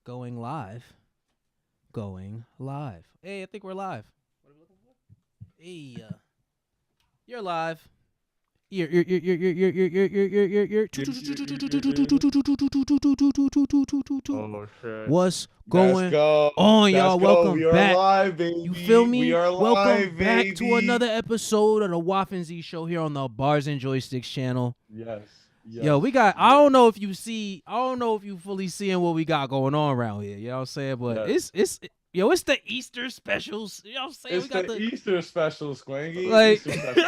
Going live. Going live. Hey, I think we're live. What are we looking for? Hey, you're live. You're. Oh shit. What's Let's going go. on, Let's y'all? go. Welcome We are back. live, baby. You feel me? We are Welcome live, back to baby. another episode of the WAFN'Z show here on the Bars and Joysticks channel. Yes. Yo, we got. I don't know if you fully seeing what we got going on around here. You know what I'm saying? But it's the Easter specials. You know what I'm saying? It's we got the Easter special, Squangy. like, Easter special.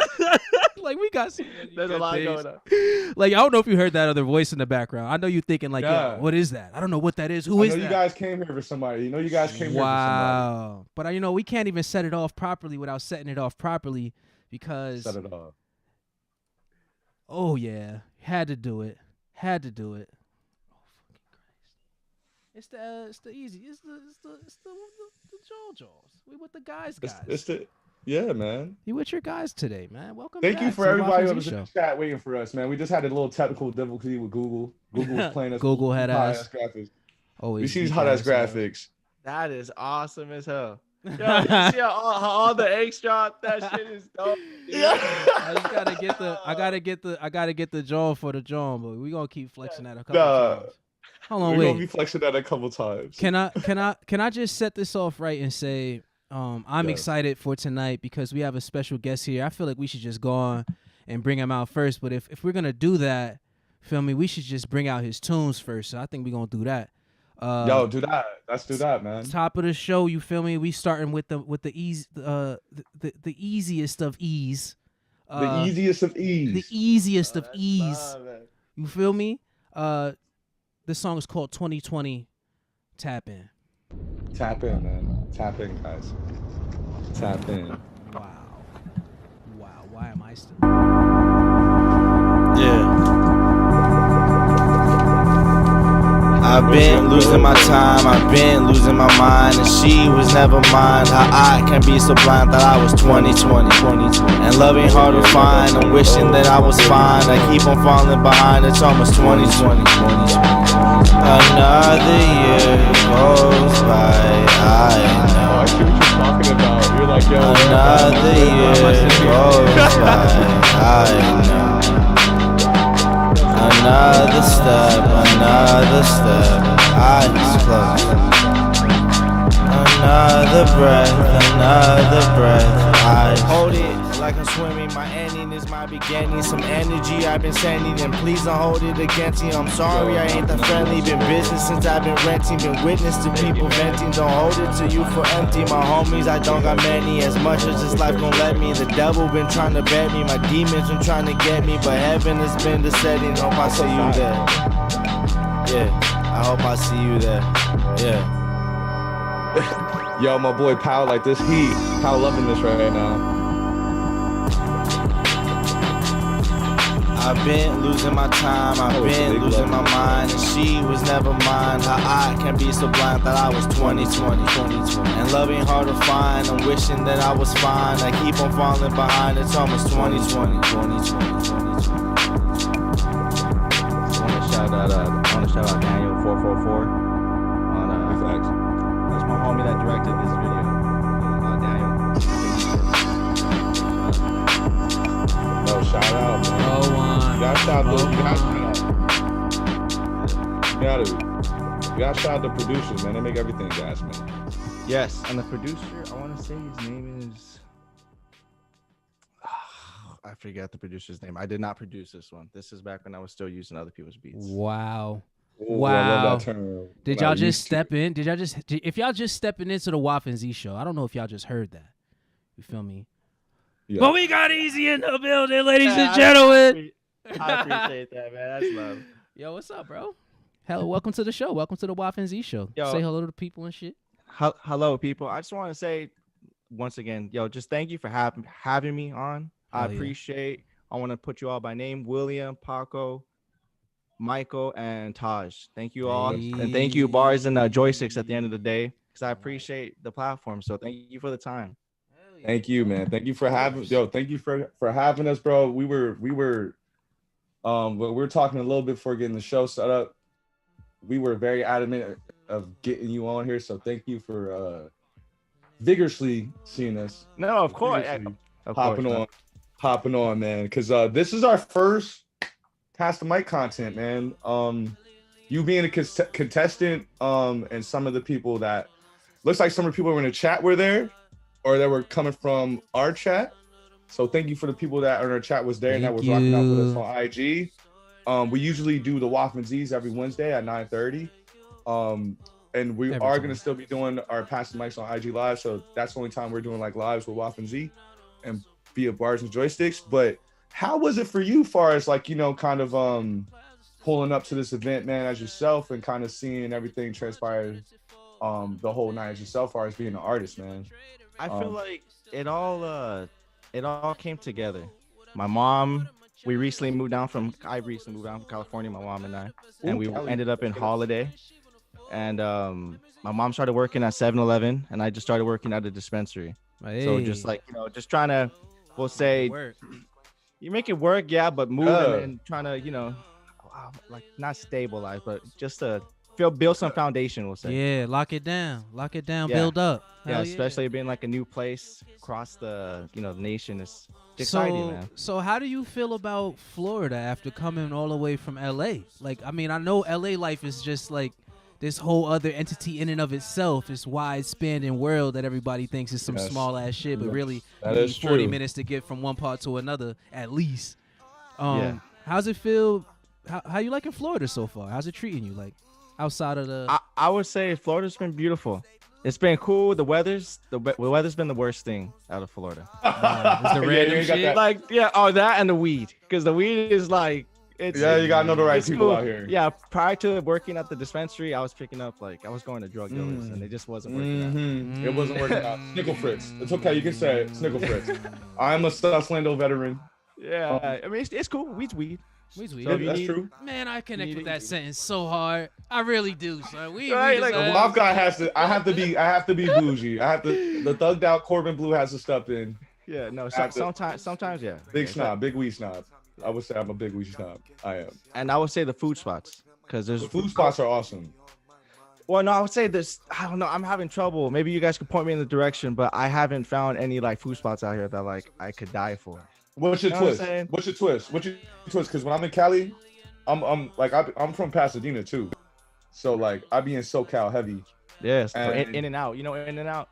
like we got some. There's a lot things. going on. Like, I don't know if you heard that other voice in the background. I know you thinking like, Yeah. yo, what is that? I don't know what that is. Who is that? You guys came here for somebody. You guys came here for Wow. But we can't even set it off properly without setting it off properly because. somebody. Set it off. Oh yeah, had to do it. Oh fucking Christ! It's the easy. It's the JoJo's. We with the guys. Yeah, man. You with your guys today, man? Welcome. Thank back you for to the everybody WAFN'Z who was in show. the chat waiting for us, man. We just had a little technical difficulty with Google. Google was playing us. Google had hot-ass us. graphics. Always. We see these hot ass graphics. That is awesome as hell. Yo, you see how all the eggs drop? That shit is dope. I just gotta get the. I gotta get the jaw for the jaw, but we gonna keep flexing that a couple times. Hold on, We're wait. gonna be flexing that a couple times. Can I just set this off right and say I'm excited for tonight because we have a special guest here. I feel like we should just go on and bring him out first, but if we're gonna do that, feel me, we should just bring out his tunes first. So I think we're gonna do that. Yo, do that. Let's do that, man. Top of the show, you feel me? We starting with the ease, the easiest of ease. The easiest of ease. The easiest of That's ease. love, man. You feel me? This song is called 2020 Tap In. Tap in, man. Tap in, guys. Tap in. Wow. Why am I still? Yeah. I've been losing my time, I've been losing my mind, and she was never mine. How I can be so blind that I was 2020, and loving hard to find. I'm wishing that I was fine. I keep on falling behind. It's almost 2020. Another year goes by. I know. I see what you're talking about. You're like, yo. Another year goes by. I know. Another step, eyes closed. Another breath, eyes hold it like I'm swimming. My ending is my beginning. Some energy I've been sending, and please don't hold it against me. I'm sorry, I ain't that friendly. Been business since I've been renting. Been witness to people venting. Don't hold it to you for empty. My homies, I don't got many. As much as this life gon' let me. The devil been trying to bet me. My demons been trying to get me. But heaven has been the setting. Hope I see you there. Yeah, I hope I see you there. Yeah. Yo, my boy Pow, like this heat. Pow loving this right now. I've been losing my time, I've been losing my mind, and she was never mine. How I can be so blind that I was 2020, and loving hard to find. I'm wishing that I was fine. I keep on falling behind. It's almost 2020. I want to shout out Daniel 444 on that's my homie that directed this video. Daniel. Yo, shout out, man. Oh, You got shout out. You got shout out the producers, man. They make everything gas, man. Yes, and the producer, I want to say his name is. I forget the producer's name. I did not produce this one. This is back when I was still using other people's beats. Wow. Ooh, I love that term. Did y'all just step in? If y'all just stepping into the WAFN'Z show, I don't know if y'all just heard that. You feel me? Yeah. But we got Easy in the building, ladies and gentlemen. I appreciate that, man. That's love. Yo, what's up, bro? Hell, welcome to the show. Welcome to the WAFN'Z show. Yo. Say hello to the people and shit. Hello, people. I just want to say once again, yo, just thank you for having me on. I appreciate. I want to put you all by name: William, Paco, Michael, and Taj. Thank you all, and thank you, Bars and Joysticks. At the end of the day, because I appreciate the platform. So thank you for the time. Thank you, man. Thank you for having thank you for having us, bro. We were talking a little bit before getting the show set up. we were very adamant of getting you on here. So thank you for vigorously seeing us. No, of course. Hopping on, man. Because this is our first Pass the Mic content, man. You being a contestant, and some of the people that looks like some of the people who were in the chat were there, or that were coming from our chat. So thank you for the people that in our chat was there and that was rocking out with us on IG. We usually do the WAFN'Z every Wednesday at 9:30. And we are going to still be doing our Pass the Mics on IG Live. So that's the only time we're doing like lives with WAFN'Z and via bars and joysticks. But how was it for you, far as like, you know, kind of pulling up to this event, man, as yourself and kind of seeing everything transpire the whole night as yourself, far as being an artist, man? I feel like it all came together. My mom, I recently moved down from California, my mom and I, and we ended up in Holiday. And my mom started working at 7-Eleven, and I just started working at a dispensary. Hey. So just like, you know, just trying to, we'll say, you make it work, yeah, but moving and trying to, you know, like not stabilize, but just to build some foundation, we'll say. Yeah, lock it down, build up. Yeah, especially being like a new place across the, you know, nation is exciting, man. So how do you feel about Florida after coming all the way from LA? Like, I mean, I know LA life is just like this whole other entity in and of itself. This wide spanning world that everybody thinks is some small ass shit, but really you need 40 minutes to get from one part to another at least. How's it feel? How you liking Florida so far? How's it treating you? Like outside of the, I would say Florida's been beautiful. It's been cool. The weather's been the worst thing out of Florida. It's the random shit. Like that and the weed, because the weed is like. You gotta know the right people out here. Yeah, prior to working at the dispensary, I was picking up I was going to drug dealers, and it just wasn't working out. It wasn't working out. Snickle Fritz. It's okay, you can say it. Snickle Fritz. I'm a Stuslando veteran. Yeah, I mean it's cool. Weed's weed. Weed's weed. So that's true. Man, I connect with that sentence so hard. I really do, son. Weed like the Wild guy has to. I have to be bougie. The thugged out Corbin Blue has to step in. Yeah, no. Sometimes, yeah. Big snob, big weed snob. I would say I'm a big weed snob. I am. And I would say the food spots, because the food spots are awesome. Well, no, I would say this. I don't know. I'm having trouble. Maybe you guys could point me in the direction, but I haven't found any like food spots out here that like I could die for. What's your twist? Because when I'm in Cali, I'm from Pasadena too, so like I be in SoCal heavy. Yes, in and out. You know, in and out.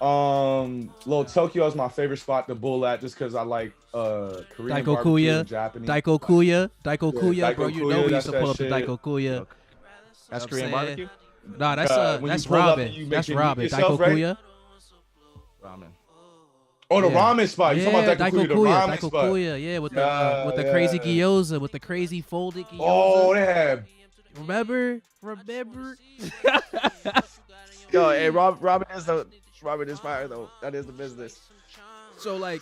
Little Tokyo is my favorite spot to bull at, just because I like Korean barbecue, Japanese. Daikokuya, bro. You know we used to pull up to Daikokuya. That's Korean barbecue. Nah, that's ramen. That's ramen. Daikokuya. Ramen. Oh, the ramen spot. You talking about Daikokuya? Daikokuya, yeah, with the crazy gyoza, with the crazy folded gyoza. Oh, they have. Remember? Yo, hey, Robin is fire though. That is the business. So like,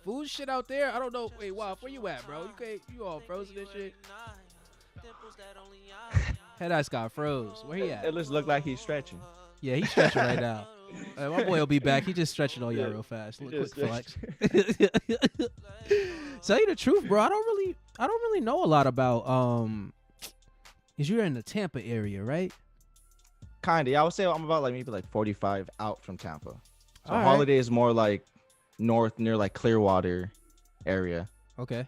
food shit out there. I don't know. Wait, wow, where you at, bro? You all frozen and shit. Head ass got froze. Where he at? It just look like he's stretching. Yeah, he's stretching right now. My boy will be back. He just stretching on y'all real fast. Quick flex. Tell you the truth, bro. I don't really know a lot about Cause you're in the Tampa area, right? Kinda. I would say I'm about maybe 45 out from Tampa. So All Holiday is more like north near Clearwater area. Okay.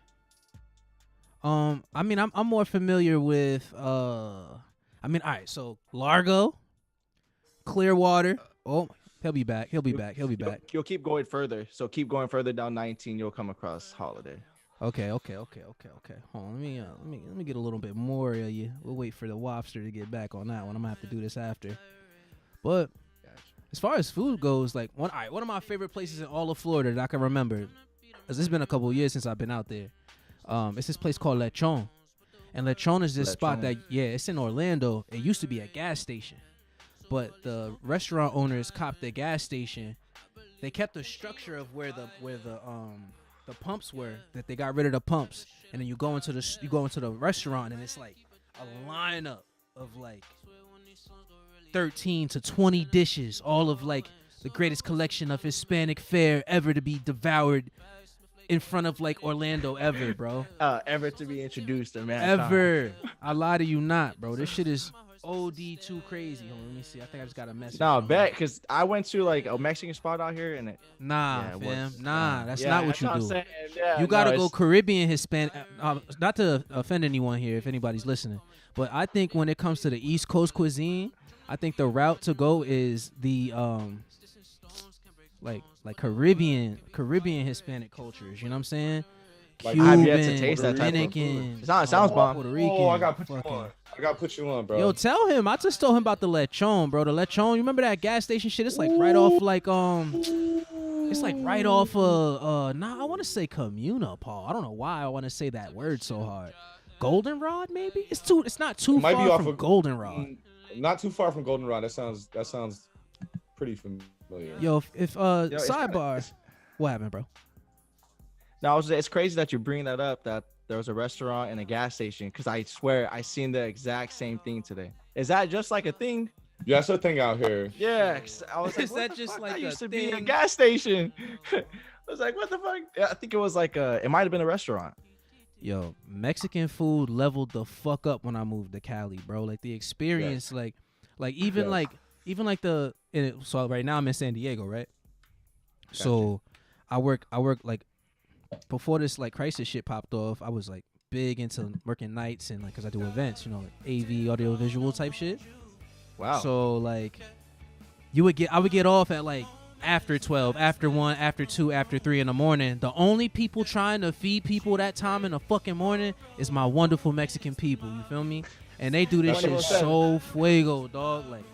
I mean, I'm more familiar with all right. So Largo, Clearwater. Oh, he'll be back. You'll keep going further. So keep going further down 19. You'll come across Holiday. Okay. Hold on, let me get a little bit more of you. We'll wait for the Wobster to get back on that one. I'm gonna have to do this after. But as far as food goes, one of my favorite places in all of Florida that I can remember, because it's been a couple of years since I've been out there. It's this place called Lechon, and Lechon is this spot that it's in Orlando. It used to be a gas station, but the restaurant owners copped the gas station. They kept the structure of where the pumps were, that they got rid of the pumps, and then you go into the restaurant, and it's like a lineup of 13 to 20 dishes, all of the greatest collection of Hispanic fare ever to be devoured in front of like Orlando ever, bro. Ever to be introduced to man. Ever. I lie to you not, bro. This shit is OD too crazy. Hold on, let me see. I think I just got a message. No, bet, because I went to like a Mexican spot out here and Nah, it fam. was, Nah, that's not what you I'm do. saying. Yeah, You gotta go Caribbean, Hispanic. Not to offend anyone here, if anybody's listening, but I think when it comes to the East Coast cuisine, I think the route to go is the like Caribbean Hispanic cultures. You know what I'm saying? Like, Cuban, I've yet to taste that type of Dominican. It sounds bomb. Puerto Rican. Oh, I gotta put you fucking- on. I gotta put you on, bro. Yo, tell him. I just told him about the lechon, bro. The lechon. You remember that gas station shit? It's like right off, like it's like right off I want to say Comuna, Paul. I don't know why I want to say that word so hard. Goldenrod, maybe? It's not too might far be off from of- Goldenrod. Not too far from Goldenrod. That sounds pretty familiar. Yo, if it's sidebar, kinda- what happened, bro? Now it's crazy that you bring that up. That there was a restaurant and a gas station, because I swear I seen the exact same thing today. Is that just like a thing? Yeah, that's a thing out here. Yeah, 'cause I was like, Is what that the just fuck? like that a used to be a thing? gas station? I was like, what the fuck? Yeah, I think it was like it might have been a restaurant. Yo, Mexican food leveled the fuck up when I moved to Cali, bro. Like the experience, like even Yes. so right now I'm in San Diego, right? So I work like before this like crisis shit popped off. I was like big into working nights and like, cause I do events, you know, like AV, audio visual type shit. Wow. So like I would get off at like after 12, after 1, after 2, after 3 in the morning. The only people trying to feed people that time in the fucking morning is my wonderful Mexican people. You feel me? And they do this shit 24/7. so fuego, dog. Like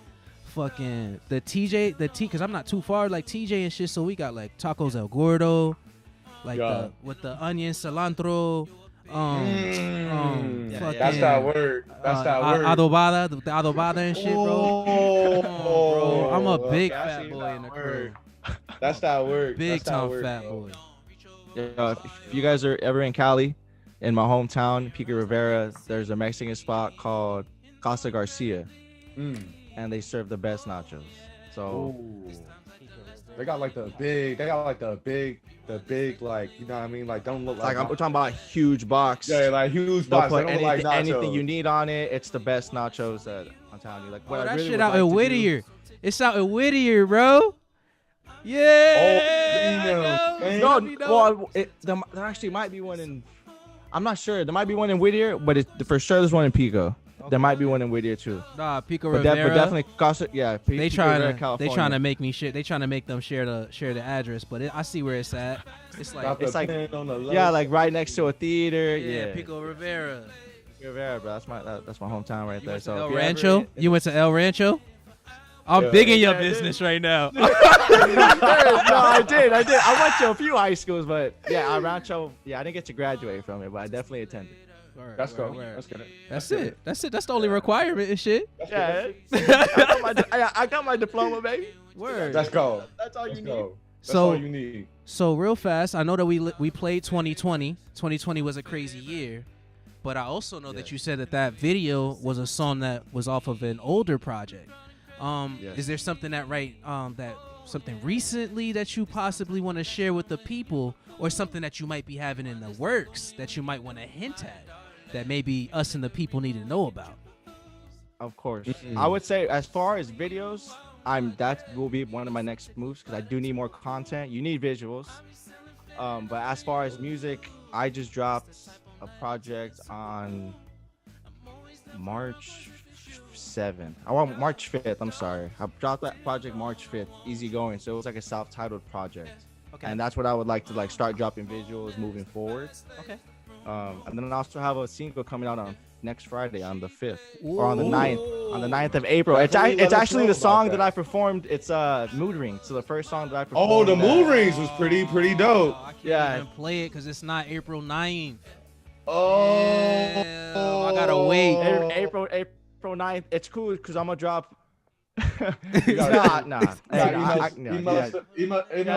fucking because I'm not too far, like TJ and shit. So we got like tacos El Gordo, like Yeah. with the onion, cilantro. Fucking, That's that word. That's that word. Adobada, the adobada and shit, bro. Oh, Come on, bro. I'm a big okay, I fat see boy that in the word. crew. That's that word. Big That's that time word, fat bro. boy. Yeah, if you guys are ever in Cali, in my hometown, Pico Rivera, there's a Mexican spot called Casa Garcia, Mm. and they serve the best nachos. So Ooh. They got like the big, like, you know what I mean? Like, don't look like like, we're talking about a huge box. yeah, like huge They'll box. put Like, don't look like anything nachos. you need on it. It's the best nachos that I'm telling you. Like, Bro, what I that really shit would out like in to do- Whittier. It's out in Whittier, bro. Yeah. damn. I No, know. well, there actually might be one in. I'm not sure. There might be one in Whittier, but for sure there's one in Pico. There might be one in Whittier too. Nah, Pico But, Rivera. but definitely Casa. Yeah, they Pico Rivera, trying California. to make me share. They trying to make them share the address, but I see where it's at. It's like Got the It's like- pen on the left. Yeah, like right next to a theater. yeah, Yeah, Pico Rivera. Rivera, bro. That's my hometown right You there. went to So El if you ever- Rancho? You went to El Rancho? I'm Yeah. big in your Yeah, I did. business right now. no, I did. I went to a few high schools, but yeah, El Rancho. Yeah, I didn't get to graduate from it, but I definitely attended. Let's go. Let's get it. That's it. That's it. That's the only requirement and shit. Yeah, I got my diploma, baby. Word. Let's go. That's all you Let's need. go. That's So- all you need. So real fast, I know that we played 2020. 2020 was a crazy year, but I also know that you said that video was a song that was off of an older project. Yes. Is there something something recently that you possibly want to share with the people, or something that you might be having in the works that you might want to hint at, that maybe us and the people need to know about? Of course. Mm-mm. I would say as far as videos, that will be one of my next moves because I do need more content. You need visuals. But as far as music, I just dropped a project on March 7th. March 5th. I'm sorry. I dropped that project March 5th, Easygoing. So it was like a self-titled project. Okay. And that's what I would like to start dropping visuals moving forward. Okay. And then I also have a single coming out on next Friday on the 5th or on the 9th. On the 9th of April. Definitely let It's us actually know the song about that that. I performed. It's Mood Ring. So the first song that I performed. Oh, the mood rings was pretty dope. I can't Yeah. even play it because it's not April 9th. Oh, Yeah, I gotta wait. April 9th. It's cool because I'm gonna drop. You gotta- nah. Yeah, Hey, email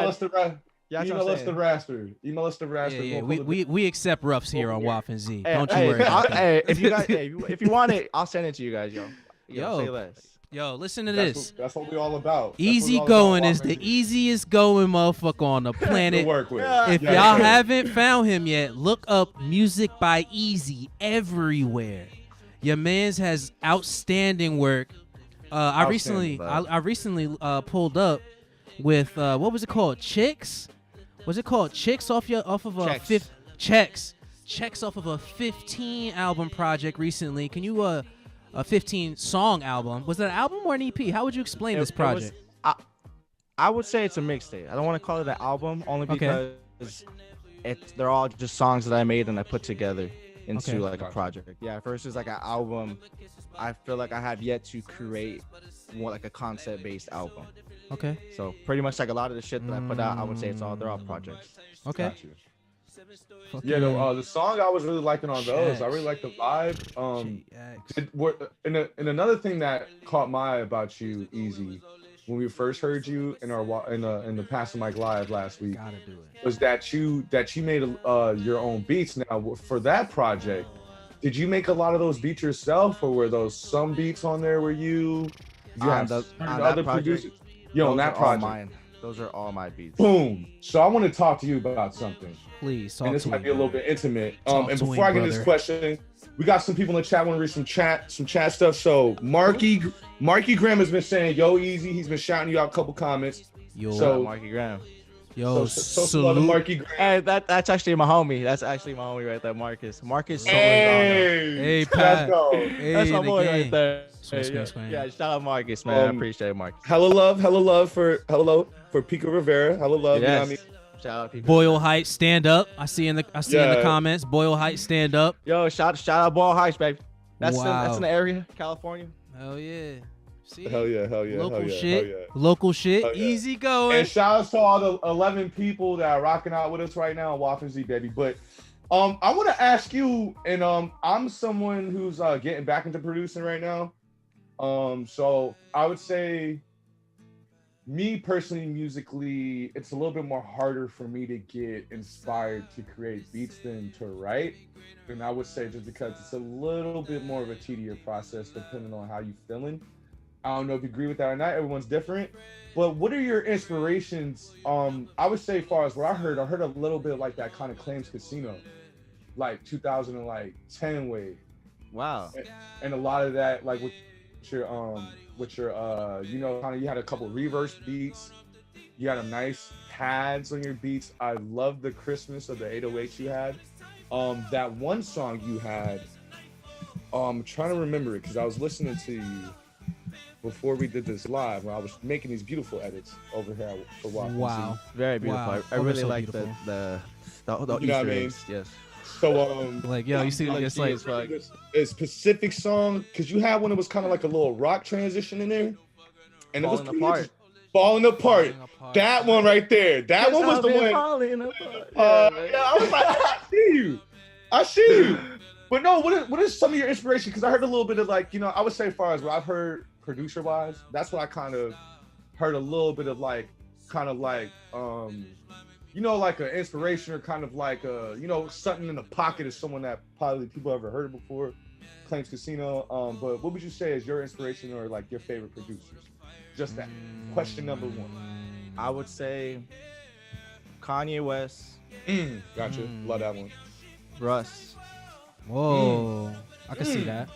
us the rest. Yeah, Email us the raster. Email us the raster. Yeah, We'll pull we accept roughs here on Yeah. WAFN'Z. Don't you worry about that. Hey, if you guys, if you want it, I'll send it to you guys, yo. Yo. Say less. Yo, listen to this. That's what we all about. Easygoing is the easiest going motherfucker on the planet. to work with. If y'all haven't found him yet, look up Music by Easy everywhere. Your man's has outstanding work. I recently pulled up with what was it called? Chicks? Was it called Chicks off of a Checks off of a 15 album project recently. Can you a 15 song album? Was that an album or an EP? How would you explain this project? I would say it's a mixtape. I don't want to call it an album only because they're all just songs that I made and I put together into like a project. Yeah, versus like an album, I feel like I have yet to create more like a concept-based album. Okay. So pretty much like a lot of the shit that I put out, I would say they're all projects. Okay. Yeah, the song I was really liking on those. I really like the vibe. And another thing that caught my eye about you, Easy, when we first heard you in the Pass the Mic Live last week, was that you made your own beats. Now for that project, did you make a lot of those beats yourself, or were those some beats on there? Were you? On other producers? On that project. Those are all my beats. Boom. So I want to talk to you about something. Please. And this might be a little bit intimate. And before I get this question, we got some people in the chat want to read some chat stuff. So Marky Graham has been saying, "Yo, Easy." He's been shouting you out a couple comments. Yo, so Marky Graham. Yo, so Marky Graham. Hey, that's actually my homie. That's actually my homie right there, Marcus. Hey, Pat. Let's go. Hey, that's my boy right there. Yeah, shout out Marcus, man. I appreciate it, Marcus. Hello love for Pico Rivera. Hello love. Yes. You know what I mean? Shout out people. Boyle Heights, stand up. I see in the comments. Boyle Heights, stand up. Yo, shout out Boyle Heights, baby. That's in the area, California. Hell yeah. See? Hell yeah. Local shit. Hell yeah. Easy going. And shout outs to all the 11 people that are rocking out with us right now on WAFN'Z, baby. But I want to ask you, and I'm someone who's getting back into producing right now. So I would say, me personally, musically, it's a little bit more harder for me to get inspired to create beats than to write. And I would say just because it's a little bit more of a tedious process depending on how you're feeling. I don't know if you agree with that or not. Everyone's different. But what are your inspirations? I would say, as far as what I heard a little bit like that kind of Claims Casino, like 2010 way. Wow. And a lot of that, like with your kind of, you had a couple reverse beats. You had a nice pads on your beats. I love the crispness of the 808s you had. That one song you had, I'm trying to remember it because I was listening to you before we did this live when I was making these beautiful edits over here for WAFN'Z. Wow. Very beautiful. Wow. I really so like beautiful. the you know Easter what I mean? eggs. Yes. So like, yo, you see, it's like a specific song because you had one that was kind of like a little rock transition in there, and Falling it was apart. Falling apart. That one right there. That one was the one. Falling apart. I was like, I see you. But no, what is some of your inspiration? Because I heard a little bit of like, I would say as far as what I've heard producer wise, that's what I kind of heard a little bit of like, like an inspiration or kind of like something in the pocket of someone that probably people ever heard of before, Claims Casino. But what would you say is your inspiration or like your favorite producers? Just that. Question number one. I would say Kanye West. Gotcha. Love that one. Russ. Whoa. I can see that.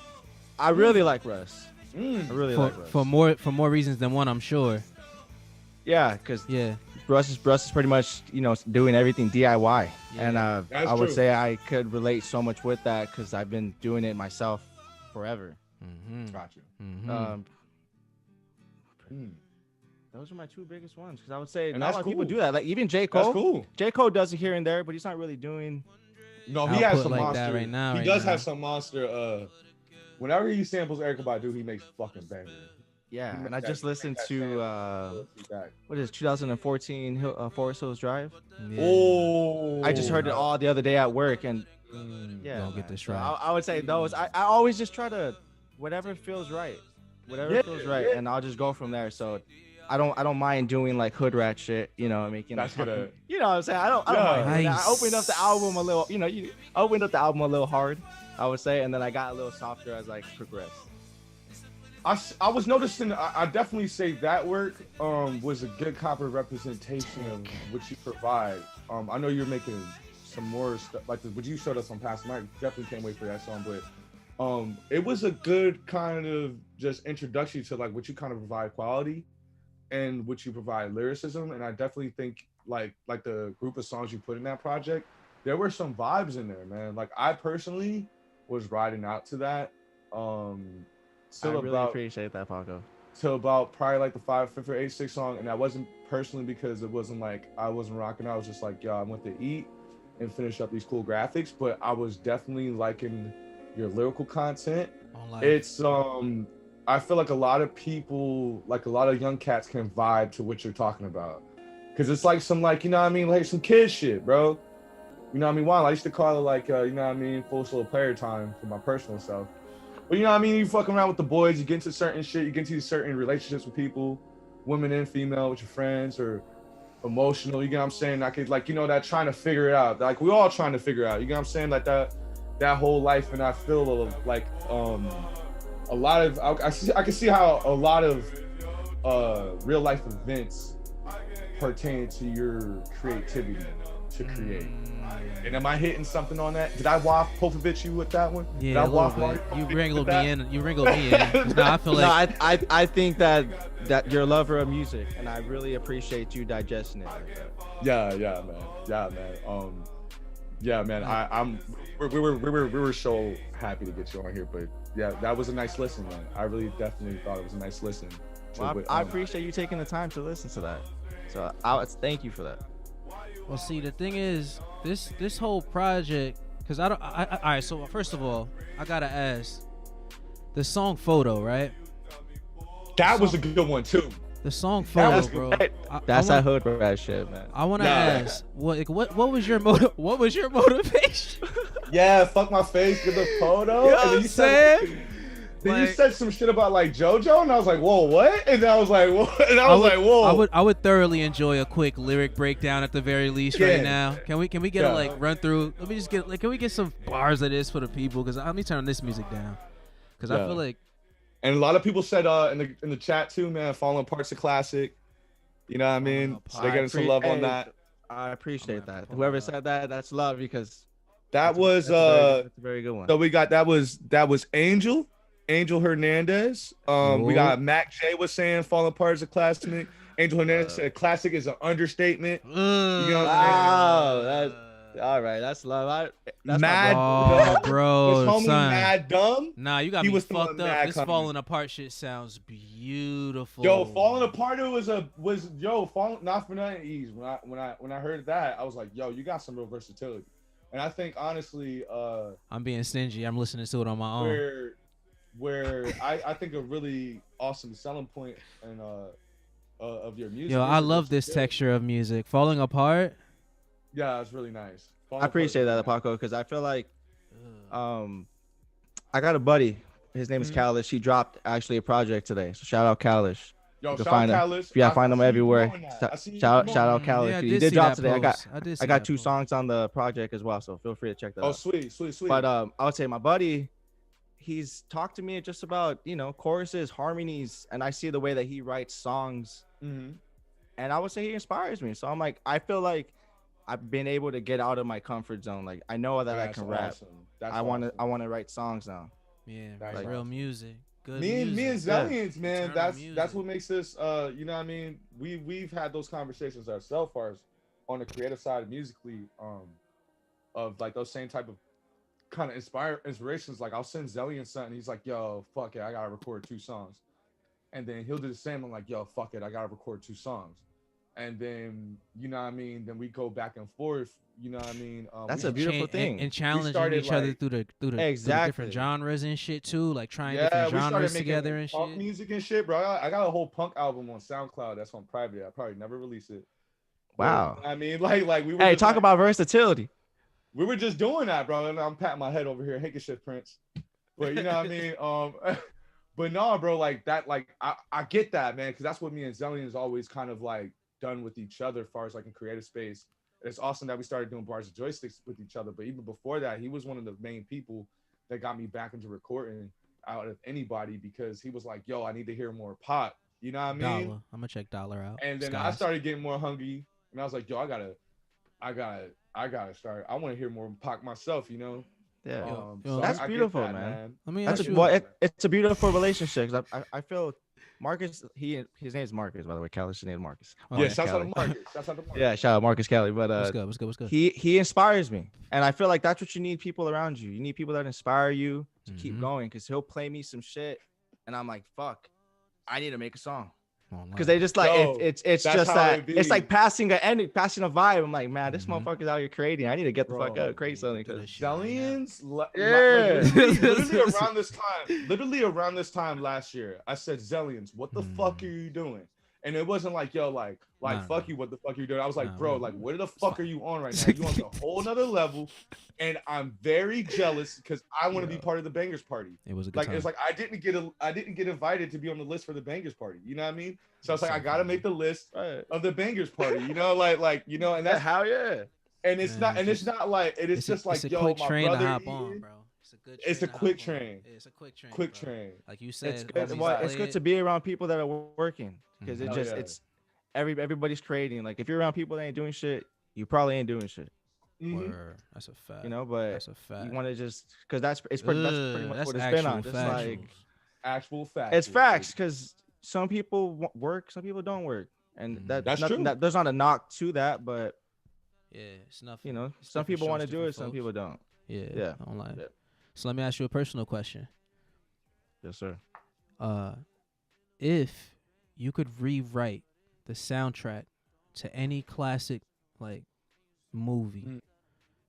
I really like Russ. I really like Russ. For more reasons than one, I'm sure. Yeah, because Russ is pretty much doing everything DIY, and I would say I could relate so much with that because I've been doing it myself forever. Gotcha. Those are my two biggest ones because I would say and not a lot of people do that. Like even J. Cole. That's cool. J. Cole does it here and there, but he's not really doing. No, he has some like monster that right now. He does have some monster. Whenever he samples Erykah Badu, he makes fucking bangers. Yeah, and I just listened to what is 2014 Forest Hills Drive. Yeah. Oh, I just heard it all the other day at work, and don't get this right. I would say those. I always just try to whatever feels right, and I'll just go from there. So I don't mind doing like hood rat shit, making that's gonna, what I'm saying. I don't mind. Nice. I opened up the album a little, I opened up the album a little hard, I would say, and then I got a little softer as I progressed. I was noticing. I definitely say that work was a good copy representation of what you provide. I know you're making some more stuff like what you showed us on Past Night. Definitely can't wait for that song, but it was a good kind of just introduction to like what you kind of provide quality and what you provide lyricism. And I definitely think like the group of songs you put in that project, there were some vibes in there, man. Like I personally was riding out to that. I really appreciate that, Paco. Till about probably like the 5th or 8th song, and that wasn't personally because it wasn't like I wasn't rocking. I was just like, yo, I went to eat and finish up these cool graphics, but I was definitely liking your lyrical content. It's I feel like a lot of people, like a lot of young cats, can vibe to what you're talking about, because it's like some like, you know what I mean, like some kid shit, bro. You know what I mean? Why? I used to call it like you know what I mean, full slow player time for my personal self. But you know what I mean? You fucking around with the boys, you get into certain shit, you get into certain relationships with people, women and female, with your friends, or emotional, you get what I'm saying? I could like, you know, that trying to figure it out. Like we all trying to figure it out, you get what I'm saying? Like that whole life. And I feel like a lot of, I can see how a lot of real life events pertain to your creativity to create. And am I hitting something on that? Did I waft Popovich you with that one? Yeah, a little bit. You wrinkled me in. You wrinkled me in. No, I feel like. No, I think that you're a lover of music, and I really appreciate you digesting it. Yeah, man. We were so happy to get you on here, but yeah, that was a nice listen, man. I really definitely thought it was a nice listen. Well, I appreciate you taking the time to listen to that. So thank you for that. Well, see, the thing is, this whole project, because all right, so first of all, I gotta ask, the song Photo, right? That was a good one too. The song Photo, bro. That's that hood rat shit, man. I want to ask, what was your motivation? Yeah, fuck my face, get the photo. You know what I'm saying? You said some shit about like JoJo, and I was like, whoa, what? And I was like, whoa. And I was like, whoa. I would thoroughly enjoy a quick lyric breakdown at the very least right now. Can we get a like run through? Let me just get like, can we get some bars of this for the people? Because let me turn this music down. Because I feel like. And a lot of people said in the chat too, man, Falling Apart's a classic. You know what I mean? So they're getting some love on that. I appreciate that. Whoever said that, that's love, because that's a very good one. So we got that was Angel Hernandez. We got Mac J was saying Falling Apart is a classic. Angel Hernandez said classic is an understatement. You know what I'm saying? All right, that's love. That's Mad, bro, his homie son. Mad Dumb. Nah, you got me fucked up. This Falling Apart shit sounds beautiful. Yo, Falling Apart was falling not for nothing ease. When I heard that, I was like, yo, you got some real versatility. And I think honestly, I'm being stingy. I'm listening to it on my own. Where I think a really awesome selling point and of your music. Yo, I love this texture of music. Falling Apart. Yeah, it's really nice. I appreciate that, Paco, because I feel like I got a buddy. His name is Kalish. He dropped actually a project today. So shout out Kalish. Yo, shout out Kalish. Yeah, find him everywhere. Shout out Kalish. Yeah, he did drop today. Post. I got 2 songs on the project as well, so feel free to check that out. Oh, sweet. But I would say my buddy, he's talked to me just about, choruses, harmonies, and I see the way that he writes songs. Mm-hmm. And I would say he inspires me. So I'm like, I feel like I've been able to get out of my comfort zone. Like I know that I can rap. I want to write songs now. Yeah, like real music. Good me and Zellians, man. That's what makes us. You know what I mean? We've had those conversations ourselves, as on the creative side musically, of like those same type of kind of inspirations. Like I'll send Zellian something. He's like, yo, fuck it, I gotta record 2 songs, and then he'll do the same. I'm like, yo, fuck it, I gotta record 2 songs. And then, you know what I mean? Then we go back and forth, you know what I mean? That's a beautiful thing. And challenging each other through the different genres and shit too, like trying different genres together and punk shit. Music and shit, bro. I got a whole punk album on SoundCloud that's on private. I probably never release it. Wow. But, I mean, like we were. Hey, talk about versatility. We were just doing that, bro. And I'm patting my head over here, handkerchief Prince. But you know what I mean? But no, bro, like that, like I get that, man, because that's what me and Zellian is always kind of like done with each other as far as like in creative space. It's awesome that we started doing bars of joysticks with each other, but even before that, he was one of the main people that got me back into recording out of anybody because he was like, "Yo, I need to hear more Pac." You know what I mean? Dollar. I'm gonna check Dollar out. And then I started getting more hungry, and I was like, "Yo, I gotta start. I want to hear more Pac myself." You know? Yeah, Yo, that's I get beautiful, that, man. Let me That's ask you. it's a beautiful relationship. 'Cause I feel Marcus, his name's Marcus, by the way. Callis' name is Marcus. Oh, Yeah, shouts out to Marcus. Shouts out to Marcus. Yeah, shout out Marcus Kelly. But What's good? he inspires me, and I feel like that's what you need, people around you. You need people that inspire you to keep going, because he'll play me some shit, and I'm like, fuck, I need to make a song. Because they just like it's just that it's like passing a vibe. I'm like, man, this motherfucker's out here creating. I need to get the fuck out, create something. Zellions, Yeah. literally around this time last year, I said, "Zellions, what the fuck are you doing?" And it wasn't like, "Yo, like fuck you, what the fuck are you doing?" I was like, "Bro, like, what the fuck are you on right now? You on a whole nother level." And I'm very jealous because I want to be part of the Bangers party. It was a good like time. it's like I didn't get invited to be on the list for the Bangers party. You know what I mean? So it's like I gotta make the list of the Bangers party. You know, like you know, and that's how And it's not like it is just like, it's a yo, quick my train brother. to hop on, bro. It's a quick train. It's a quick train. Quick bro. train. Like you said, it's good. Well, it's good to be around people that are working, because it just it's everybody's creating. Like if you're around people that ain't doing shit, you probably ain't doing shit. That's a fact. You know, but that's a fact. You want to just because that's pretty much what it's been on. Just like actual facts. It's facts, because some people work, some people don't work, and that's true. There's not a knock to that, but yeah, it's nothing. You know, some people want to do it, some people don't. Yeah. I don't like it. So let me ask you a personal question. Yes, sir. If you could rewrite the soundtrack to any classic like movie,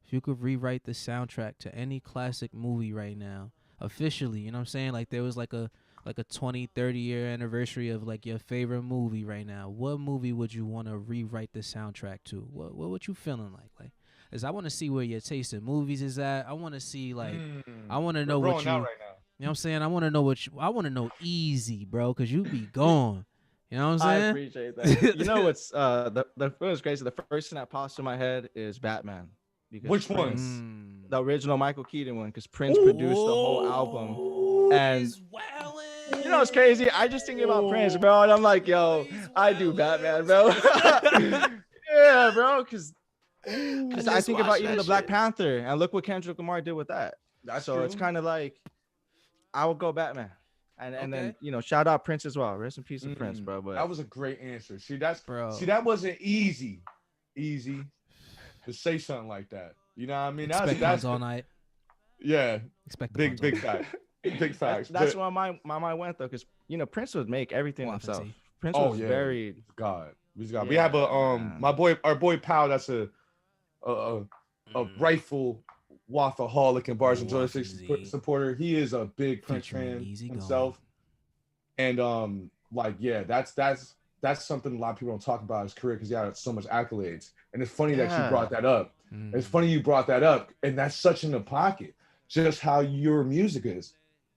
if you could rewrite the soundtrack to any classic movie right now, officially, you know what I'm saying? Like there was like a 20, 30 year anniversary of like your favorite movie right now. What movie would you want to rewrite the soundtrack to? What you feeling like? Like, cause I want to see where your taste in movies is at. I want to see like, I want to know what you. Right now. You know what I'm saying? I want to know I want to know Easy, bro, cause you be gone. You know what I'm saying? I appreciate that. You know what's the was crazy. The first thing that pops in my head is Batman. Because which Prince, one? The original Michael Keaton one, because Prince produced the whole album. And you know what's crazy? I just think about Prince, bro, and I'm like, yo, I do Batman, bro. Yeah, bro, because I think about even the Black Panther, and look what Kendrick Lamar did with that. That's so true. it's kind of like I would go Batman. And then, you know, shout out Prince as well. Rest in peace to Prince, bro. But that was a great answer. See, that wasn't easy to say something like that. You know what I mean? That's all night. Yeah. Expect big fact. Big facts. That's where my mind went though, because you know Prince would make everything himself. Prince was very God. We have a our boy Powell. That's a rightful Waffaholic and Bars and Joysticks supporter. He is a big Prince fan himself. And that's something a lot of people don't talk about his career, because he had so much accolades. And it's funny that you brought that up. It's funny you brought that up, and that's such in the pocket. Just how your music is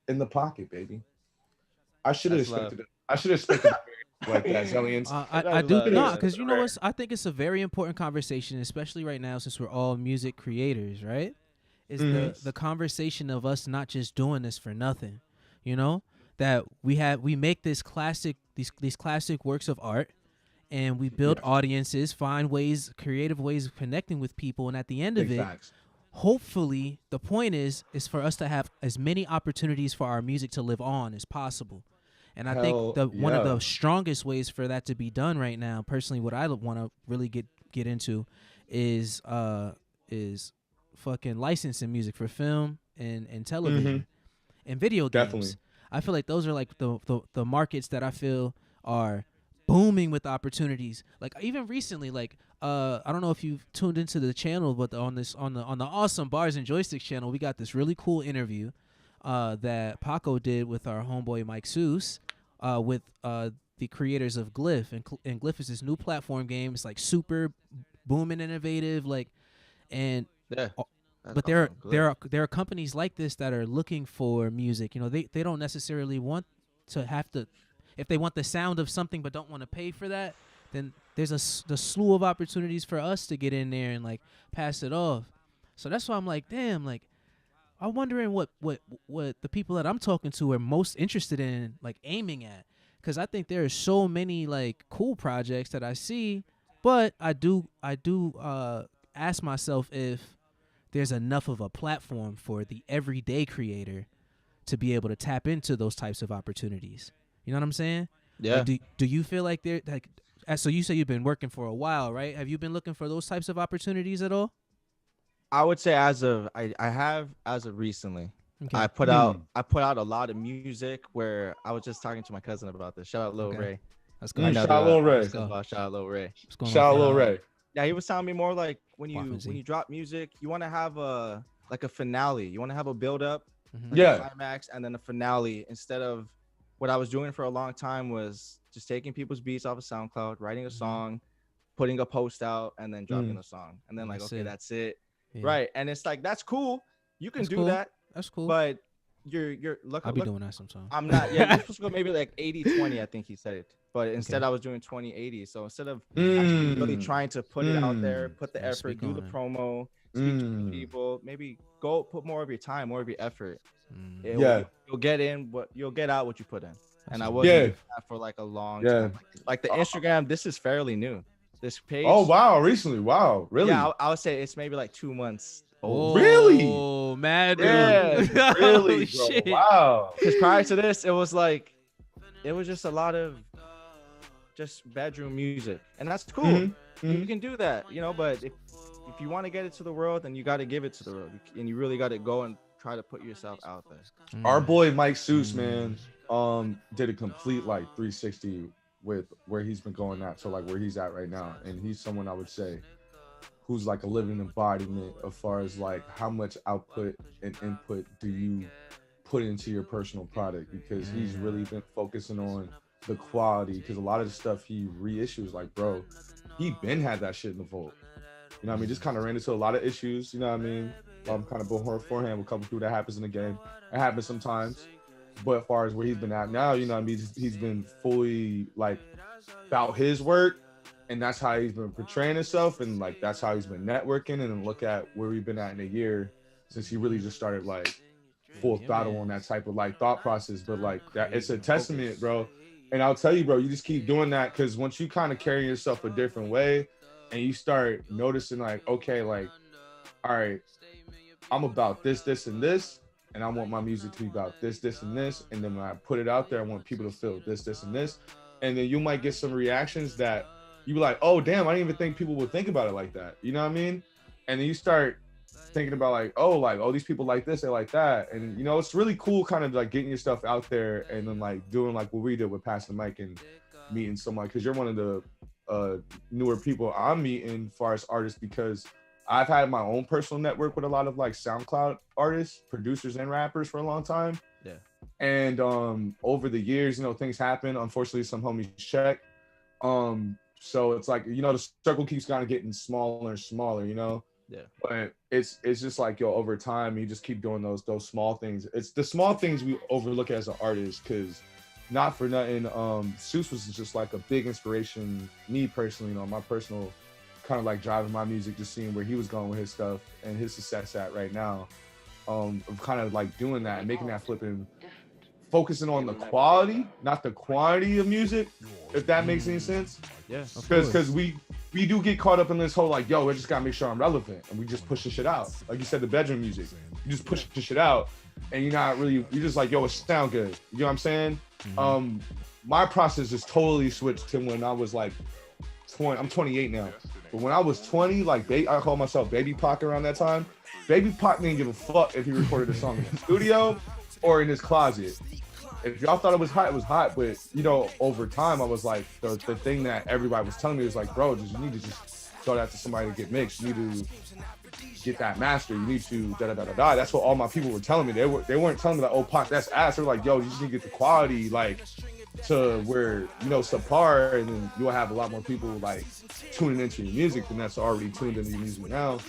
in the pocket, baby. I should have expected like that, Zellions. I do not, because you know what? I think it's a very important conversation, especially right now since we're all music creators, right? Is the conversation of us not just doing this for nothing, you know? That we make this classic these classic works of art, and we build audiences, find creative ways of connecting with people, and at the end of it, hopefully the point is for us to have as many opportunities for our music to live on as possible. And I think one of the strongest ways for that to be done right now, personally, what I want to really get into is fucking licensing music for film and television and video games. Definitely. I feel like those are like the markets that I feel are booming with opportunities. Like even recently, like I don't know if you've tuned into the channel, but on the awesome Bars and Joysticks channel, we got this really cool interview that Paco did with our homeboy Mike Seuss with the creators of Glyph, and Glyph is this new platform game. It's like super booming, innovative, like and. Yeah. But there are companies like this that are looking for music. You know, they don't necessarily want to have to, if they want the sound of something but don't want to pay for that, then there's the slew of opportunities for us to get in there and like pass it off. So that's why I'm like, damn, like I'm wondering what the people that I'm talking to are most interested in, like aiming at, because I think there are so many like cool projects that I see, but I do ask myself if there's enough of a platform for the everyday creator to be able to tap into those types of opportunities. You know what I'm saying? Yeah. Like, do you feel like they're like? So you say you've been working for a while, right? Have you been looking for those types of opportunities at all? I would say I have as of recently. Okay. I put out a lot of music where I was just talking to my cousin about this. Shout out Lil Ray. Let's go. Shout out Lil Ray. Shout out Lil Ray. What's Shout out Lil Ray. Yeah, he was telling me more like when WAFN'Z. you drop music, you want to have a finale. You want to have a build up, Mhm. like Yeah. a climax, and then a finale. Instead of what I was doing for a long time was just taking people's beats off of SoundCloud, writing a song, putting a post out, and then dropping a song, and then like, That's okay, it. that's it, Yeah. right? And it's like that's cool. You can That's do cool. that, That's cool. but you're look. I'll be look, doing that sometime. I'm not. Yeah, you're supposed to go maybe like 80-20, I think he said it. But instead, I was doing 20-80. So instead of actually really trying to put it out there, put the Yeah, effort, speak do the on it. promo, speak to people, maybe go put more of your time, more of your effort. Mm. You'll get you'll get out what you put in. And I That's wasn't Yeah. doing that for like a long Yeah. time. Like the Instagram, this is fairly new. This page. Oh wow, recently. Wow, really? Yeah, I would say it's maybe like 2 months old. Really? Oh, mad dude. Yeah, really, Holy bro. shit. Wow. Because prior to this, it was just a lot of just bedroom music, and that's cool. Mhm. You can do that, but if you want to get it to the world, then you got to give it to the world, and you really got to go and try to put yourself out there. Our boy Mike Seuss, man, did a complete like 360 with where he's been going at, so like where he's at right now, and he's someone I would say who's like a living embodiment as far as like how much output and input do you put into your personal product, because he's really been focusing on the quality, because a lot of the stuff he reissues, like bro, he been had that shit in the vault. You know what I mean? Just kind of ran into a lot of issues, you know what I mean? Kind of beforehand with a couple people that happens in the game. It happens sometimes. But as far as where he's been at now, you know what I mean? He's been fully like about his work, and that's how he's been portraying himself, and like that's how he's been networking. And then look at where we've been at in a year since he really just started like full throttle on that type of like thought process. But like that, it's a testament, bro. And I'll tell you, bro, you just keep doing that, because once you kind of carry yourself a different way and you start noticing like, okay, like, all right, I'm about this, this, and this, and I want my music to be about this, this, and this. And then when I put it out there, I want people to feel this, this, and this. And then you might get some reactions that you be like, oh, damn, I didn't even think people would think about it like that. You know what I mean? And then you start thinking about like, oh, these people like this, they like that. And, you know, it's really cool kind of like getting your stuff out there and then like doing like what we did with Pass the Mic and meeting someone, because you're one of the newer people I'm meeting as far as artists, because I've had my own personal network with a lot of like SoundCloud artists, producers, and rappers for a long time. Yeah. And over the years, you know, things happen. Unfortunately, some homies check. So it's like, you know, the circle keeps kind of getting smaller and smaller, you know? Yeah. But it's just like, yo, over time, you just keep doing those small things. It's the small things we overlook as an artist, because not for nothing, Seuss was just like a big inspiration, me personally, you know, my personal kind of like driving my music, just seeing where he was going with his stuff and his success at right now, of kind of like doing that and making that flipping, focusing on the quality, not the quantity of music, if that makes any sense. Yeah. Because we do get caught up in this whole like, yo, we just gotta make sure I'm relevant, and we just push the shit out. Like you said, the bedroom music, you just push the shit out, and you're just like, yo, it sound good. You know what I'm saying? My process is totally switched to when I was like 20. I'm 28 now, but when I was 20, like I call myself Baby Pac around that time. Baby Pac didn't give a fuck if he recorded a song in the studio or in his closet. If y'all thought it was hot, it was hot. But you know, over time, I was like, the thing that everybody was telling me was like, bro, you need to just throw that to somebody to get mixed. You need to get that master. You need to da-da-da-da-da. That's what all my people were telling me. They weren't telling me like, oh, Pac, that's ass. They were like, yo, you just need to get the quality like to where, you know, subpar, and then you'll have a lot more people like tuning into your music than that's already tuned into your music now.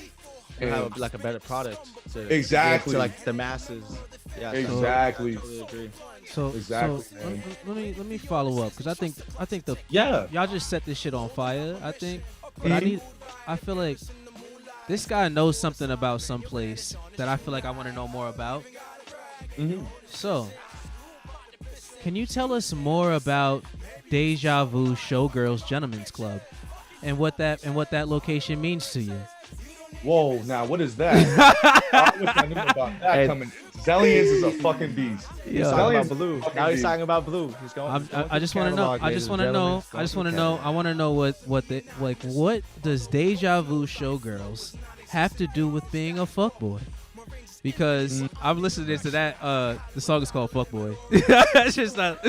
And have like a better product to Exactly to like the masses. Yeah, exactly. I totally agree. So Exactly, so man. let me follow up, because I think the Yeah. y'all just set this shit on fire. I think, but I feel like this guy knows something about some place that I feel like I want to know more about. So, can you tell us more about Deja Vu Showgirls Gentlemen's Club and what that location means to you? Whoa, now what is that? I wish I knew about that coming. Zellians is a fucking beast. He's talking about Blue. Now he's talking about Blue. He's going. I just want to know. I just want to know. I want to know what does Deja Vu Showgirls have to do with being a fuckboy? Because I'm listening to that. The song is called Fuckboy. That's just not.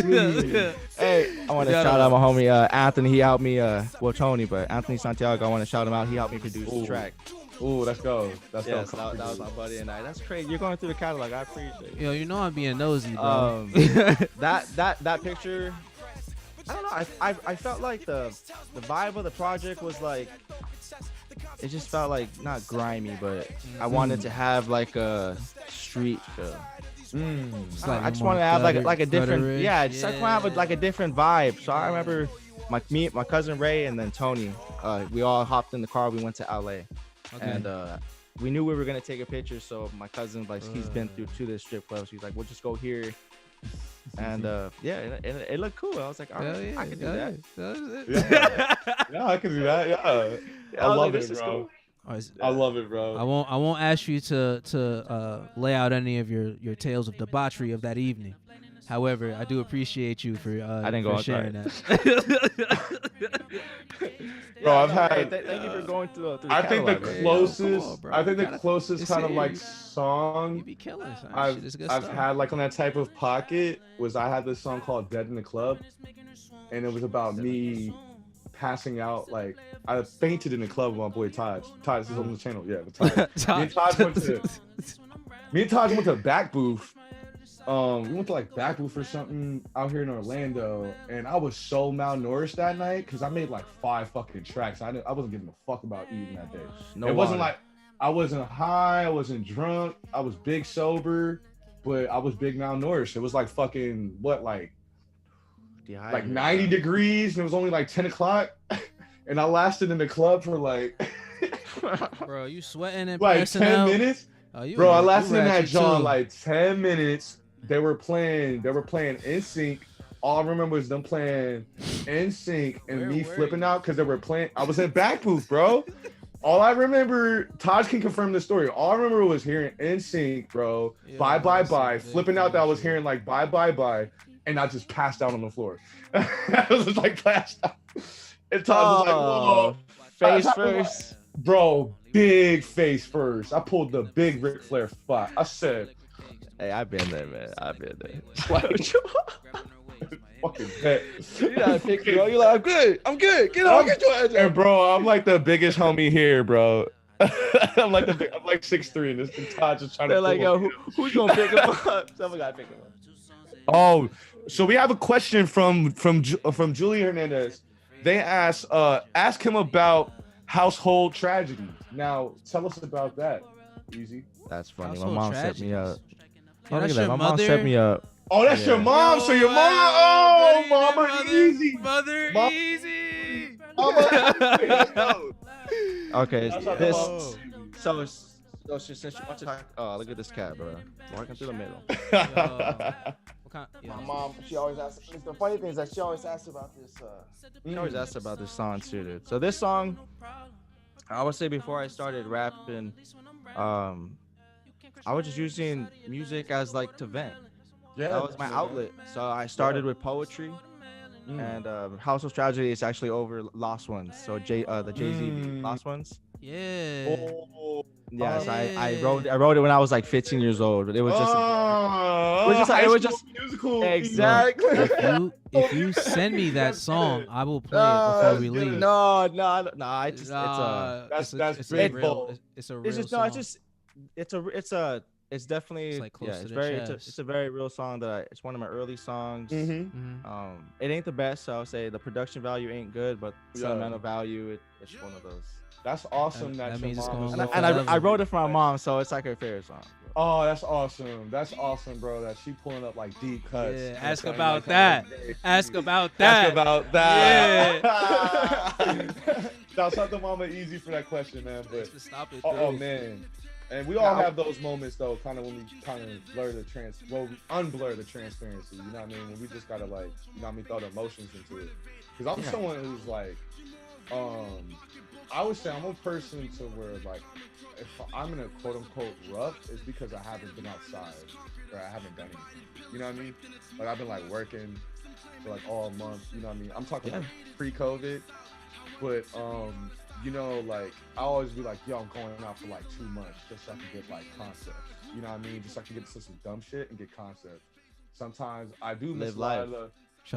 Hey, I want to shout out my homie Anthony. He helped me. Well, Tony, but Anthony Santiago. I want to shout him out. He helped me produce the track. Ooh, let's go. Let's go. That was my buddy and I. That's crazy. You're going through the catalog. I appreciate it. Yo, you know I'm being nosy, bro. That picture. I don't know. I felt like the vibe of the project was like. It just felt like not grimy, but I wanted to have like a street feel. I just want to have like a different, I just want to have like a different vibe. So I remember my cousin Ray and then Tony. We all hopped in the car. We went to LA, and we knew we were gonna take a picture. So my cousin, like, he's been through to this strip club. So he's like, we'll just go here. And it looked cool. I was like, all right, I can do that. Yeah, I can do that. Yeah, I love it, bro. I love it, bro. I won't ask you to lay out any of your tales of debauchery of that evening. However, I do appreciate you for sharing that. Bro, I've had. Thank you for going through. I think the closest. Bro. I think the closest kind of like You song be killing, son. I've had like on that type of pocket was I had this song called "Dead in the Club," and it was about me passing out. Like I fainted in the club with my boy Taj. Taj is on the channel. Yeah, me and Taj went to Back Booth. We went to like Back Booth or something out here in Orlando, and I was so malnourished that night because I made like 5 fucking tracks. I wasn't giving a fuck about eating that day. It wasn't like I wasn't high, I wasn't drunk, I was big sober, but I was big malnourished. It was like fucking like 90 degrees, and it was only like 10 o'clock, and I lasted in the club for like bro, you sweating and like 10 out. minutes. Bro, I lasted in that joint like 10 minutes. They were playing NSYNC. All I remember was them playing NSYNC and me flipping out because they were playing. I was in Back Booth, bro. All I remember, Taj can confirm the story. All I remember was hearing NSYNC, bro. Yeah, bye, flipping out that I was hearing like bye, and I just passed out on the floor. I was just like passed out. And Taj was like, whoa. Face first. Bro, big face first. I pulled the big Ric Flair spot. I said, hey, I've been there, man. I've been there. Fucking pet. You gotta pick me up. You're like, I'm good. Get on, get your ass. And bro, I'm like the biggest homie here, bro. I'm like 6'3", and this Todd just trying to. They're like, yo, who's gonna pick him up? Someone gotta pick him up. Oh, so we have a question from Julie Hernandez. They ask him about household tragedy. Now, tell us about that, Easy. That's funny. Household my mom tragedy. set me up. Yeah, that's your My mother? mom set me up. Oh, that's your mom. So your mom. Oh, Mama Easy. Mother Mom- Easy. Mama. Okay, That's so since you want to talk, look at this cat, bro. Walking through the middle. My mom, she always asks. The funny thing is that she always asks about this. She always asks about this song too, dude. So this song, I would say before I started rapping, I was just using music as like to vent. Yeah, that was my outlet. So I started with poetry, and Household Tragedy is actually over Lost Ones. So the Jay-Z Lost Ones. Yeah. Oh, yes, I wrote it when I was like 15 years old. It was just it was just musical. Exactly. If you send me that song, I will play it before we leave. No. That's big. It's a real song. It's definitely it's a very real song that it's one of my early songs. It ain't the best, so I'll say the production value ain't good, but sentimental value, it's one of those. That's awesome. That means it's mom gonna and I wrote it for my mom, so it's like her favorite song. Oh, that's awesome. That's awesome, bro. That she pulling up like deep cuts. Yeah, ask about that. Ask about that. Ask about that. Yeah. Shouts out to Mama Easy for that question, man. But Thanks for stopping. oh man, and we all have those moments though, kind of when we kind of unblur the transparency. You know what I mean? When we just gotta like, you know what I mean, throw the emotions into it. Because I'm someone who's like, I would say I'm a person to where like, if I'm in a quote unquote rough, it's because I haven't been outside or I haven't done anything. You know what I mean? Like I've been like working for like all month. You know what I mean? I'm talking like pre-COVID, but you know, like I always be like, yo, I'm going out for like 2 months just so I can get like concepts. You know what I mean? Just so I can get to some dumb shit and get concepts. Sometimes I do miss life.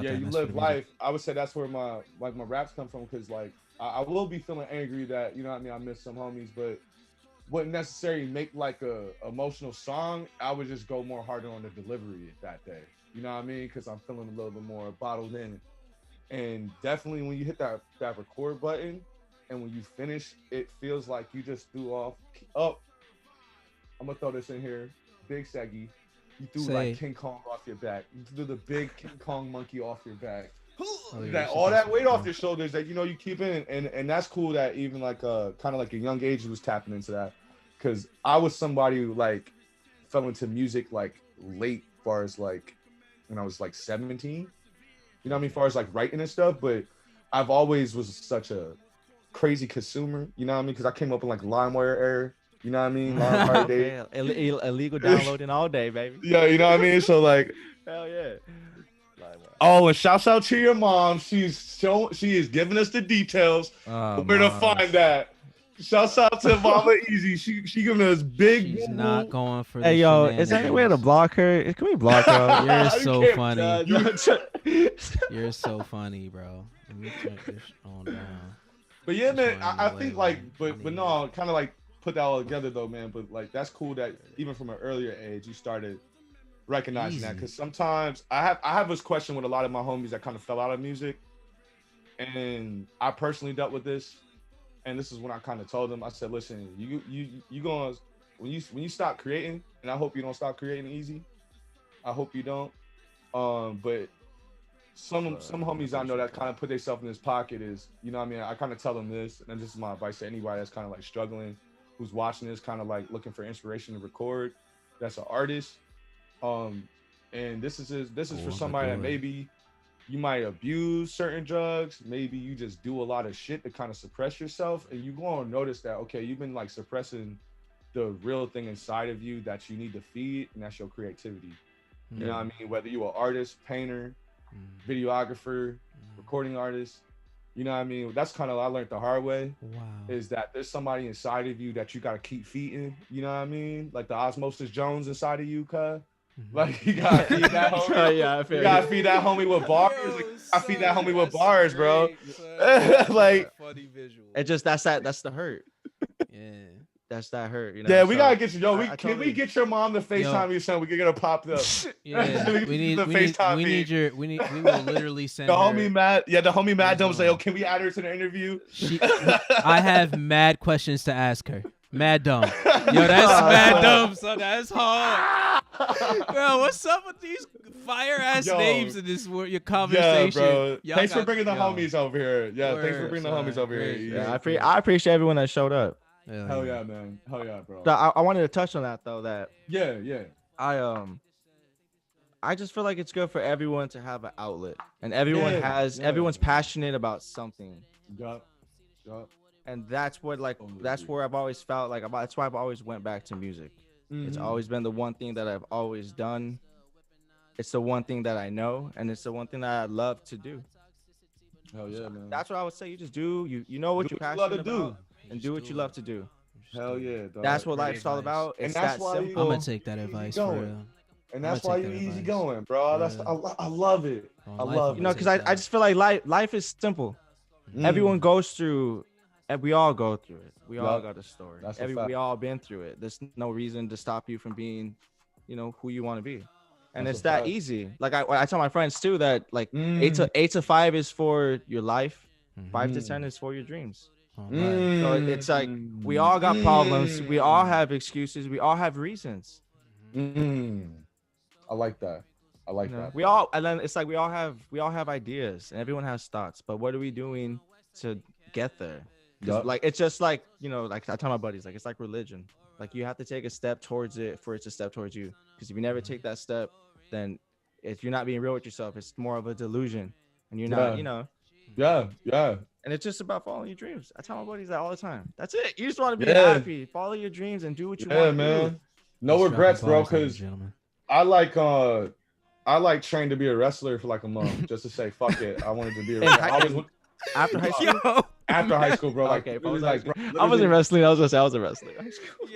You live life. I would say that's where my raps come from, because like I will be feeling angry that, you know what I mean, I miss some homies, but wouldn't necessarily make like a emotional song. I would just go more harder on the delivery that day. You know what I mean? Because I'm feeling a little bit more bottled in. And definitely when you hit that record button and when you finish, it feels like you just threw off. Oh, I'm gonna throw this in here. Big Saggy. You threw like King Kong off your back. You threw the big King Kong monkey off your back. All that weight off your shoulders that, you know, you keep in, and that's cool that even like kind of like a young age was tapping into that, because I was somebody who like fell into music like late, far as like when I was like 17, you know what I mean, far as like writing and stuff, but I've always was such a crazy consumer, you know what I mean, because I came up in like LimeWire era, you know what I mean, LimeWire day, illegal downloading all day, baby. Yeah, you know what I mean, so like hell yeah. Oh, and shouts out to your mom. She is giving us the details where to find that. Shouts out to Mama Easy. She giving us big. She's not going for. Hey yo, is there any way to block her? Can we block her? You're so funny. You're so funny, bro. Let me turn this on down. But yeah, man, I think like, but no, kind of like put that all together though, man. But like that's cool that even from an earlier age you started recognizing that, because sometimes I have this question with a lot of my homies that kind of fell out of music, and I personally dealt with this, and this is when I kind of told them, I said, listen, you going when you stop creating, and I hope you don't stop creating easy, I hope you don't, but some homies I know that kind of put themselves in this pocket is, you know what I mean, I kind of tell them this, and this is my advice to anybody that's kind of like struggling, who's watching this, kind of like looking for inspiration to record, that's an artist. And this is for somebody that maybe you might abuse certain drugs, maybe you just do a lot of shit to kind of suppress yourself, and you're going to notice that, okay, you've been like suppressing the real thing inside of you that you need to feed, and that's your creativity. You know what I mean? Whether you're an artist, painter, videographer, recording artist, you know what I mean? That's kind of, I learned the hard way. Wow. Is that there's somebody inside of you that you got to keep feeding, you know what I mean? Like the Osmosis Jones inside of you, cuz. Like you gotta feed that homie. You gotta feed that homie with bars. Like, I feed that homie with bars, bro. Like funny visual. It just that's the hurt. Yeah. That's that hurt. You know? Yeah, we gotta get you. Yo, can we get your mom to FaceTime you, son? We can get her popped up. Yeah, we will literally send the her. Homie Matt. Yeah, the homie Matt don't say, oh, can we add her to the interview? I have mad questions to ask her. Mad dumb. Yo, that's mad dumb, son. That's hard. Bro, what's up with these fire ass names in this your conversation? Yeah, bro. Thanks for bringing the homies over here. Yeah, thanks for bringing the homies over here. Yeah, I appreciate everyone that showed up. Hell yeah, man. Hell yeah, bro. I wanted to touch on that though. That yeah. I just feel like it's good for everyone to have an outlet, and everyone's passionate about something. Yup. And that's what that's where I've always felt like that's why I've always went back to music. It's always been the one thing that I've always done. It's the one thing that I know, and it's the one thing that I love to do. Hell yeah, man. That's what I would say. You just do you know what you're passionate about, and do what you love to do. Hell yeah, dog. That's what life's all about. It's that simple. I'm gonna take that advice for real. And that's why you're easy going, bro. That's I love it. I love it. You know, because I just feel like life is simple. Everyone goes through. And we all go through it. We all got a story. We all been through it. There's no reason to stop you from being, you know, who you want to be. And it's that easy. Like I tell my friends too that like 8 to 5 is for your life. 5 to 10 is for your dreams. So it's like we all got problems. We all have excuses. We all have reasons. I like that. That. We all, and then it's like we all have ideas, and everyone has thoughts. But what are we doing to get there? Yup. Like it's just like, you know, like I tell my buddies, like it's like religion. Like you have to take a step towards it for it to step towards you. Because if you never take that step, then if you're not being real with yourself, it's more of a delusion, and you're not, you know. Yeah. And it's just about following your dreams. I tell my buddies that all the time. That's it. You just want to be Yeah. happy. Follow your dreams and do what you Yeah, want to man. do. No Let's regrets, drop bro. the bars, ladies Because and gentlemen. I like trained to be a wrestler for like a month just to say fuck it. I wanted to be a And wrestler. I- After high school. Yo, After high school, bro. Like, Okay, literally, like, bro, I wasn't wrestling. I was gonna say I was a wrestler.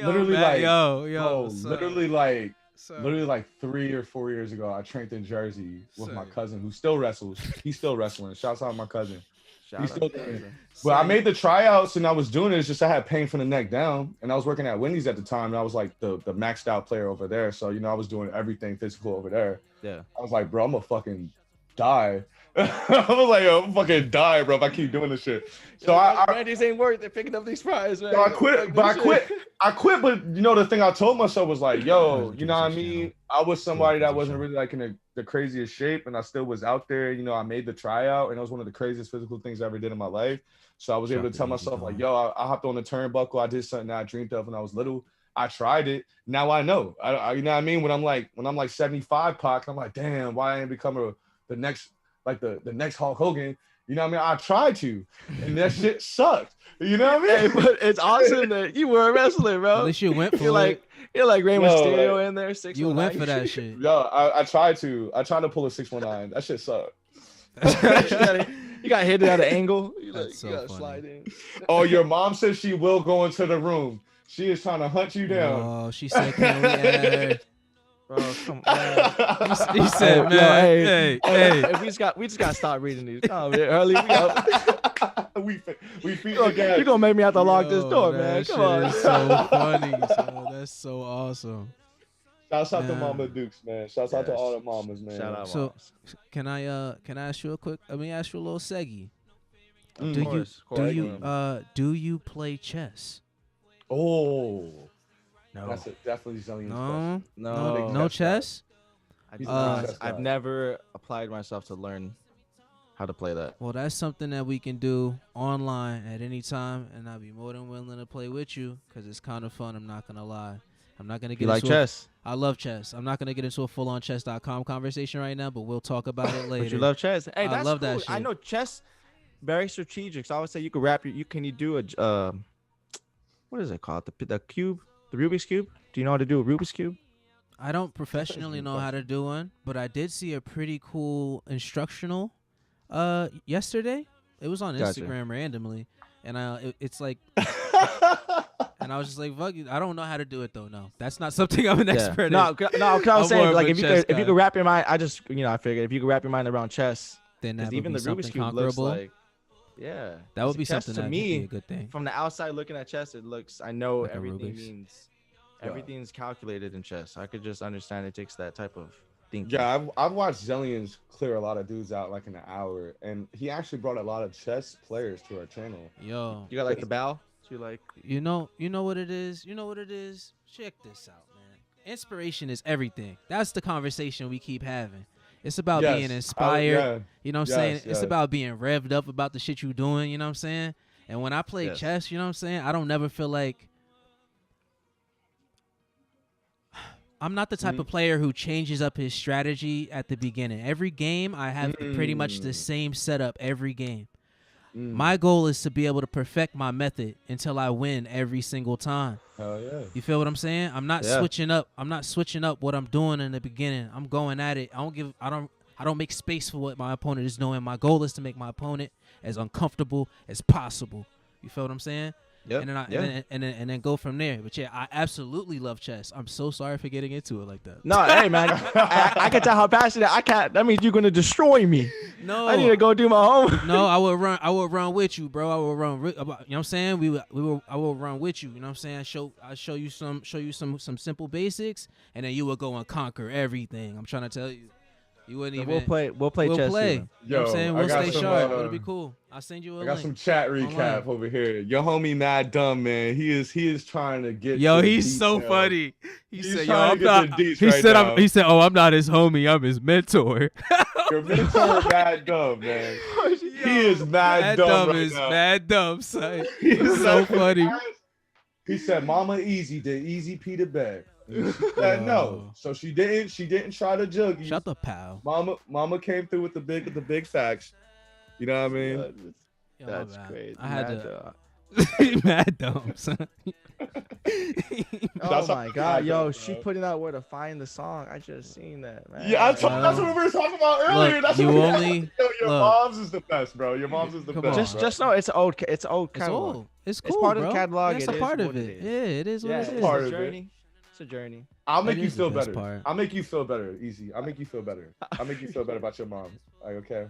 literally, man, like, yo, bro, what's up? literally What's up? like 3 or 4 years ago, I trained in Jersey with my Sick. cousin who still wrestles. He's still wrestling. Shouts out to my cousin. Shout He's out still to doing it. them. But I made the tryouts and I was doing it. It's just I had pain from the neck down, and I was working at Wendy's at the time, and I was like the maxed out player over there. So you know I was doing everything physical over there. Yeah. I was like, bro, I'm gonna fucking die. I was like, yo, I'm fucking die, bro, if I keep doing this shit. So Randy's ain't worth it picking up these fries, man. so I quit, but I quit. But you know, the thing I told myself was like, yo, you know what I mean? I was somebody that wasn't really like in the craziest shape, and I still was out there. You know, I made the tryout, and it was one of the craziest physical things I ever did in my life. So I was able to tell myself like, yo, I hopped on the turnbuckle. I did something that I dreamed of when I was little. I tried it. Now I know. I you know what I mean? When I'm like 75 Pac, I'm like, damn, why I ain't become the next Hulk Hogan? You know what I mean? I tried to, and that shit sucked. You know what I mean? Hey, but it's awesome that you were a wrestler, bro. At least you went for You're it. you're like Rey No, Mysterio in there. 619. You went for that shit. Yo, I tried to pull a 619. That shit sucked. You got hit at an angle. You That's so gotta funny. slide in. Oh, your mom says she will go into the room. She is trying to hunt you down. Oh, she said, "Can we add?" Bro, come on. He said, Yo, "Man, hey, hey." Hey, we just got to stop reading these. Oh, man, early. we feed You're gonna make me have to lock this Yo, door, that man. shit Come on. is so funny. So that's so awesome. Shouts out to Yeah. Mama Dukes, man. Shouts out to Yes. all the mamas, man. Shout out. So, moms. can I ask you a quick? Let me ask you a little seggy. Mm. Do Of you course, of do course. you do you play chess? Oh, No, that's definitely Zillion's No, no, no chess. I've never applied myself to learn how to play that. Well, that's something that we can do online at any time, and I'll be more than willing to play with you because it's kind of fun. I'm not gonna lie. I'm not gonna get You like into chess? I love chess. I'm not gonna get into a full-on chess.com conversation right now, but we'll talk about it later. But you love chess? Hey, I that's love cool. that shit. I know chess very strategic. So I would say you could wrap your. Can you do a what is it called? The cube, the Rubik's cube. Do you know how to do a Rubik's cube? I don't professionally know how to do one, but I did see a pretty cool instructional yesterday. It was on Gotcha. Instagram randomly, and it's like, and I was just like, fuck you. I don't know how to do it though. No, that's not something I'm an expert in. No, cause I I'm was more saying of like a if you chess could guy. wrap your mind, I figured if you could wrap your mind around chess, Then that because would even be the Rubik's something cube looks conquerable. like, yeah, That would be chess something to that me. would be a good thing. From the outside looking at chess, it looks. I know Like a everything Rubik's. means. Everything's calculated in chess. I could just understand it takes that type of thinking. Yeah, I've watched Zillions clear a lot of dudes out like in an hour, and he actually brought a lot of chess players to our channel. Yo, You got like the bow. You like. you know what it is. You know what it is. Check this out, man. Inspiration is everything. That's the conversation we keep having. It's about Yes, being inspired. yeah. You know what I'm Yes, saying? It's yes. about being revved up about the shit you doing. You know what I'm saying? And when I play Yes. chess, you know what I'm saying? I don't never feel like I'm not the type of player who changes up his strategy at the beginning. Every game, I have pretty much the same setup every game. My goal is to be able to perfect my method until I win every single time. Hell yeah. You feel what I'm saying? I'm not Yeah. switching up. I'm not switching up what I'm doing in the beginning. I'm going at it. I don't make space for what my opponent is doing. My goal is to make my opponent as uncomfortable as possible. You feel what I'm saying? Yep. And then and then go from there. But yeah, I absolutely love chess. I'm so sorry for getting into it like that. No, hey man, I can tell how passionate. I can't. That means you're gonna destroy me. No, I need to go do my homework. No, I would run with you, bro. I would run. You know what I'm saying? I will run with you. You know what I'm saying? I show you some simple basics, and then you will go and conquer everything. I'm trying to tell you. You wouldn't So even. we'll play chess. play. Soon. You know what I'm saying? I We'll got stay some, sharp. It'll be cool. I'll send you a I got link. some chat recap Online. over here. Your homie Mad Dumb, man. He is trying to get. Yo, to the he's so details. funny. He's Said, trying "Yo, to I'm get not." to the deets He right said, now. He said, "Oh, I'm not his homie. I'm his mentor." Your mentor, Mad Dumb, man. He is mad dumb right now. Mad dumb, son. He He's is so like- funny. He said, "Mama easy did easy pee to bed." And she said no, so she didn't try to jug you. Shut the pal. Mama came through with the big facts. You know what I mean? Yo, That's my bad. crazy. I had Mad to. Mad dumb, son. Oh That's my how- god, yo, bro. she putting out where to find the song. I just seen that, man. Yeah, that's what we were talking about earlier. Look, That's you what we only- Yo, your look. mom's is the best, bro. Your mom's is the Come best. on. bro. just know it's old catalog. It's old. It's cool, It's part of bro. the catalog. Yeah, it's It a is part of what it. it is. Yeah, it is what Yeah, it it's is. part a of it. journey. It's a journey. I'll make That you is the feel best better. part. I'll make you feel better. Easy. I'll make you feel better. I'll make you feel better about your mom. Like, okay.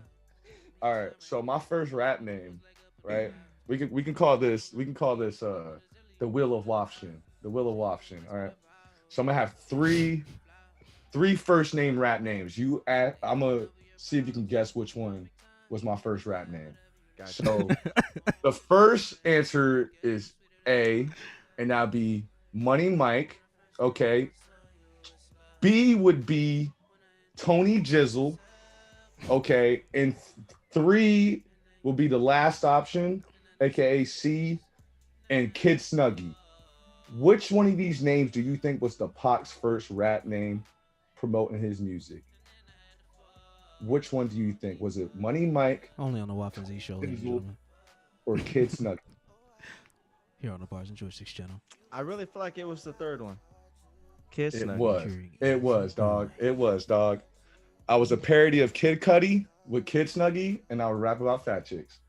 All right. So my first rap name, right? We can call this the Wheel of Wafshin. The Wheel of Wafshin. All right. So I'm gonna have three first name rap names. I'm gonna see if you can guess which one was my first rap name. Gotcha. So the first answer is A, and that'd be Money Mike. Okay. B would be Tony Jizzle. Okay. And 3 will be the last option, aka C, and Kid Snuggie. Which one of these names do you think was the Pac's first rap name promoting his music? Which one do you think? Was it Money Mike Only on the WAFN'Z show, ladies and gentlemen. or Kid Snuggie? Here on the Bars and Joysticks channel. I really feel like it was the third one. Kiss. It Snuggie. was. It was, dog. It was, dog. I was a parody of Kid Cudi with Kid Snuggie, and I would rap about fat chicks.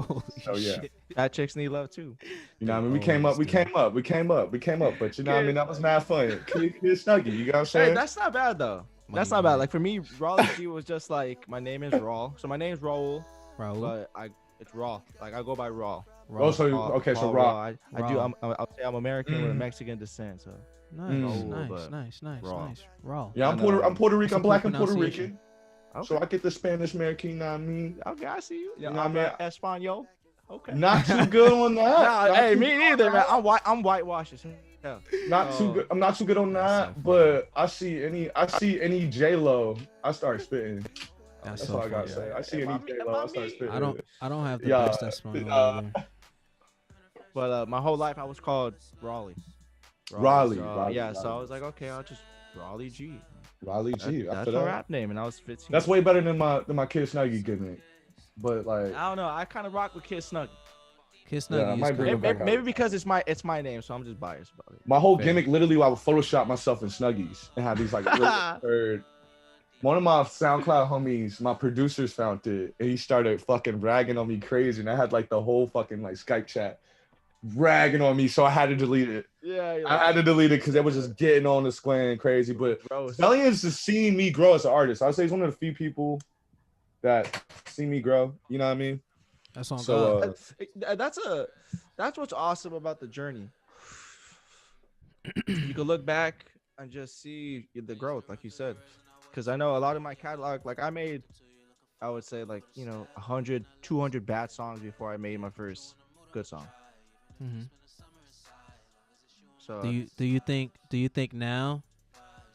Holy Oh, yeah. shit. Fat chicks need love too. You know what I mean? We Oh, came up. this But you know what I mean? That was mad fun. Kid Snuggie, you know what I'm Hey, saying? that's not bad though. That's not bad. Like for me, Raleigh G was just like my name is Raw. So my name is Raul, Raul. but it's Raw. Like I go by Raw. Oh, so Paul- okay, so Paul Raw. I do. Raw. I'll say I'm American with Mm. Mexican descent. So Nice, Mm. but nice. raw. Raw. Yeah, I I'm know. Puerto Rican. I'm That's a black cool and Puerto pronunciation. Rican. So I get the Spanish American, you know what I mean? Okay, I see you. You know I'm what I mean? Espanol. Okay. Not too good on that. Nah, Not hey, too me good neither, on man. that. I'm whitewashed as hell. Not too good. I'm not too good on That's that. so But I see any J Lo, I start spitting. That's That's so all I gotta funny. say. I see Am any I- J am Lo, I I start me? spitting. I don't have the Yeah, best Espanol either. But my whole life I was called Raleigh. Raleigh, So, Raleigh, yeah, so I Raleigh. was like, okay, I'll just Raleigh G. Raleigh G. That's After my that, rap name, and I was 15. that's way better than my Kid Snuggie gimmick. But like, I don't know. I kind of rock with Kid Snug. Kiss Yeah, I Nuggie might is bring kind it of back Maybe out. because it's my name, so I'm just biased about it. my whole Fair. gimmick, literally, I would Photoshop myself in Snuggies and have these like really absurd. One of my SoundCloud homies, my producers found it, and he started fucking ragging on me crazy, and I had like the whole fucking like Skype chat ragging on me, so I had to delete it. Yeah, I had to delete it because it was just getting on the square and crazy. But bro. Zellian's just seeing me grow as an artist. I'd say he's one of the few people that see me grow. You know what I mean? That's on So, God. That's what's awesome about the journey. You can look back and just see the growth, like you said. Because I know a lot of my catalog, like I made, I would say like 100, 200 bad songs before I made my first good song. Mhm. So Do you think now?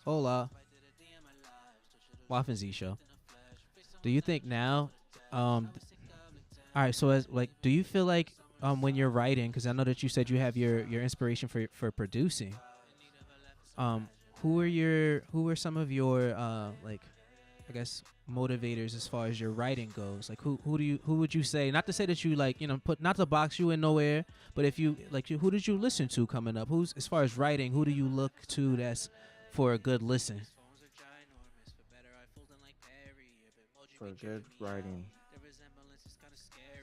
Hola. WAFN'Z show. Do you think now? All right. So as like, do you feel like when you're writing, because I know that you said you have your inspiration for producing. Who are some of your like, I guess, motivators as far as your writing goes? Like who would you say, not to say that you like, not to box you in nowhere, but if you like, who did you listen to coming up? Who's, as far as writing, who do you look to that's for a good listen? for good writing.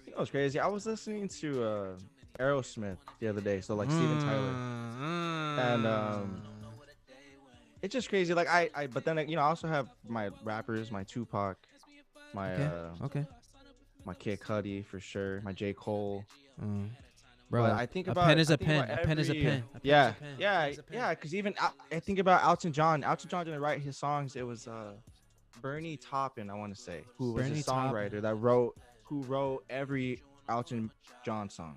You know what's crazy? I was listening to Aerosmith the other day, so like Steven Tyler. And it's just crazy. Like but then I also have my rappers, my Tupac, my Okay. my Kid Cudi for sure, my J. Cole. Bro, But I think a about pen is I a think pen. about A pen is a every- pen. A pen Yeah, is a pen. yeah, A pen is a pen. yeah. Because even I think about Elton John. Elton John didn't write his songs. It was Bernie Taupin, I want to say, who was Bernie a songwriter who wrote every Elton John song.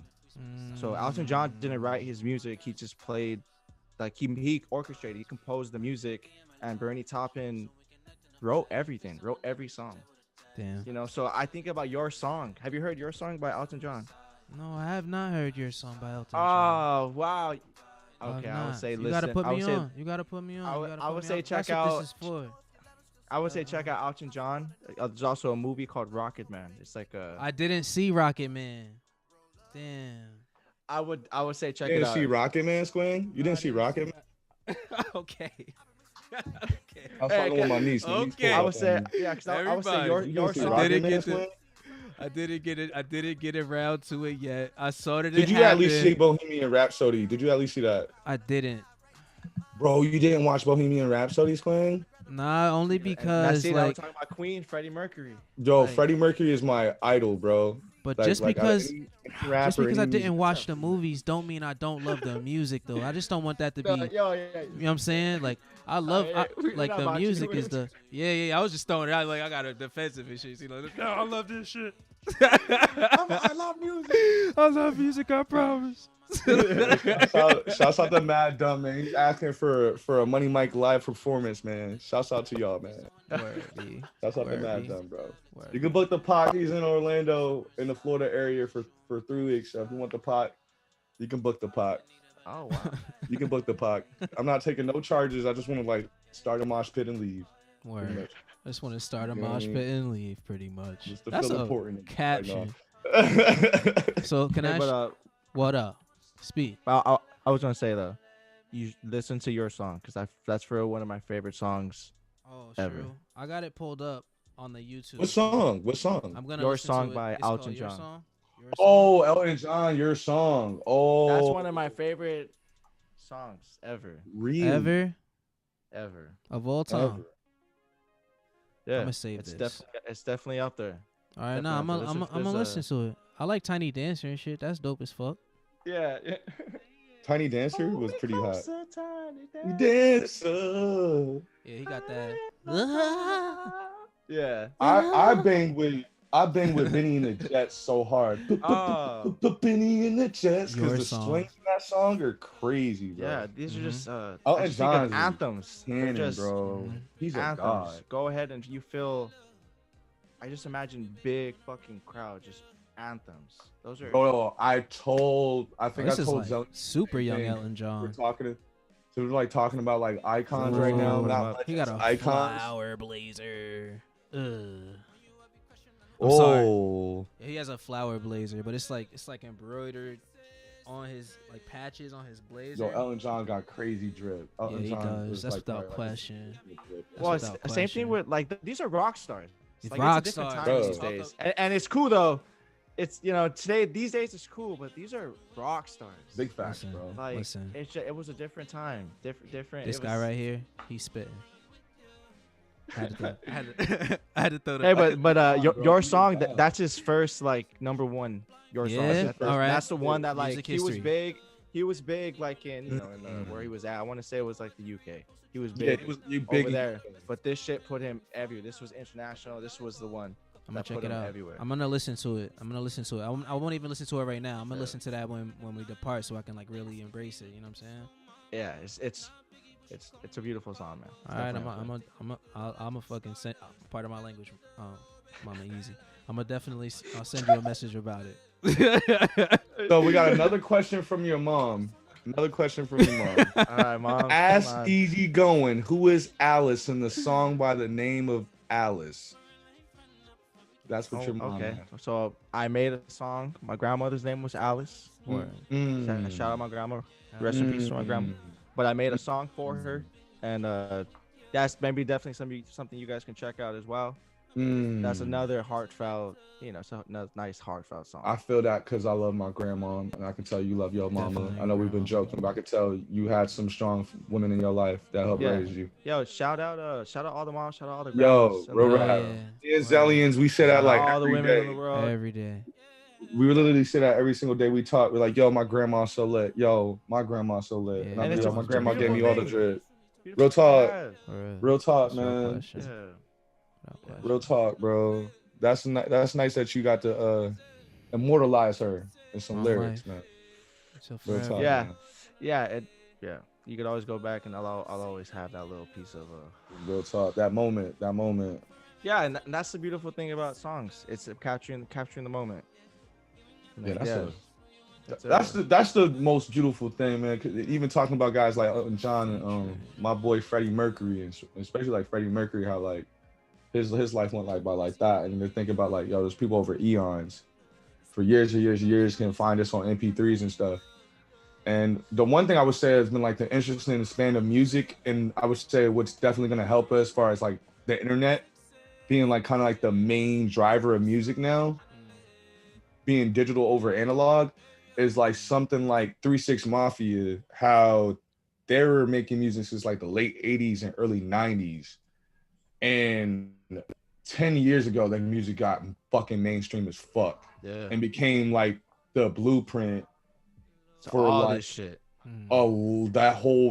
So Elton John didn't write his music; he just played, like he orchestrated, he composed the music, and Bernie Taupin wrote everything, wrote every song. Damn. You know, so I think about Your Song. Have you heard Your Song by Elton John? No, I have not heard your song by Elton John. Oh wow. I have Okay, I not. would say You listen. gotta put I would me say, on. You gotta put me on. I would say check That's what out. this is for. I would say check out Elton John. There's also a movie called Rocket Man. It's like a. I didn't see Rocket Man. Damn. I would say check You it didn't out. see Rocket Man, Squing? You didn't see Rocket Man? Okay. Okay. I was talking with my niece. Okay. I would say because I would say Everybody, your see song. Rocket didn't Man, get Squing? I didn't get around to it yet. I saw that Did it you at least happened. see Bohemian Rhapsody? Did you at least see that? I didn't. Bro, you didn't watch Bohemian Rhapsody, Squing? Nah, only And because that's it. I was like, talking about Queen, Freddie Mercury. Yo, Like- Freddie Mercury is my idol, bro. but Like- just like, because any rapper, just because I any didn't music- watch the movies don't mean I don't love the music though. I just don't want that to be. Yo, yeah. You know what I'm saying? Like I love we're like not the watching music it. is the yeah. I was just throwing it out like I got a defensive and shit. You know, no, I love this shit. I love music. I love music. I promise. Shouts out to Mad Dumb, man. He's asking for a Money Mike live performance, man. Shouts out to y'all, man. Word, B. Shouts out to Word, Mad B. Dumb, bro. Word. You can book the pot. He's in Orlando, in the Florida area for 3 weeks. So if you want the pot, you can book the pot. Oh wow. You can book the pot. I'm not taking no charges. I just want to like start a mosh pit and leave. pretty Word. much. I just want to start a You know what I mosh mean? pit and leave, pretty much. Just to That's feel a important. caption. Like, So can I? But What up? Speak. I was gonna say though, you listen to Your Song because that's for one of my favorite songs. Oh, Ever. true. I got it pulled up on the YouTube. What song? What song? I'm gonna Your listen Song to it. by It's called Elton Your John. Song? Your Song? Oh, Elton John, Your Song. Oh, That's one of my favorite songs ever. really? Ever Ever. of all time. Ever. Yeah. I'ma save it's this. It's definitely up there. All right, nah, I'm gonna Definitely. listen to it. I like Tiny Dancer and shit. That's dope as fuck. Yeah. Tiny Dancer was pretty hot. Tiny Dancer. Yeah, he got that. Yeah. I bang with Benny and the Jets so hard. Oh. Benny and the Jets, Your because the song. swings in that song are crazy, bro. Yeah. These are just Elton I just think of John's anthems. They're Cannon, just bro. Mhm. He's a anthems. god. Go ahead and you feel. I just imagine big fucking crowd, just anthems. Those are. Bro, I think I This is told like Zelly super young thing. Elton we're John. talking. So we're like talking about like icons right now. Ooh, Not he got a legends, icons. flower blazer. Ugh. I'm Oh, sorry. Yeah, he has a flower blazer, but it's like embroidered on his like patches on his blazer. yo, Elton John got crazy drip. yeah, Elton he John does. is, That's like, without probably, like, question. drip. Well, it's without the same question. thing with like these are rock stars. He's Like, rock it's a different stars. time Bro. these days, and it's cool though. It's these days it's cool, but these are rock stars. Big facts, Listen. bro. Like Listen. it was a different time, different. This it guy was- right here, he's spitting. I had to throw, I had to throw the. Hey, but Bro, your he's song bad. that's his first like number one. Your song. Yeah? That's, Alright. that's the one that like Music he was history. big. He was big like in where he was at. I want to say it was like the UK. He was Yeah, big he was big over there. But this shit put him everywhere. This was international. This was the one. I'm gonna that check put it him out. everywhere. I'm gonna listen to it. I won't even listen to it right now. I'm gonna listen to that when we depart, so I can like really embrace it. You know what I'm saying? Yeah, it's a beautiful song, man. It's All right, definitely up I'm a fucking send part of my language, Mama Easy. I'm gonna definitely I'll send you a message about it. So we got another question from your mom. Another question from your mom. there. All right, mom. Ask come on. Easygoing, who is Alice in the song by the name of Alice? That's what your mom Okay, asked. so I made a song. My grandmother's name was Alice. Mm. Shout out my grandma. Rest in peace to my grandma. But I made a song for her, and that's maybe definitely something you guys can check out as well. That's another heartfelt, it's a nice heartfelt song. I feel that because I love my grandma, and I can tell you love your mama. Definitely I know we've been grandma. joking, but I can tell you had some strong women in your life that helped Yeah. raise you. Yo, shout out all the moms, shout out all the Yo, grandmas. real and, rap. Yeah. Me and Zellians, we say that shout like out all the every women in day. the world. Every day. We literally say that every single day we talk. We're like, yo, my grandma's so lit. Yo, my grandma's so lit. Yeah. And I'm And like, it's yo, a- my it's a grandma gave me beautiful all the thing. drip. Beautiful Real talk. thing. For real. Real talk, That's no man. question. Yeah. Real talk, bro. That's nice that you got to immortalize her in some lyrics, man. Real talk, yeah, man. yeah. You could always go back, and I'll always have that little piece of real talk. That moment. Yeah, and that's the beautiful thing about songs. It's capturing the moment. Yeah, that's the most beautiful thing, man. 'Cause even talking about guys like Elton John and my boy Freddie Mercury, and especially like Freddie Mercury, how like his life went like by like that, and they're thinking about like, yo, there's people over eons, for years and years and years, can find us on MP3s and stuff. And the one thing I would say has been like the interesting span of music, and I would say what's definitely gonna help us as far as like the internet being like kind of like the main driver of music now, being digital over analog, is like something like 3 6 Mafia, how they were making music since like the late 80s and early 90s. And 10 years ago, that music got fucking mainstream as fuck. Yeah. And became like the blueprint for all like this shit. Oh,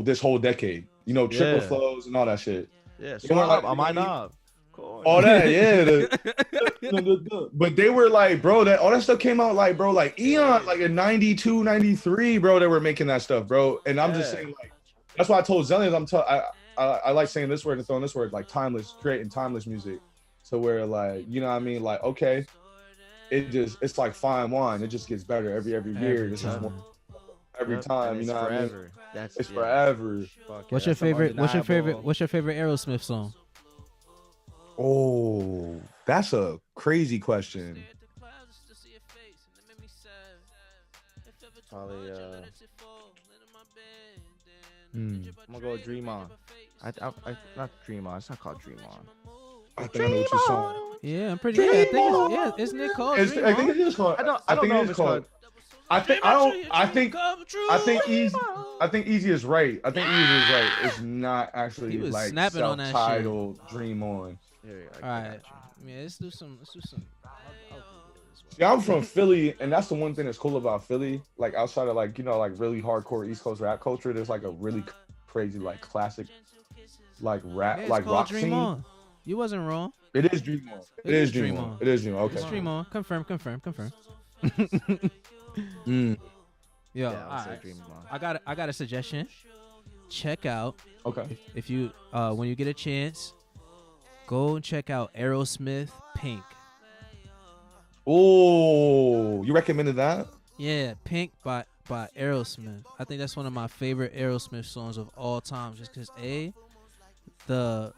this whole decade. You know, triple flows and all that shit. Yeah, Swab, on my knob. All that, yeah. But they were like, bro, all that stuff came out like, bro, like eon, like in 92, 93, bro, they were making that stuff, bro. And I'm just saying, like, that's why I told Zellians, I like saying this word and throwing this word, like timeless, creating timeless music. So where like, you know what I mean? Like, okay, it's like fine wine. It just gets better every year. This is more every time, you know what I mean? It's forever. What's your favorite Aerosmith song? Oh, that's a crazy question. Probably I'm gonna go Dream On. I not Dream On. It's not called Dream On. I think I know what you're saying. Yeah, I'm pretty. Yeah, isn't it called? I think it is called. I don't know if it's called. I think Easy is right. I think Easy is right. It's not actually like self-titled Dream On. All right. Yeah, let's do some. Yeah, I'm from Philly, and that's the one thing that's cool about Philly. Like outside of like, you know, like really hardcore East Coast rap culture, there's like a really crazy like classic like rap like rock Dream scene. On. You wasn't wrong. It is Dream On. It is Dream On. It is Dream On. Okay. It's Dream On. Confirm. Yo, I got a suggestion. Check out. Okay. If you when you get a chance, go and check out Aerosmith Pink. Oh, you recommended that? Yeah, Pink by Aerosmith. I think that's one of my favorite Aerosmith songs of all time. Just because the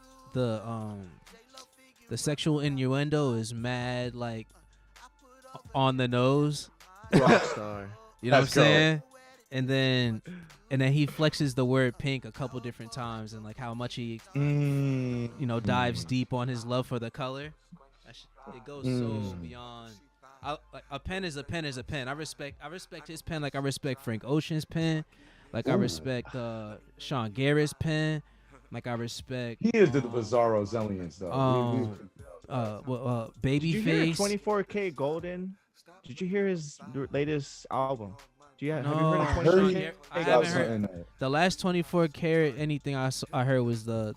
sexual innuendo is mad like on the nose. Rockstar. You know what I'm saying? And then he flexes the word pink a couple different times, and like how much he dives deep on his love for the color. It goes so beyond. A pen is a pen is a pen. I respect his pen like I respect Frank Ocean's pen, like I respect Sean Garrett's pen, like I respect. He is the Bizarro Zellians though. Babyface. Did you hear 24K Golden? Did you hear his latest album? Have you heard of 24K? I haven't heard. The last 24 karat anything I heard was the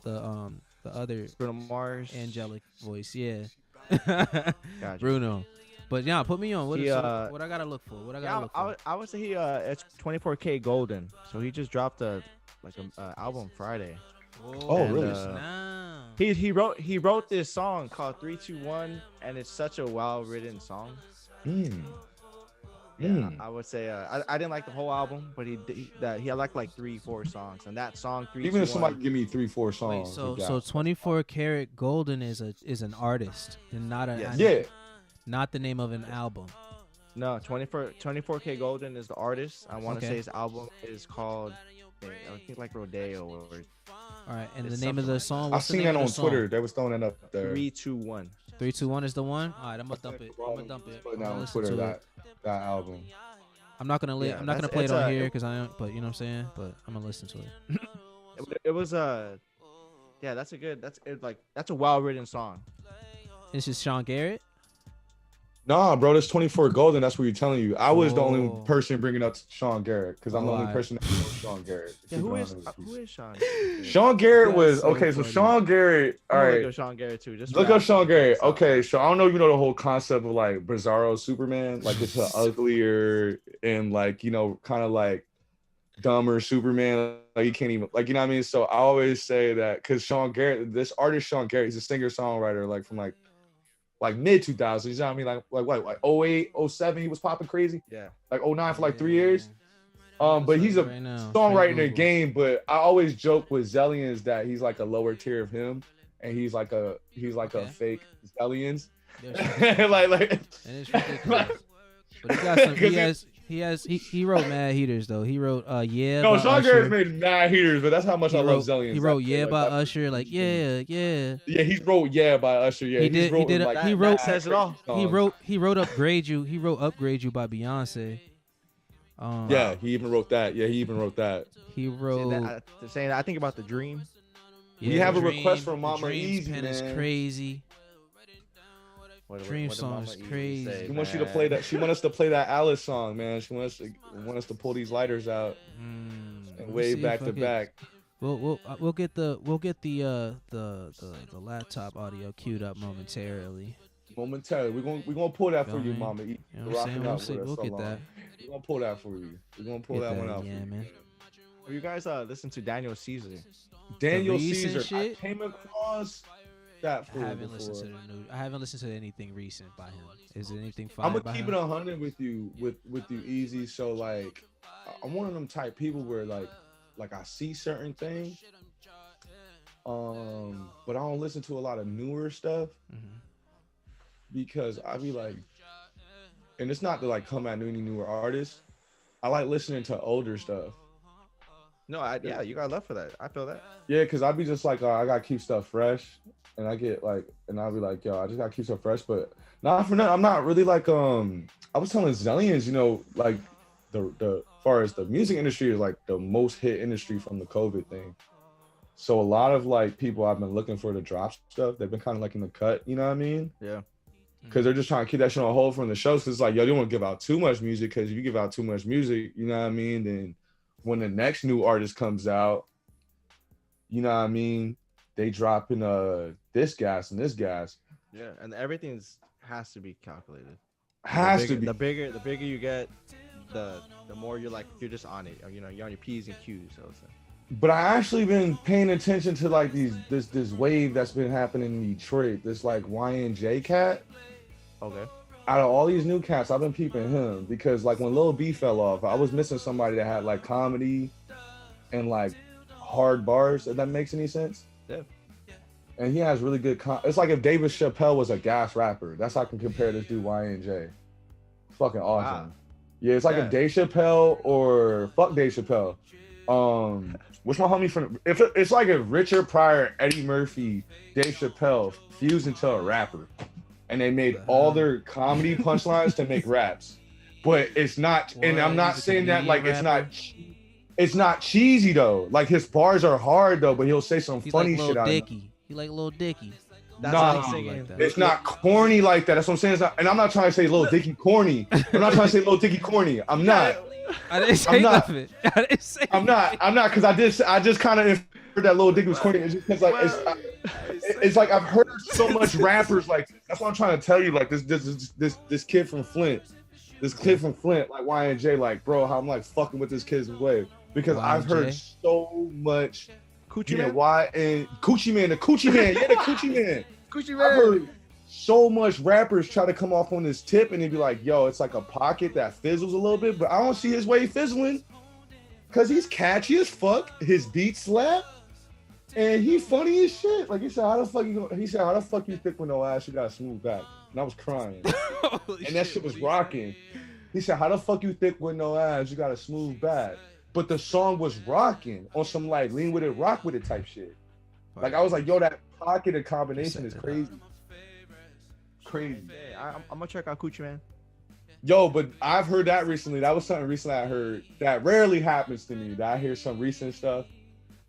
other Bruno Mars angelic voice. Yeah. Gotcha. Bruno. But yeah, put me on. What I gotta look for? I would say it's 24K Golden. So he just dropped a album Friday. Oh, really? He wrote this song called 321, and it's such a well-written song. Yeah, I would say I didn't like the whole album, but he liked like 3-4 songs, and that song 3. Even if somebody give me 3-4 songs. Wait, so 24 karat golden is an artist and not not the name of an album. No, 24K Golden is the artist. I want to say his album is called I think like Rodeo or. All right, and the name of the song. I've seen that on Twitter. They was throwing it up there. 321. 321 is the one. All right, I'm gonna dump it. I'm gonna listen to that album. I'm not gonna play it on here because I don't. But you know what I'm saying. But I'm gonna listen to it. It was that's a well-written song. This is Sean Garrett. Nah, bro, that's 24 Golden. That's what you're telling you. I was the only Oh. person bringing up Sean Garrett because I'm the only Alright. person that knows Sean Garrett. Yeah, who is Sean? Sean Garrett That's was so okay. So funny. Sean Garrett. All I'm gonna right, look up Sean Garrett too. Just look rap. up Sean Garrett. So- Okay, so I don't know if you know the whole concept of like Bizarro Superman. Like it's an uglier and like kind of like dumber Superman. Like he can't even like what I mean. So I always say that because Sean Garrett, this artist Sean Garrett, he's a singer songwriter like from like mid 2000s. You know what I mean? Like 08, 07, he was popping crazy. Yeah. Like 09 for like 3 years. But he's a Right now. songwriter in the Google. game. But I always joke with Zellions that he's like a lower tier of him, and he's like a fake Zellions. Yeah, like and it's ridiculous. But he got some. He wrote mad heaters though. He wrote yeah. no, by Sean Usher. Garrett's made mad heaters, but that's how much He I wrote, love Zellions. He wrote That's yeah like, by that's- Usher. Like yeah. Yeah, he wrote yeah by Usher. Yeah, He did. He did. like, He wrote. says it all. He wrote upgrade you. He wrote upgrade you by Beyonce. Yeah, he even wrote that. He wrote. Saying that, I think about the dream. Yeah, We have a Dream- request from the Mama Dreams Easy, pen man. is crazy. Dream did song Mama is Easy crazy. say, She wants you to man? play that. She wants us to play that Alice song, man. She wants us to pull these lighters out and Let me wave see back if I to can- back. We'll get the laptop audio queued up momentarily. Momentarily, we're gonna pull that for Feel you, me? Mama. You know what I'm saying? We'll see. We'll get that. We're gonna pull that for you. We're gonna pull Get that one out. yeah, for you. man. Have you guys listen to Daniel Caesar? Daniel recent Caesar. I shit? came across that I fool haven't before. listened to the new. I haven't listened to anything recent by him. Is there anything fire I'm by gonna keep him? it 100 with you, with you, Easy. So like, I'm one of them type people where like I see certain things, but I don't listen to a lot of newer stuff Mhm. because I be like, and it's not to like come at any newer artists. I like listening to older stuff. No, yeah, you got love for that. I feel that. Yeah, because I'd be just like, I gotta keep stuff fresh, and I get like, and I'll be like, yo, I just gotta keep stuff fresh. But not for nothing, I'm not really like, I was telling Zellions, like the far as the music industry is like the most hit industry from the COVID thing. So a lot of like people I've been looking for to drop stuff, they've been kind of like in the cut, you know what I mean? Yeah. Because they're just trying to keep that shit on hold from the shows. Cause it's like, yo, you don't want to give out too much music, because if you give out too much music, you know what I mean, then when the next new artist comes out, you know what I mean, they drop in this gas and this gas. Yeah, and everything's has to be calculated. Has the to bigger, be. The bigger you get, the more you're you're just on it. You're on your P's and Q's. So it's But I actually been paying attention to like this wave that's been happening in Detroit. This like YNJ cat. okay. Out of all these new cats, I've been peeping him because like when Lil B fell off, I was missing somebody that had like comedy and like hard bars. If that makes any sense. Yeah. And he has really good. It's like if David Chappelle was a gas rapper. That's how I can compare this dude YNJ. Fucking awesome. Wow. Yeah, it's like Yeah. a Dave Chappelle or fuck Dave Chappelle. What's my homie from? If it's like if Richard Pryor, Eddie Murphy, Dave Chappelle fused into a rapper, and they made all their comedy punchlines to make raps, but it's not. And I'm not He's a saying that like comedian it's rapper. not. It's not cheesy though. Like his bars are hard though, but he'll say some He's funny like shit Lil out. Dicky. He like Lil Dicky. That's Nah, what I'm saying. like that. It's not corny like that. That's what I'm saying. It's not, and I'm not trying to say Lil Dicky corny. I'm not trying to say Lil Dicky corny. I'm not. I didn't say not. nothing. I didn't say. I'm not because I just kind of inferred that Lil Dicky was corny. It's just because like it's like I've heard so much rappers like that's what I'm trying to tell you. Like this kid from Flint, like YNJ, like bro, how I'm like fucking with this kid's wave because I've heard YNJ? so much. Coochie Yeah, Man. why and Coochie Man, the Coochie Man, yeah, the Coochie Man. Coochie I've heard so much rappers try to come off on this tip and they'd be like, yo, it's like a pocket that fizzles a little bit, but I don't see his way fizzling because he's catchy as fuck. His beats slap and he funny as shit. Like he said, how the fuck you thick with no ass? You got a smooth back. And I was crying. And that shit was rocking. He said, how the fuck you thick with no ass? You got a smooth back. But the song was rocking on some like lean with it, rock with it type shit. Like I was like, yo, that pocket and combination is crazy. Crazy. Yeah, I'm gonna check out Coochie Man. Yo, but I've heard that recently. That was something recently I heard that rarely happens to me. That I hear some recent stuff.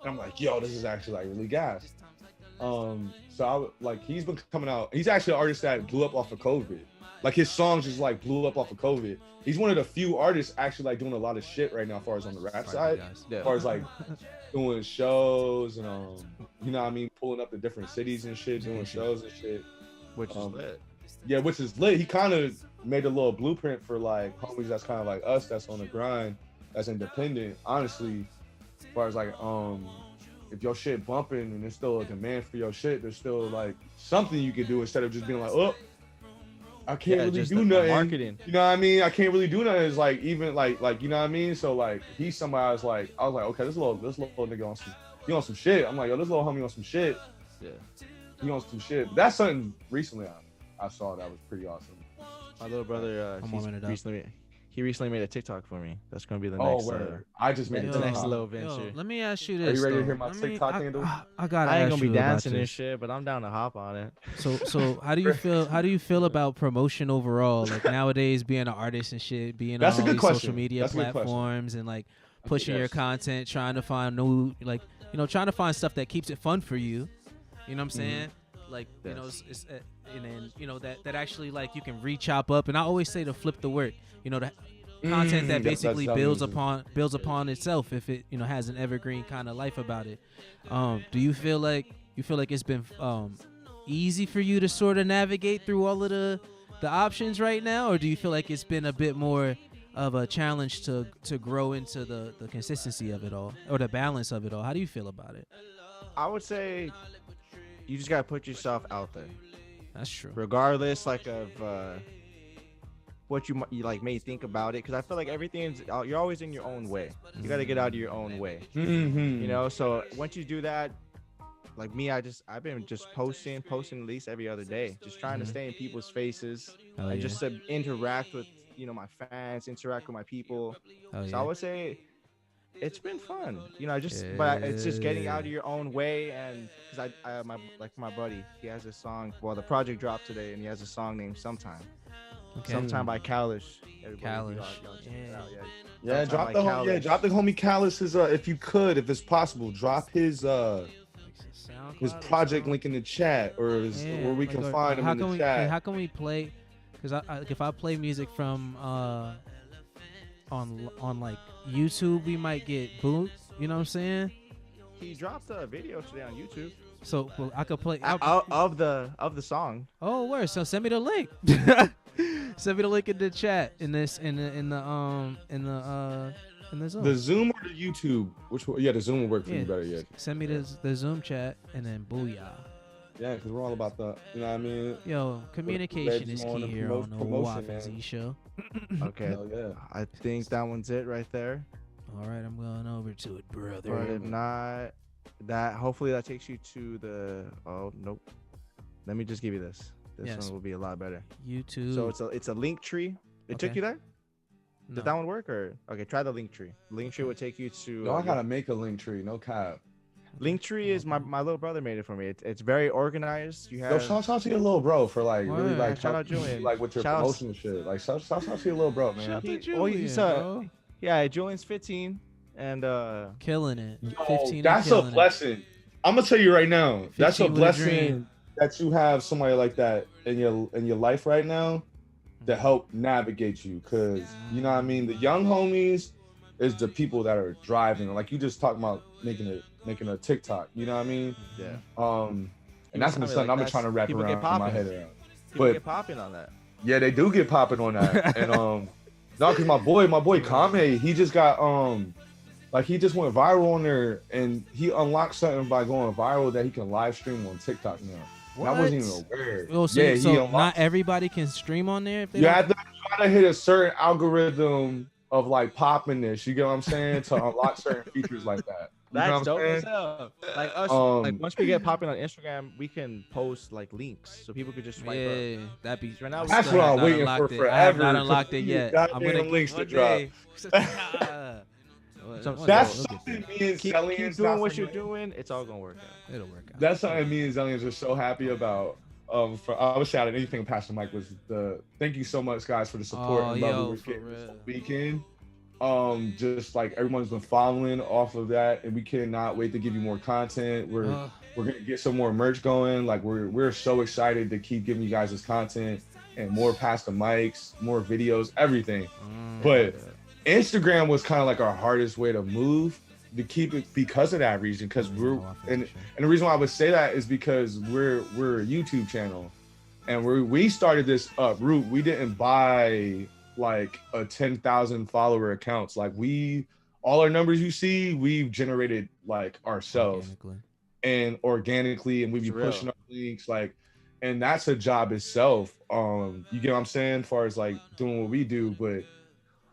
And I'm like, yo, this is actually like really gas. So I like he's been coming out. He's actually an artist that blew up off of COVID. like his songs just like blew up off of COVID. He's one of the few artists actually like doing a lot of shit right now, as far as on the rap side, as far as like doing shows and you know what I mean, pulling up to different cities and shit, doing shows and shit. Which is lit. Yeah, which is lit. He kind of made a little blueprint for like homies that's kind of like us, that's on the grind, that's independent. Honestly, as far as like if your shit bumping and there's still a demand for your shit, there's still like something you could do instead of just being like, oh, I can't really do nothing. Marketing. You know what I mean? I can't really do nothing. It's like even like you know what I mean? So like he's somebody I was like, okay, this little nigga on some shit. I'm like, yo, this little homie on some shit. Yeah. He on some shit. But that's something recently I saw that was pretty awesome. My little brother, he recently made a TikTok for me. That's gonna be the Oh, next. word. I just made the next little venture. Yo, let me ask you this. Are you ready though. to hear my TikTok handle? I ain't gonna be dancing and shit, but I'm down to hop on it. So how do you feel? How do you feel about promotion overall? Like nowadays, being an artist and shit, being on all these social media platforms and like pushing your content, trying to find new, like trying to find stuff that keeps it fun for you. You know what I'm saying? Like it's and then that actually like you can chop up. And I always say to flip the work. The content that basically builds upon itself if it has an evergreen kind of life about it. Do you feel like it's been easy for you to sort of navigate through all of the options right now, or do you feel like it's been a bit more of a challenge to grow into the consistency of it all or the balance of it all? How do you feel about it? I would say you just gotta put yourself out there. That's true. Regardless of what you like may think about it, because I feel like everything's you're always in your own way. You got to get out of your own way. So once you do that, like me, I've been just posting at least every other day, just trying to stay in people's faces and just to interact with my fans, interact with my people. So I would say it's been fun, but it's just getting out of your own way. And because my buddy, he has a song, the project dropped today, and he has a song named Sometime. Okay. Sometime by Kalish. Kalish. Yeah, drop the homie Kalish's if you could, if it's possible, drop his project link in the chat, or where we can find him in the chat. How can we play? Because if I play music from on like YouTube, we might get booed. You know what I'm saying? He dropped a video today on YouTube. So I could play of the song. Oh, where? So send me the link. Send me the link in the chat in the Zoom. The Zoom or the YouTube? Which one? Yeah, the Zoom will work for you better. Yeah. Send me the Zoom chat and then booyah. Yeah, because we're all about the, you know what I mean? Yo, communication is key here on the WAFN'Z show. Okay. Yeah. I think that one's it right there. All right, I'm going over to it, brother. But if not, hopefully that takes you to the. Oh nope. Let me just give you this. This one will be a lot better. YouTube. So it's a link tree. It took you there? No. Did that one work or? Okay, try the link tree. Link tree would take you to. No, I gotta make a link tree. No cap. Linktree is my little brother made it for me. It's very organized. You have. Yo, shout out to your little bro for like really like shout out Julian, like with your promotion and shit. Like shout out to your little bro, man. Shout out Julian, Julian's 15 and killing it. Yo, 15. That's a blessing. I'm gonna tell you right now. That's a blessing that you have somebody like that in your life right now to help navigate you. Cause you know what I mean. The young homies is the people that are driving. Like you just talking about making a TikTok, you know what I mean? Yeah. And that's something I've been trying to wrap around in my head around. People get popping on that. Yeah, they do get popping on that. And no, cause my boy Kame, he just got like he just went viral on there, and he unlocked something by going viral that he can live stream on TikTok now. And I wasn't even aware. Oh, so not everybody can stream on there. If they have to try to hit a certain algorithm of like popping this. You get what I'm saying? To unlock certain features like that. That's dope as hell. Like us, like once we get popping on Instagram, we can post like links so people could just swipe up. That'd be right now. That's what I'm waiting for forever. I have not unlocked it yet. I'm gonna links to drop. That's something me and keep doing what you're doing. It's all gonna work out. It'll work out. That's something me and Zellians are so happy about. I was shouting anything Pastor Mike was thank you so much guys for the support and love we were getting this weekend. Just like everyone's been following off of that, and we cannot wait to give you more content. We're gonna get some more merch going. Like we're so excited to keep giving you guys this content and more past the mics, more videos, everything. But Instagram was kind of like our hardest way to move to keep it because of that reason. Because and the reason why I would say that is because we're a YouTube channel, and we started this route. We didn't buy like a 10,000 follower accounts. Like all our numbers you see, we've generated like ourselves organically, and we be pushing our links like, and that's a job itself. You get what I'm saying? As far as like doing what we do, but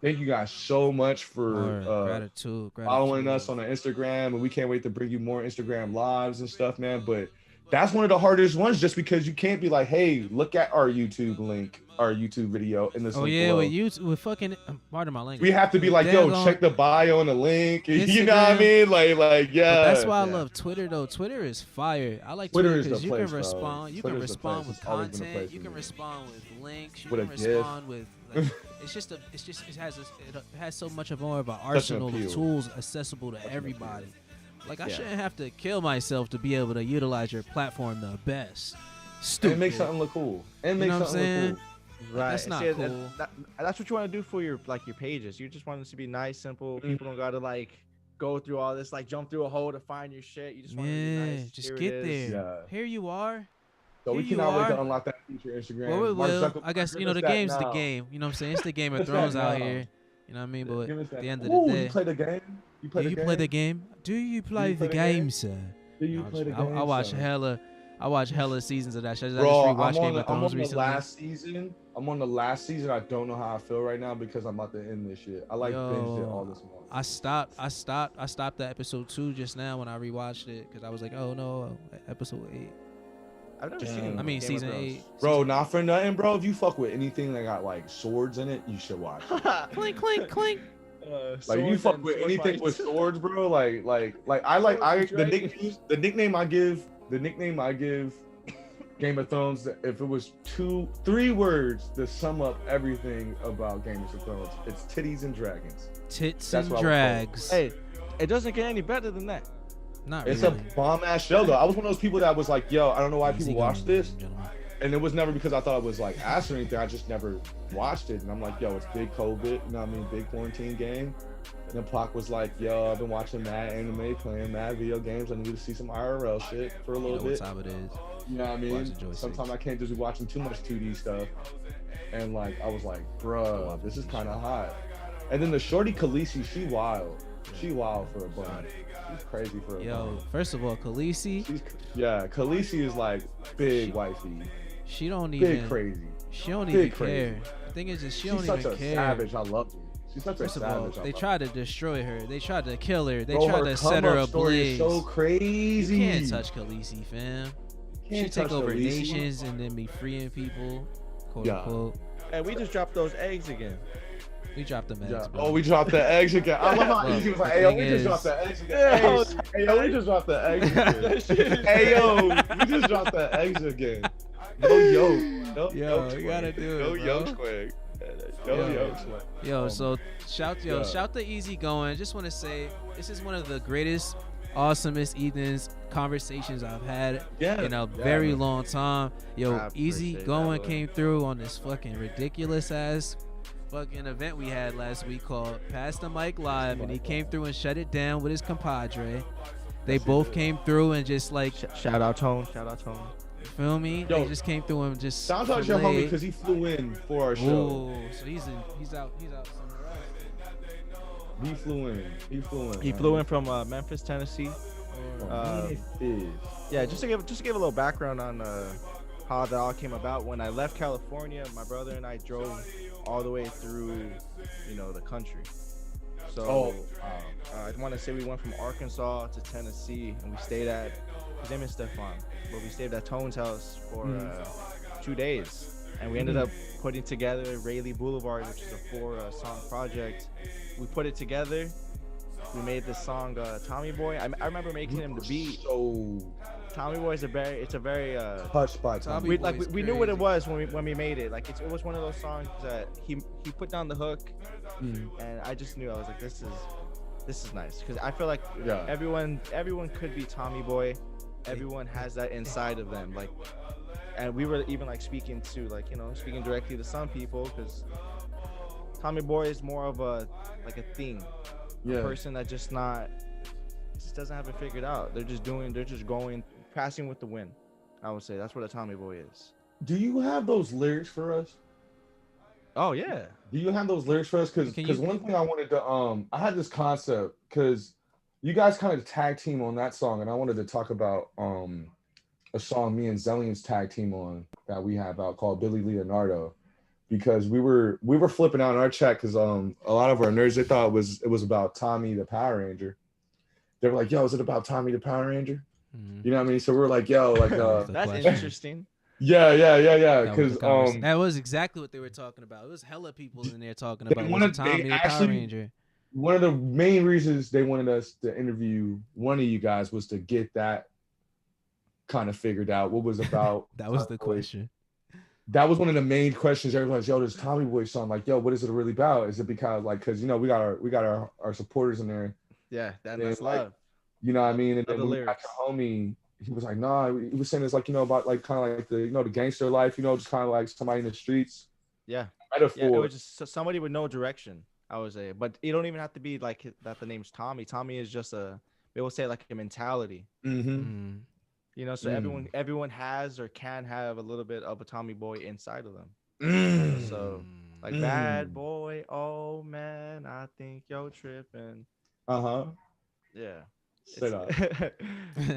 thank you guys so much for gratitude following us on the Instagram, and we can't wait to bring you more Instagram lives and stuff, man. But that's one of the hardest ones, just because you can't be like, hey, look at our YouTube link, our YouTube video in this. with fucking pardon my language. We have to be like, yo, check the bio and the link. Instagram. You know what I mean? Like, yeah. But that's why I love Twitter though. Twitter is fire. I like Twitter because you can respond. You can respond with content. You can respond with links. You can respond with. Like, it has so much more of an arsenal of tools accessible to everybody. Like I shouldn't have to kill myself to be able to utilize your platform the best. Stupid. And make something look cool. And make something look cool. Right. That's not cool. That's what you want to do for your pages. You just want it to be nice, simple. People don't gotta like go through all this, like jump through a hole to find your shit. You just want it to be nice. Just get there. Yeah. Here you are. So we cannot wait to unlock that feature Instagram. Well, we will. I guess the game's the game. You know what I'm saying? It's the Game of Thrones out here. You know what I mean? But at the end of the day, you play the game. You play the game. Do you play the game, sir? Do you play the game? I watch hella seasons of that shit. Bro, I'm on the last season. I'm on the last season. I don't know how I feel right now because I'm about to end this shit. I binged it all this month. I stopped at episode 2 just now when I rewatched it because I was like, oh no, episode 8. I've never seen. I mean, season 8. Bro, not for nothing, bro. If you fuck with anything that got like swords in it, you should watch it. Clink, clink, clink. Like you fuck with anything with swords, bro. Like the nickname I give Game of Thrones, if it was 3 words to sum up everything about Game of Thrones, it's titties and dragons. Tits and drags. Hey, it doesn't get any better than that. Not it's really. a bomb ass show though. I was one of those people that was like, yo, I don't know why people watch this. And it was never because I thought it was like ass or anything. I just never watched it. And I'm like, yo, it's big COVID, you know what I mean? Big quarantine game. And then Pac was like, yo, I've been watching mad anime, playing mad video games. I need to see some IRL shit for a little bit. What time it is. You know what I mean? Sometimes I can't just be watching too much 2D stuff. And like, I was like, bruh, this is kind of hot. And then the shorty Khaleesi, she wild. She wild for a bun. She's crazy for a bun. First of all, Khaleesi. Khaleesi is like big wifey. She don't even. Big crazy. She don't even care. The thing is, she don't even care. She's such a savage. I love her. She's such a savage. They tried to destroy her. They tried to kill her. They tried to set her ablaze. So crazy. You can't touch Khaleesi, fam. She take over nations and then be freeing people, quote unquote. And we just dropped those eggs again. We dropped them eggs, bro. Oh, we dropped the eggs again. I love how easy it was like, hey, yo, we just dropped the eggs again. Hey, yo, we just dropped the eggs again. Hey, yo, we just dropped the eggs again. No yolk. Yo, you gotta do it, no yolk quick. No yolk quick. Yo, so shout to Easygoing. Just want to say this is one of the greatest, awesomest evenings conversations I've had in a very long time. Yo, Easygoing came through on this fucking ridiculous ass fucking event we had last week called Pass the Mic Live, and he came through and shut it down with his compadre. They both came through and just like shout out Tone. You feel me? Yo, they just came through and just shout out your homie because he flew in for our show. Ooh, so he's out somewhere else. He flew in. He flew in from Memphis, Tennessee. Yeah, just to give a little background on how that all came about. When I left California, my brother and I drove all the way through, the country. So I want to say we went from Arkansas to Tennessee, and we stayed at, his name is Stefan, but we stayed at Tone's house for 2 days, and we ended up putting together Rayleigh Boulevard, which is a 4-song project. We put it together. We made this song, Tommy Boy. I remember making him the beat. Tommy Boy is a very touched by Tommy. We knew what it was when we made it. Like it was one of those songs that he put down the hook, and I just knew. I was like, this is nice, because I feel like everyone could be Tommy Boy. Everyone has that inside of them. Like and we were even like speaking to like, you know, speaking directly to some people, because Tommy Boy is more of a like a thing, a person that just doesn't have it figured out. They're just going, passing with the wind. I would say that's what a Tommy Boy is. Do you have those lyrics for us? Oh yeah. Do you have those lyrics for us? Because one thing I wanted to I had this concept, because you guys kind of tag team on that song, and I wanted to talk about a song me and Zellian's tag team on that we have out called Billy Leonardo, because we were flipping out in our chat, because a lot of our nerds, they thought it was about Tommy the Power Ranger. They were like, yo, is it about Tommy the Power Ranger? You know what I mean? So we were like, yo, like that's interesting. Yeah. Because that was exactly what they were talking about. It was hella people in there talking about Tommy the Power Ranger. One of the main reasons they wanted us to interview one of you guys was to get that kind of figured out. What was about that was the question. That was one of the main questions. Everybody's, yo, this Tommy Boy song, like, yo, what is it really about? Is it because like, because you know we got our supporters in there. Yeah, that's like, love. You know what I mean? And then the we got your homie. He was like, nah, he was saying it's like, you know, about like kind of like the, you know, the gangster life, you know, just kind of like somebody in the streets. Yeah. Metaphor. Yeah, it was just somebody with no direction, I would say. But you don't even have to be like that. The name's Tommy. Tommy is just they will say like a mentality. Mm-hmm. You know, so everyone has or can have a little bit of a Tommy Boy inside of them. So like bad boy, oh man, I think you're tripping. Yeah.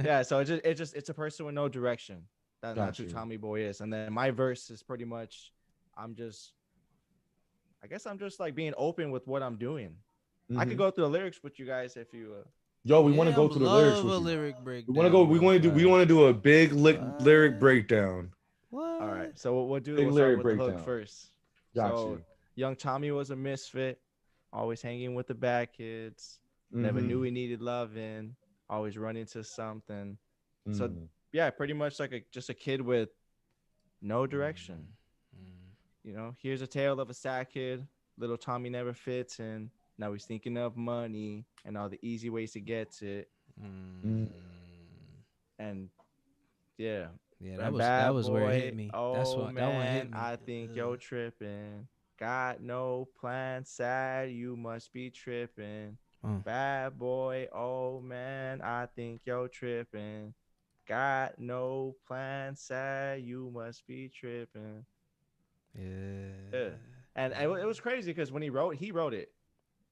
Yeah, so it's a person with no direction. That's who Tommy Boy is. And then my verse is pretty much, I guess I'm just like being open with what I'm doing. I could go through the lyrics with you guys if you Yo, we want to go through the lyrics with you. Lyric breakdown. We want to do a big lyric breakdown. What? All right, so we'll do big lyric breakdown. The hook first. Got you. Young Tommy was a misfit, always hanging with the bad kids. Never knew he needed loving, always running to something. So yeah, pretty much like just a kid with no direction. You know, here's a tale of a sad kid. Little Tommy never fits in. Now he's thinking of money and all the easy ways to get it. And yeah, that was where it hit me. Oh, that's what man, that one hit me. I think you're tripping. Got no plan, sad. You must be tripping. Bad boy, oh man, I think you're tripping. Got no plan, sad. You must be tripping. Yeah. And it was crazy because when he wrote it.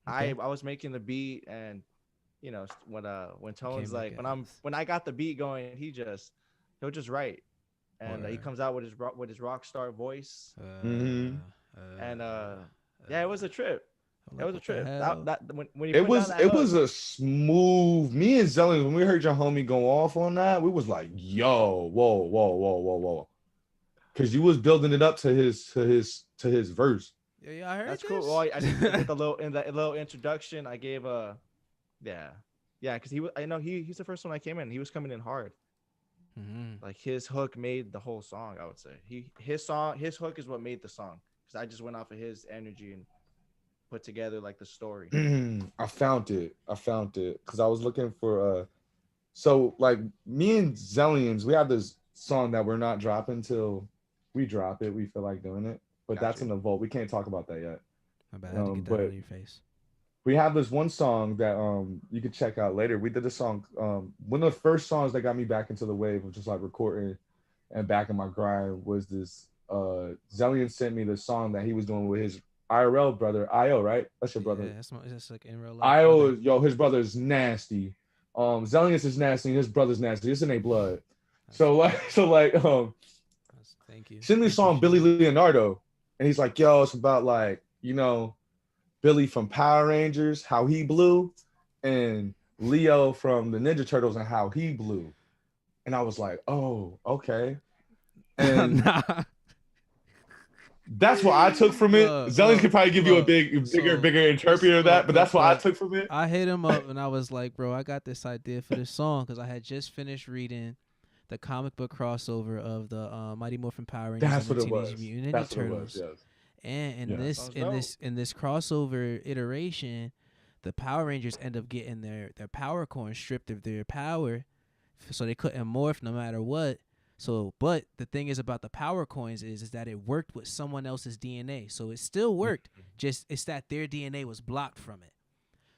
Okay. I was making the beat, and you know when Tone's like when I got the beat going, he'll just write, and he comes out with his rock star voice, and yeah, it was a trip. It was a trip. When it was a smooth. Me and Zellian, when we heard your homie go off on that, we was like, "Yo, whoa," because you was building it up to his verse. Yeah, I heard that's this. cool. Well, I did with that little introduction. I gave because he's the first one I came in. He was coming in hard. Like his hook made the whole song. I would say his hook is what made the song, because I just went off of his energy and put together like the story. I found it because I was looking for so like me and Zellians, we have this song that we're not dropping till we drop it. We feel like doing it, but that's in the vault. We can't talk about that yet. My bad. I had to get that on your face. We have this one song that you can check out later. We did a song, one of the first songs that got me back into the wave of just like recording and back in my grind was this. Zellian sent me the song that he was doing with his IRL brother, IO, right? That's your brother. Yeah, that's like in real life. IO, yo, his brother's nasty. Zellius is nasty, and his brother's nasty. It's in their blood. So thank you. Send me a song, Billy Leonardo, and he's like, yo, it's about like, you know, Billy from Power Rangers, how he blew, and Leo from the Ninja Turtles and how he blew. And I was like, oh, okay. And that's what I took from it. Zellian could probably give you a bigger interpreter of that, but that's what I took from it. I hit him up and I was like, bro, I got this idea for this song because I had just finished reading the comic book crossover of the Mighty Morphin Power Rangers and the Teenage Mutant Ninja Turtles. And in this crossover iteration, the Power Rangers end up getting their power core stripped of their power, so they couldn't morph no matter what. So, but the thing is about the power coins is that it worked with someone else's DNA. So it still worked. Just it's that their DNA was blocked from it.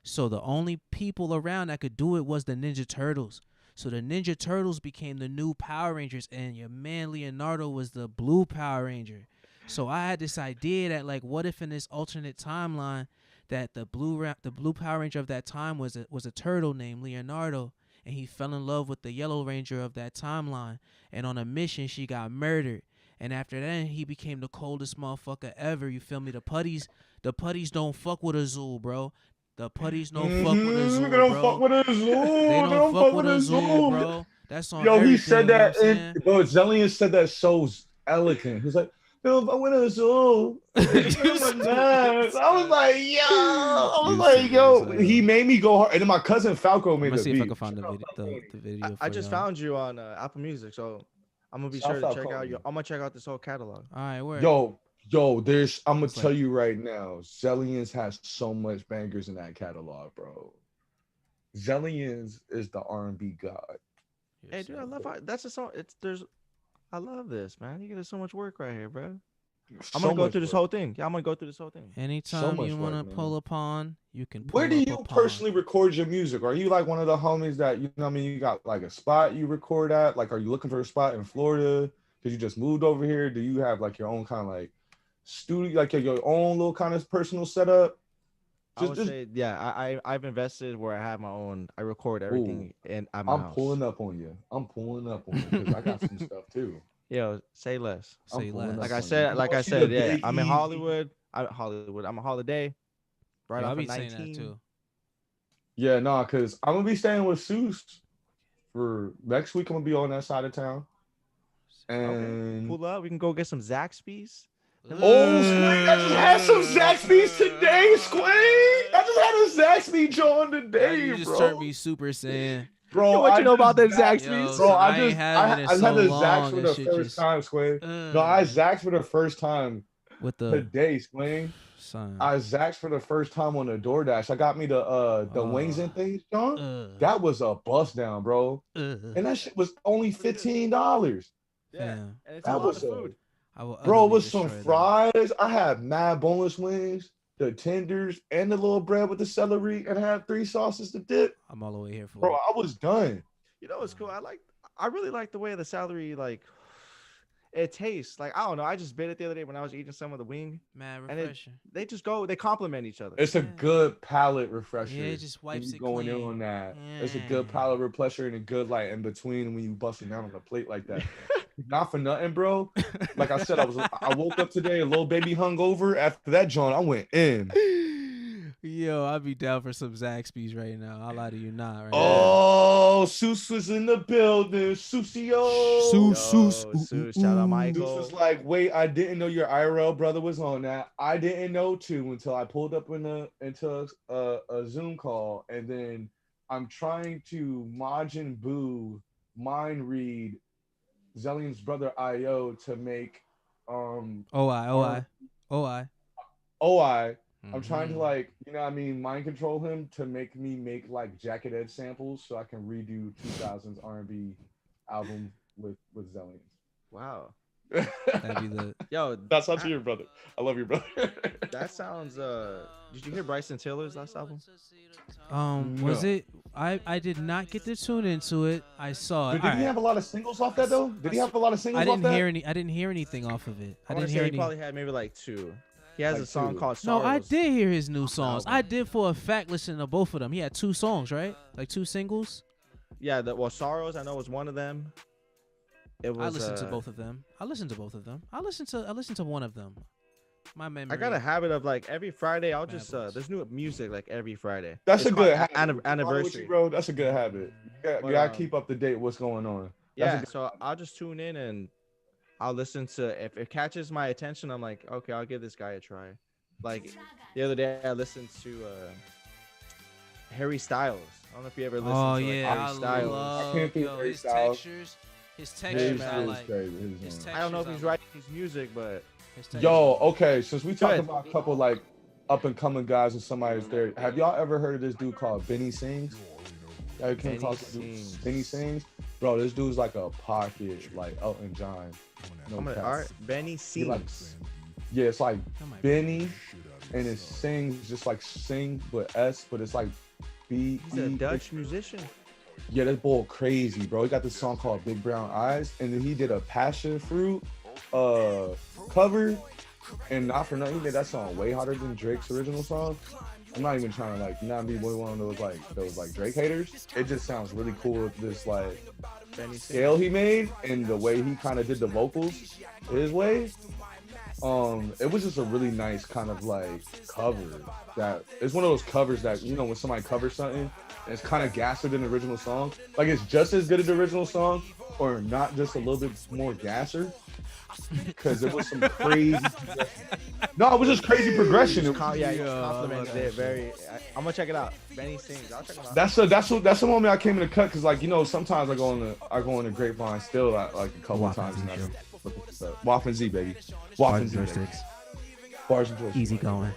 So the only people around that could do it was the Ninja Turtles. So the Ninja Turtles became the new Power Rangers, and your man Leonardo was the blue Power Ranger. So I had this idea that, like, what if in this alternate timeline that the blue Power Ranger of that time was a turtle named Leonardo, and he fell in love with the Yellow Ranger of that timeline, and on a mission she got murdered. And after that, he became the coldest motherfucker ever. You feel me? The putties don't fuck with Azul, bro. The putties don't fuck with Azul, They don't bro. fuck with Azul. They don't fuck with Azul, bro. That's on Yo, everything, he said that. You know Bro, Zellian said that so eloquent. He's like, they don't fuck with Azul. I was like, yo. He made me go hard. And then my cousin Falco made Let's the see if I beat. can find the video. I for just y'all. found you on Apple Music, so I'm gonna be Shout sure to out check Kobe. out I'm gonna check out this whole catalog. All right, where? Yo, I'm gonna It's tell like- you right now, Zellians has so much bangers in that catalog, bro. Zellians is the R&B god. Hey, dude, I love how that's a song. I love this, man. You get so much work right here, bro. I'm gonna go through this whole thing. Yeah, I'm gonna go through this whole thing. Anytime much you work, want to man. pull upon, you can pull Where do up you upon. personally record your music? Are you like one of the homies that you know what I mean you got like a spot you record at? Like, are you looking for a spot in Florida? Because you just moved over here? Do you have like your own kind of like studio, like your own little kind of personal setup? I would say, yeah, I've invested where I have my own. I record everything at my house. I'm pulling up on you because I got some stuff too. Yo, say less. Say less. Like I said, yeah. I'm in Hollywood. I'm a holiday. Right I'll off be of saying 19. that too. Yeah, no, because I'm gonna be staying with Seuss for next week. I'm gonna be on that side of town. And Pull up. We can go get some Zaxby's. oh, Squid, I just had some Zaxby's today, Squid. I just had a Zaxby John today, You just bro. turned me Super Saiyan. Bro, What you know about them Yo, Zaxby's? Bro, I I ain't just having it I so had the long, Zax for that the shit first just- time, Squid. No, I Zax for the first time With the today, Squid. son. I Zax for the first time on the DoorDash. I got me the wings and things, John. That was a bust down, bro. And that shit was only $15. Yeah. And it's That a lot was of food. I will Bro, it utterly was some destroy them. fries. I had mad boneless wings, the tenders, and the little bread with the celery, and I had 3 sauces to dip. I'm all the way here for Bro, it. I was done. You know what's cool? I really like the way the celery it tastes. Like, I don't know. I just bit it the other day when I was eating some of the wing. Mad And refreshing. they complement each other. It's a good palate refresher. Yeah, it just wipes when you it going clean. in on that. It's a Yeah. good palate refresher and a good like in between when you busting down on the plate like that. Not for nothing, bro. Like I said, I woke up today a little baby hungover. After that, John, I went in. Yo, I'd be down for some Zaxby's right now. I'll lie to you not. Right Oh, Seuss was in the building. Sussio. Seuss, shout out Michael. Seuss was like, wait, I didn't know your IRL brother was on that. I didn't know too until I pulled up into a Zoom call, and then I'm trying to Majin Buu mind read Zellian's brother IO to make OI. I'm trying to like, you know what I mean, mind control him to make me make like Jacket Ed samples so I can redo 2000s R&B album with Zellian. Wow. That'd be the Yo, That's not to your brother. I love your brother. that sounds did you hear Bryson Taylor's last album? was No. it I did not get to tune into it. I saw it. Did he have a lot of singles off that though? Did he have a lot of singles I off that? didn't hear anything off of it. I I didn't say hear he any. probably had maybe like 2. He has Like a song 2. called No, Sorrows. I did hear his new off the songs. album. I did for a fact listen to both of them. He had 2 songs, right? Like 2 singles. Yeah, Sorrows I know was one of them. It was I listened to both of them. I listened to one of them. My memory. I got a habit of like every Friday I'll just there's new music like every Friday. That's It's a good called habit. Anniversary. Bro, that's a good habit. You But, gotta keep up to date with what's going on. That's a Yeah, good- so I'll just tune in and I'll listen to if it catches my attention, I'm like, okay, I'll give this guy a try. Like the other day I listened to Harry Styles. I don't know if you ever listened to like, Harry I Styles. love I can't think yo, Harry his Styles. textures. His His textures I is like. crazy. His His textures I don't know if I he's like. writing his music, but His textures Yo, I like. okay, since we talking Good. about a couple like up and coming guys and somebody's there, have y'all ever heard of this dude called Benny Sings? Yeah, you came Benny across this dude? Sings. Benny Sings. Bro, this dude's like a pocket, like Elton John. No cap. Art Benny He like, sings. yeah, it's like That might be- Benny, and it sings just like sing, but S, but it's like B. He's a Dutch musician. Yeah, that boy crazy, bro. He got this song called Big Brown Eyes, and then he did a Passion Fruit cover, and not for nothing, he made that song way harder than Drake's original song. I'm not even trying to like not be one of those like Drake haters. It just sounds really cool with this like Benny scale he made and the way he kind of did the vocals his way. It was just a really nice kind of like cover. That it's one of those covers that, you know, when somebody covers something and it's kind of gasser than the original song, like it's just as good as the original song or not, just a little bit more gasser, because it was some crazy no, it was just crazy progression. It was, Yeah, he complimented it very. I'm gonna check it out. Benny sings. I'll check it out. that's the moment I came in the cut, because like, you know, sometimes I go on the grapevine still like a couple of times. And WAFN'Z, baby. WAFN'Z, baby. Bars and joysticks. Easygoing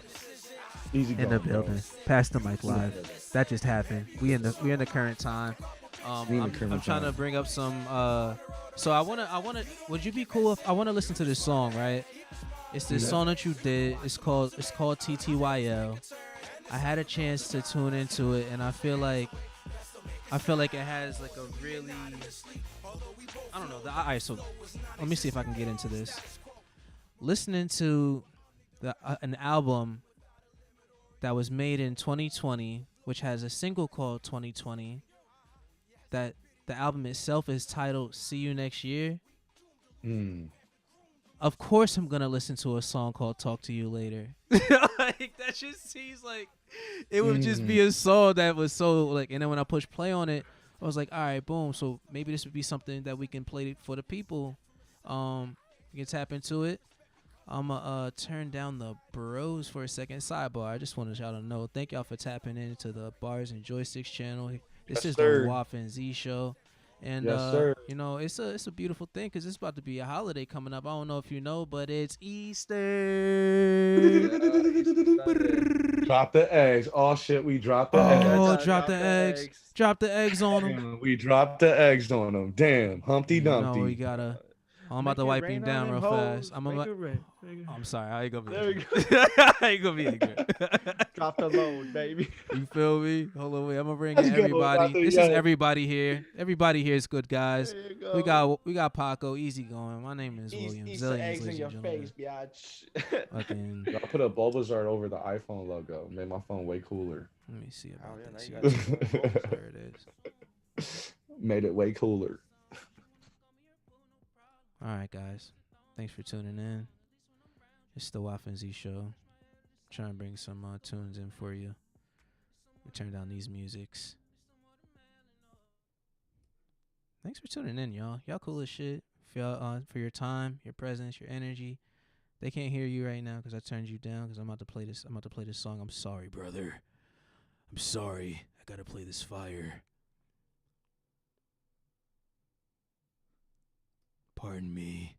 Easy in the building. Pass the mic live. That just happened. We in the current time. I'm trying to bring up some. So I wanna. Would you be cool if I wanna listen to this song, right? It's this song that you did. It's called TTYL. I had a chance to tune into it, and I feel like it has like a really, I don't know. All right, so let me see if I can get into this. Listening to an album that was made in 2020, which has a single called 2020. That the album itself is titled "See You Next Year." Of course, I'm gonna listen to a song called "Talk to You Later." Like that just seems like it would just be a song that was so like. And then when I pushed play on it, I was like, "All right, boom." So maybe this would be something that we can play for the people. We can tap into it. I'ma turn down the bros for a second. Sidebar. I just wanted y'all to know. Thank y'all for tapping into the Bars and Joysticks channel. This is the WAFN'Z show. And you know, it's a beautiful thing because it's about to be a holiday coming up. I don't know if you know, but it's Easter. Drop the eggs. Oh shit, we dropped the eggs. Oh, drop the eggs. Drop the eggs on them. Damn, we dropped the eggs on them. Damn, Humpty Dumpty. No, we gotta. I'm about to wipe him down real fast. I'm sorry. I ain't gonna be. There we go. I ain't gonna be ignorant. Drop the load, baby. You feel me? Hold on, wait. I'm gonna bring in everybody. This is everybody here. Everybody here is good guys. We got Paco, Easygoing. My name is William. Easter eggs in your face, biatch. Fucking. I put a Bulbasaur over the iPhone logo. Made my phone way cooler. Let me see about this. now There it is. Made it way cooler. All right, guys. Thanks for tuning in. It's the WAFN'Z show. Trying to bring some tunes in for you. We turn down these musics. Thanks for tuning in, y'all. Y'all cool as shit. For your time, your presence, your energy. They can't hear you right now because I turned you down because I'm about to play this. I'm about to play this song. I'm sorry, brother. I'm sorry. I gotta play this fire. Pardon me.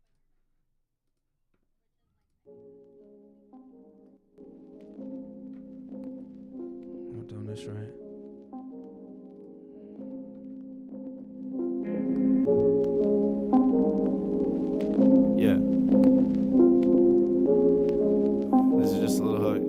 I'm doing this right. Yeah. This is just a little hook.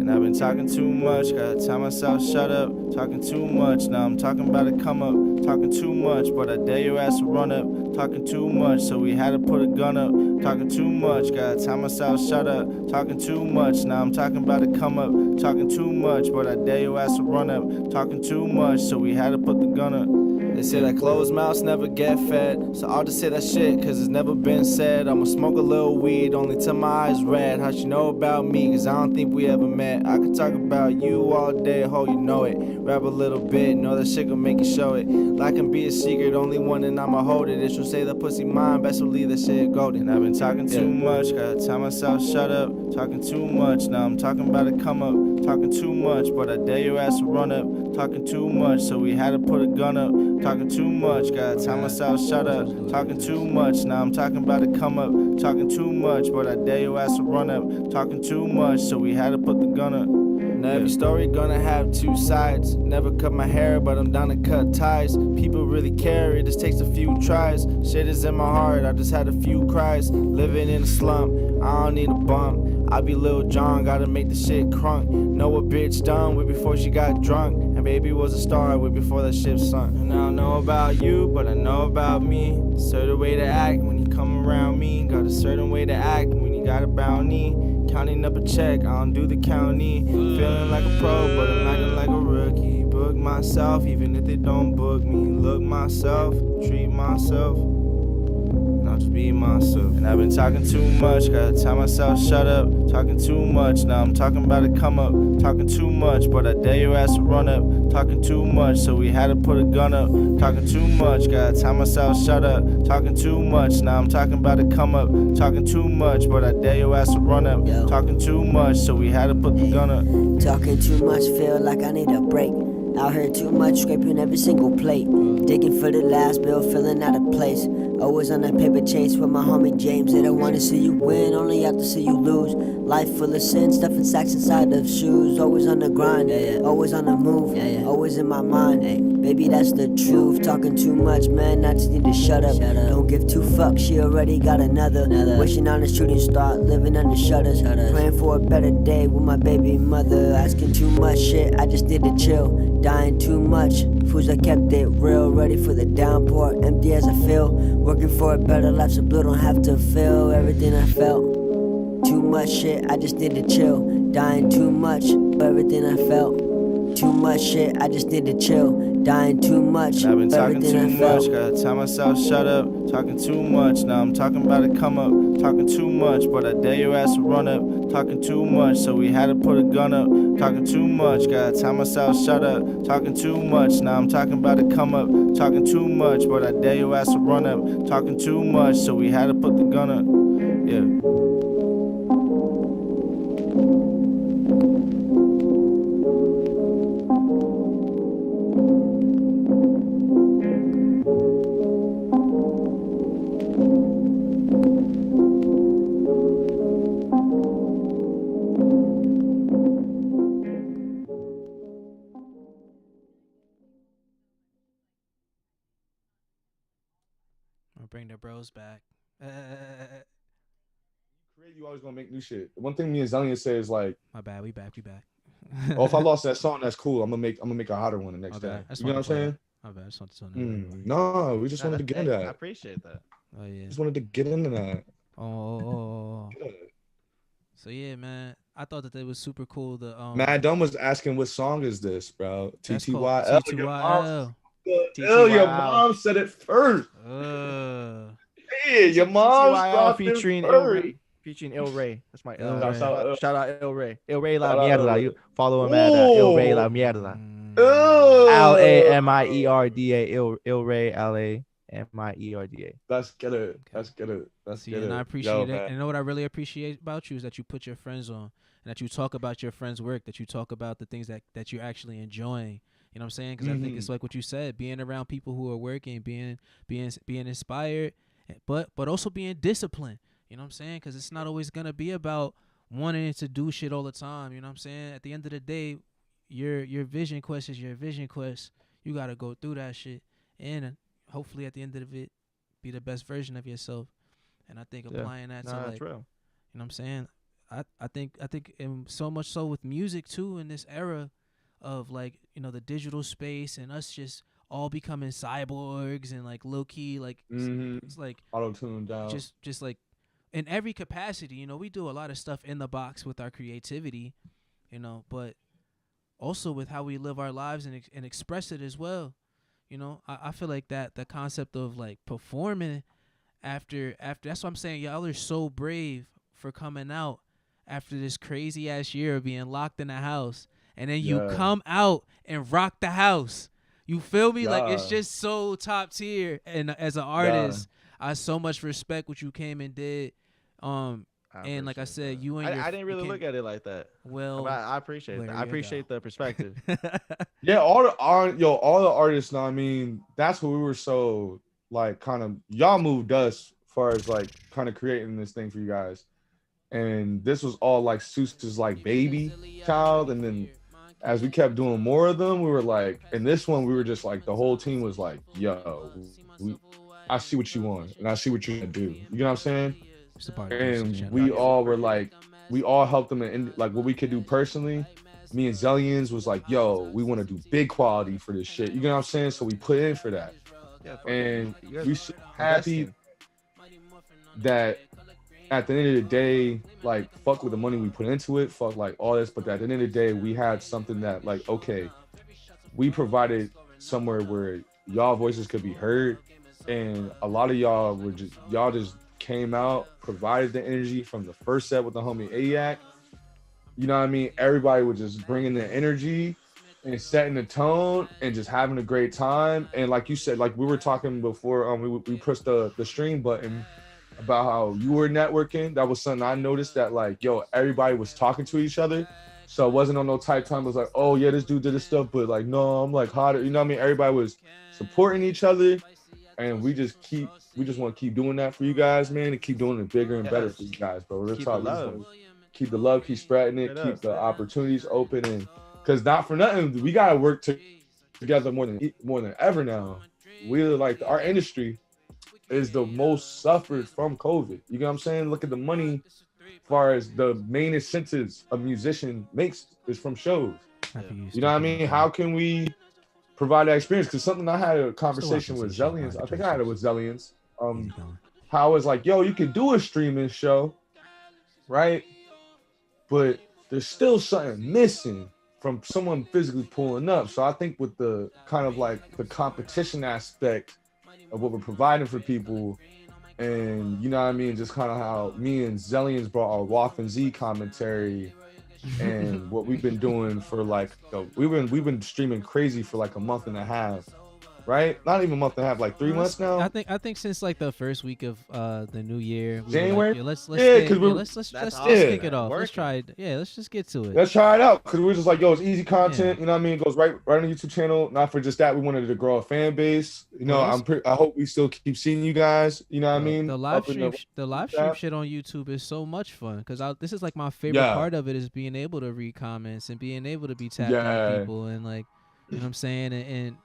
And I've been talking too much, gotta tell myself shut up. Talking too much, now I'm talking about to come up. Talking too much, but I dare your ass to run up. Talking too much, so we had to put a gun up. Talking too much, gotta tell myself shut up. Talking too much, now I'm talking about to come up. Talking too much, but I dare your ass to run up. Talking too much, so we had to put the gun up. They say that closed mouths never get fed, so I'll just say that shit cause it's never been said. I'ma smoke a little weed only till my eyes red. How she know about me cause I don't think we ever met. I could talk about you all day, ho, you know it. Rap a little bit, know that shit gon' make you show it. Life can be a secret, only one and I'ma hold it. If you say the pussy mine, best believe that shit golden. I've been talking too much, gotta tell myself shut up. Talking too much, now I'm talking about to come up. Talking too much, but I dare your ass to run up. Talking too much, so we had to put a gun up. Talking too much, gotta tell myself shut up. Talking too much, now I'm talking about to come up. Talking too much, but I dare your ass to run up. Talking too much, so we had to put the gun up. Now every story gonna have two sides. Never cut my hair, but I'm down to cut ties. People really care, it just takes a few tries. Shit is in my heart, I just had a few cries. Living in a slum, I don't need a bump. I be Lil Jon, gotta make the shit crunk. Know a bitch done way before she got drunk. And baby was a star way before that ship sunk. And I don't know about you, but I know about me. Certain way to act when you come around me. Got a certain way to act when you got a bounty. Counting up a check, I don't do the county. Feeling like a pro, but I'm acting like a rookie. Book myself, even if they don't book me. Look myself, treat myself, and I'll just be myself. And I've been talking too much, gotta tell myself shut up. Talking too much, now I'm talking about to come up. Talking too much, but I dare your ass to run up. Talking too much, so we had to put a gun up. Talking too much, gotta tell myself shut up. Talking too much, now I'm talking about to come up. Talking too much, but I dare your ass to run up. Talking too much, so we had to put the gun up. Talking too much, feel like I need a break. Out here too much, scraping every single plate. Digging for the last bill, feeling out of place. Always on that paper chase with my homie James. They don't wanna see you win, only have to see you lose. Life full of sin, stuffing sacks inside of shoes. Always on the grind, always on the move, always in my mind. Baby, that's the truth. Talking too much, man, I just need to shut up. Don't give two fucks, she already got another. Wishing on a shooting star, living under shutters. Praying for a better day with my baby mother. Asking too much shit, I just need to chill. Dying too much, fools I kept it real. Ready for the downpour, empty as I feel. Working for a better life so blue don't have to feel everything I felt. Too much shit, I just need to chill. Dying too much, everything I felt. Too much shit, I just need to chill. Dying too much, I've been talking everything too I felt. much, gotta tell myself shut up. Talking too much, now I'm talking about to come up. Talking too much, but I dare your ass to run up. Talking too much, so we had to put a gun up. Talking too much, gotta tell myself shut up. Talking too much, now I'm talking about to come up. Talking too much, but I dare your ass to run up. Talking too much, so we had to put the gun up. Yeah. Bring the bros back. You always gonna make new shit. One thing me and Zellian say is like, My bad, we back. oh, if I lost that song, that's cool. I'm gonna make a hotter one the next time. You know what I'm saying? My bad. I just wanted to No, we just wanted to get into I that. appreciate that. Oh yeah. Just wanted to get into that. Oh. So yeah, man. I thought that it was super cool. The Mad Dumb was asking what song is this, bro? that's called TTYL. TTYL. Your mom said it first. Yeah, your mom dropped featuring it Il first. Ray. Featuring Il Ray. That's my Il shout Ray. out Il Ray. Il Ray la Shout out mierda. Il You Ray. follow him at Il Ray la mierda. Oh. LAMIERDA. Il Ray LAMIERDA. Let's get it. Let's get it. Let's See, get and it. I appreciate it. man. And you know what I really appreciate about you is that you put your friends on, and that you talk about your friends' work, that you talk about the things that you're actually enjoying. You know what I'm saying? Because I think it's like what you said, being around people who are working, being inspired, but also being disciplined. You know what I'm saying? Because it's not always gonna be about wanting to do shit all the time. You know what I'm saying? At the end of the day, your vision quest is your vision quest. You gotta go through that shit, and hopefully at the end of it, be the best version of yourself. And I think applying that to like, real. you know what I'm saying? I think and so much so with music too, in this era of like, you know, the digital space and us just all becoming cyborgs and like low key, like it's like Auto-tuned out. just like in every capacity, you know, we do a lot of stuff in the box with our creativity, you know, but also with how we live our lives and express it as well. You know, I feel like that the concept of like performing after that's what I'm saying. Y'all are so brave for coming out after this crazy ass year of being locked in the house, and then you come out and rock the house. You feel me? Like it's just so top tier. And as an artist, I so much respect what you came and did. And like I said, you and I didn't really look at it like that. Well, but I appreciate that. I appreciate the perspective. Yeah, all the artists. I mean, that's what we were so like kind of. Y'all moved us as far as like kind of creating this thing for you guys, And this was all like Seuss's like baby child. And then as we kept doing more of them, we were like, and this one we were just like, the whole team was like, yo, I see what you want and I see what you're gonna do. You know what I'm saying? And we all were like, we all helped them in like what we could do personally. Me and Zellians was like, yo, we want to do big quality for this shit. You know what I'm saying? So we put in for that. And we so happy that at the end of the day, like, fuck with the money we put into it, fuck like all this, but at the end of the day, we had something that like, okay, we provided somewhere where y'all voices could be heard, and a lot of y'all were just came out, provided the energy from the first set with the homie Ayak. You know what I mean? Everybody was just bringing the energy and setting the tone and just having a great time. And like you said, like we were talking before, we pushed the stream button about how you were networking. That was something I noticed, that like, yo, everybody was talking to each other. So it wasn't on no tight time. It was like, oh yeah, this dude did this stuff, but like, no, I'm like hotter. You know what I mean? Everybody was supporting each other, and we just want to keep doing that for you guys, man, and keep doing it bigger and better for you guys, bro. Keep the love, keep spreading it, keep the opportunities open, and because not for nothing, we gotta work together more than ever now. We're like, our industry is the most suffered from COVID. You know what I'm saying? Look at the money, as far as the main incentives a musician makes is from shows. You know what I mean? How can we provide that experience? Because something I had a conversation with Zellians. I think I had it with Zellians. How it's like, yo, you could do a streaming show, right? But there's still something missing from someone physically pulling up. So I think with the kind of like the competition aspect of what we're providing for people, and you know what I mean, just kind of how me and Zellians brought our WAFN'Z commentary and what we've been doing for like, we've been streaming crazy for like a month and a half, right? Not even a month and a half, like 3 months now. I think since like the first week of the new year, January. Like, let's kick it off. Let's try it. Yeah, let's just get to it. Let's try it out, because we're just like, yo, it's easy content. You know what I mean? It goes right on the YouTube channel. Not for just that, we wanted to grow a fan base. You know, I hope we still keep seeing you guys. You know what I mean? The live stream shit on YouTube is so much fun, because this is like my favorite part of it, is being able to read comments and being able to be tapped on people, and like, you know what I'm saying, and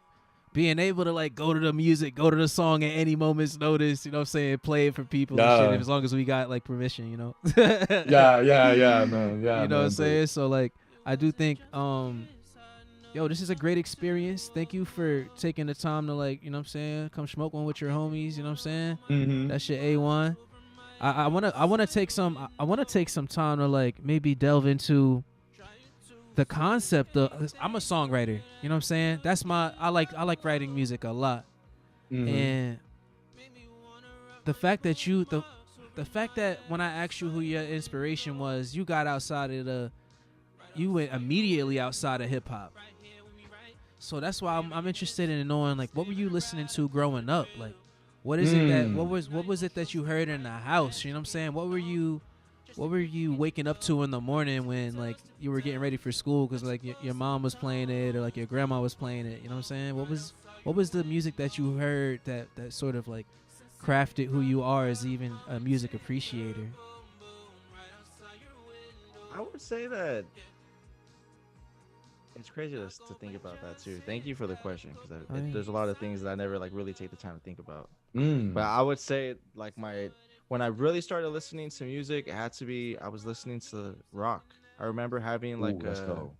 being able to like go to the music, go to the song at any moment's notice, you know what I'm saying, play it for people and shit, as long as we got like permission, you know. man. You know what I'm saying? So like, I do think yo, this is a great experience. Thank you for taking the time to, like, you know what I'm saying, come smoke one with your homies, you know what I'm saying? That shit A1. I wanna take some time to like maybe delve into the concept of, I'm a songwriter, you know what I'm saying? That's I like writing music a lot. And the fact that when I asked you who your inspiration was, you got you went immediately outside of hip hop. So that's why I'm interested in knowing, like, what were you listening to growing up? Like, what is it that what was it that you heard in the house? You know what I'm saying? What were you waking up to in the morning when, like, you were getting ready for school because, like, your mom was playing it, or like your grandma was playing it? You know what I'm saying? What was the music that you heard that sort of like crafted who you are as even a music appreciator? I would say that it's crazy to think about that too. Thank you for the question, because there's a lot of things that I never like really take the time to think about. But I would say, like, when I really started listening to music, it had to be, I was listening to rock. I remember having like let's go.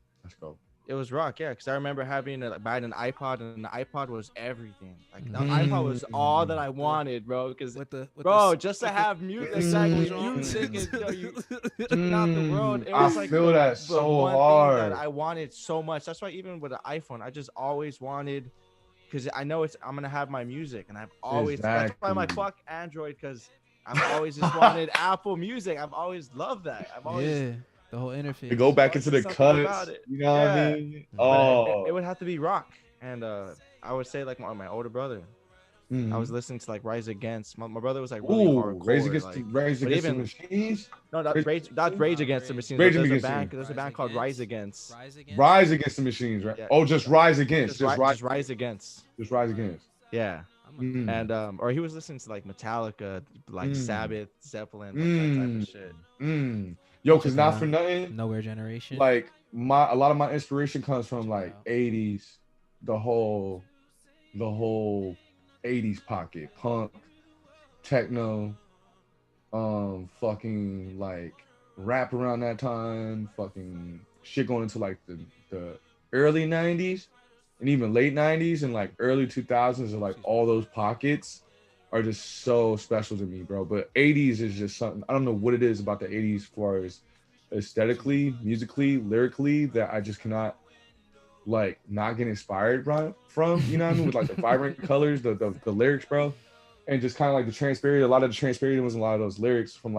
It was rock, yeah, because I remember buying an iPod, and the iPod was everying. Like, the iPod was all that I wanted, bro. Because just to have music, exactly, music and checking out the world. It was like feel that so hard. That I wanted so much. That's why even with the iPhone, I just always wanted, because I know I'm gonna have my music, and I've always that's why I'm like, fuck Android, because I've always just wanted Apple Music. I've always loved that. I've always the whole interface. To go back into the cuts, you know what I mean? It would have to be rock, and I would say like my older brother. I was listening to like Rise Against. My brother was like really hardcore. Rage Against the Machines. No, not Rage Against the Machines. There's a band called Rise Against. Rise Against the Machines, right? Yeah. Oh, just Rise Against. Just Rise Against. Just Rise Against. Yeah. And or he was listening to like Metallica, like Sabbath, Zeppelin, like that type of shit. Yo, cause not for nothing, Nowhere Generation. like a lot of my inspiration comes from like 80s, the whole 80s pocket, punk, techno, fucking like rap around that time, fucking shit going into like the early 90s and even late 90s and like early 2000s, and like all those pockets are just so special to me, bro. But 80s is just something, I don't know what it is about the 80s as far as aesthetically, musically, lyrically, that I just cannot like not get inspired from, you know what I mean? With like the vibrant colors, the lyrics, bro. And just kind of like the transparent, a lot of the transparent was a lot of those lyrics from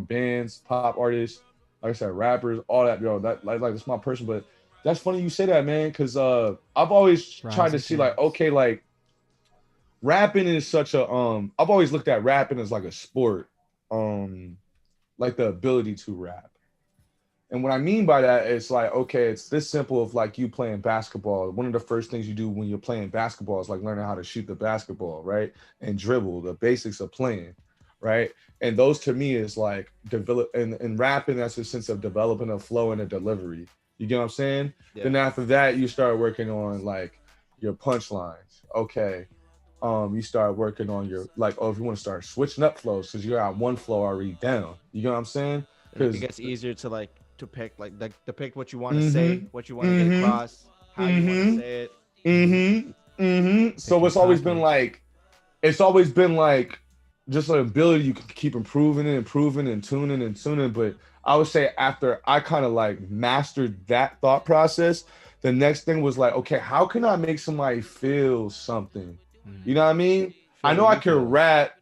bands, pop artists, like I said, rappers, all that, yo. That like that's my person. But that's funny you say that, man, because I've always tried to see like, okay, like rapping is such a I've always looked at rapping as like a sport, like the ability to rap. And what I mean by that is like, okay, it's this simple of like you playing basketball. One of the first things you do when you're playing basketball is like learning how to shoot the basketball, right? And dribble, the basics of playing, right? And those to me is like develop and rapping, that's a sense of developing a flow and a delivery. You get what I'm saying? Yeah. Then after that, you start working on like your punchlines. Okay. You start working on your like, oh, if you want to start switching up flows because you got one flow already down. You get what I'm saying? Because it gets easier to like to pick like depict what you want to say, what you want to get across, how you want to say it. So it's always been like just an ability you can keep improving and tuning. But I would say after I kind of like mastered that thought process, the next thing was like, okay, how can I make somebody feel something? You know what I mean? I know I can rap.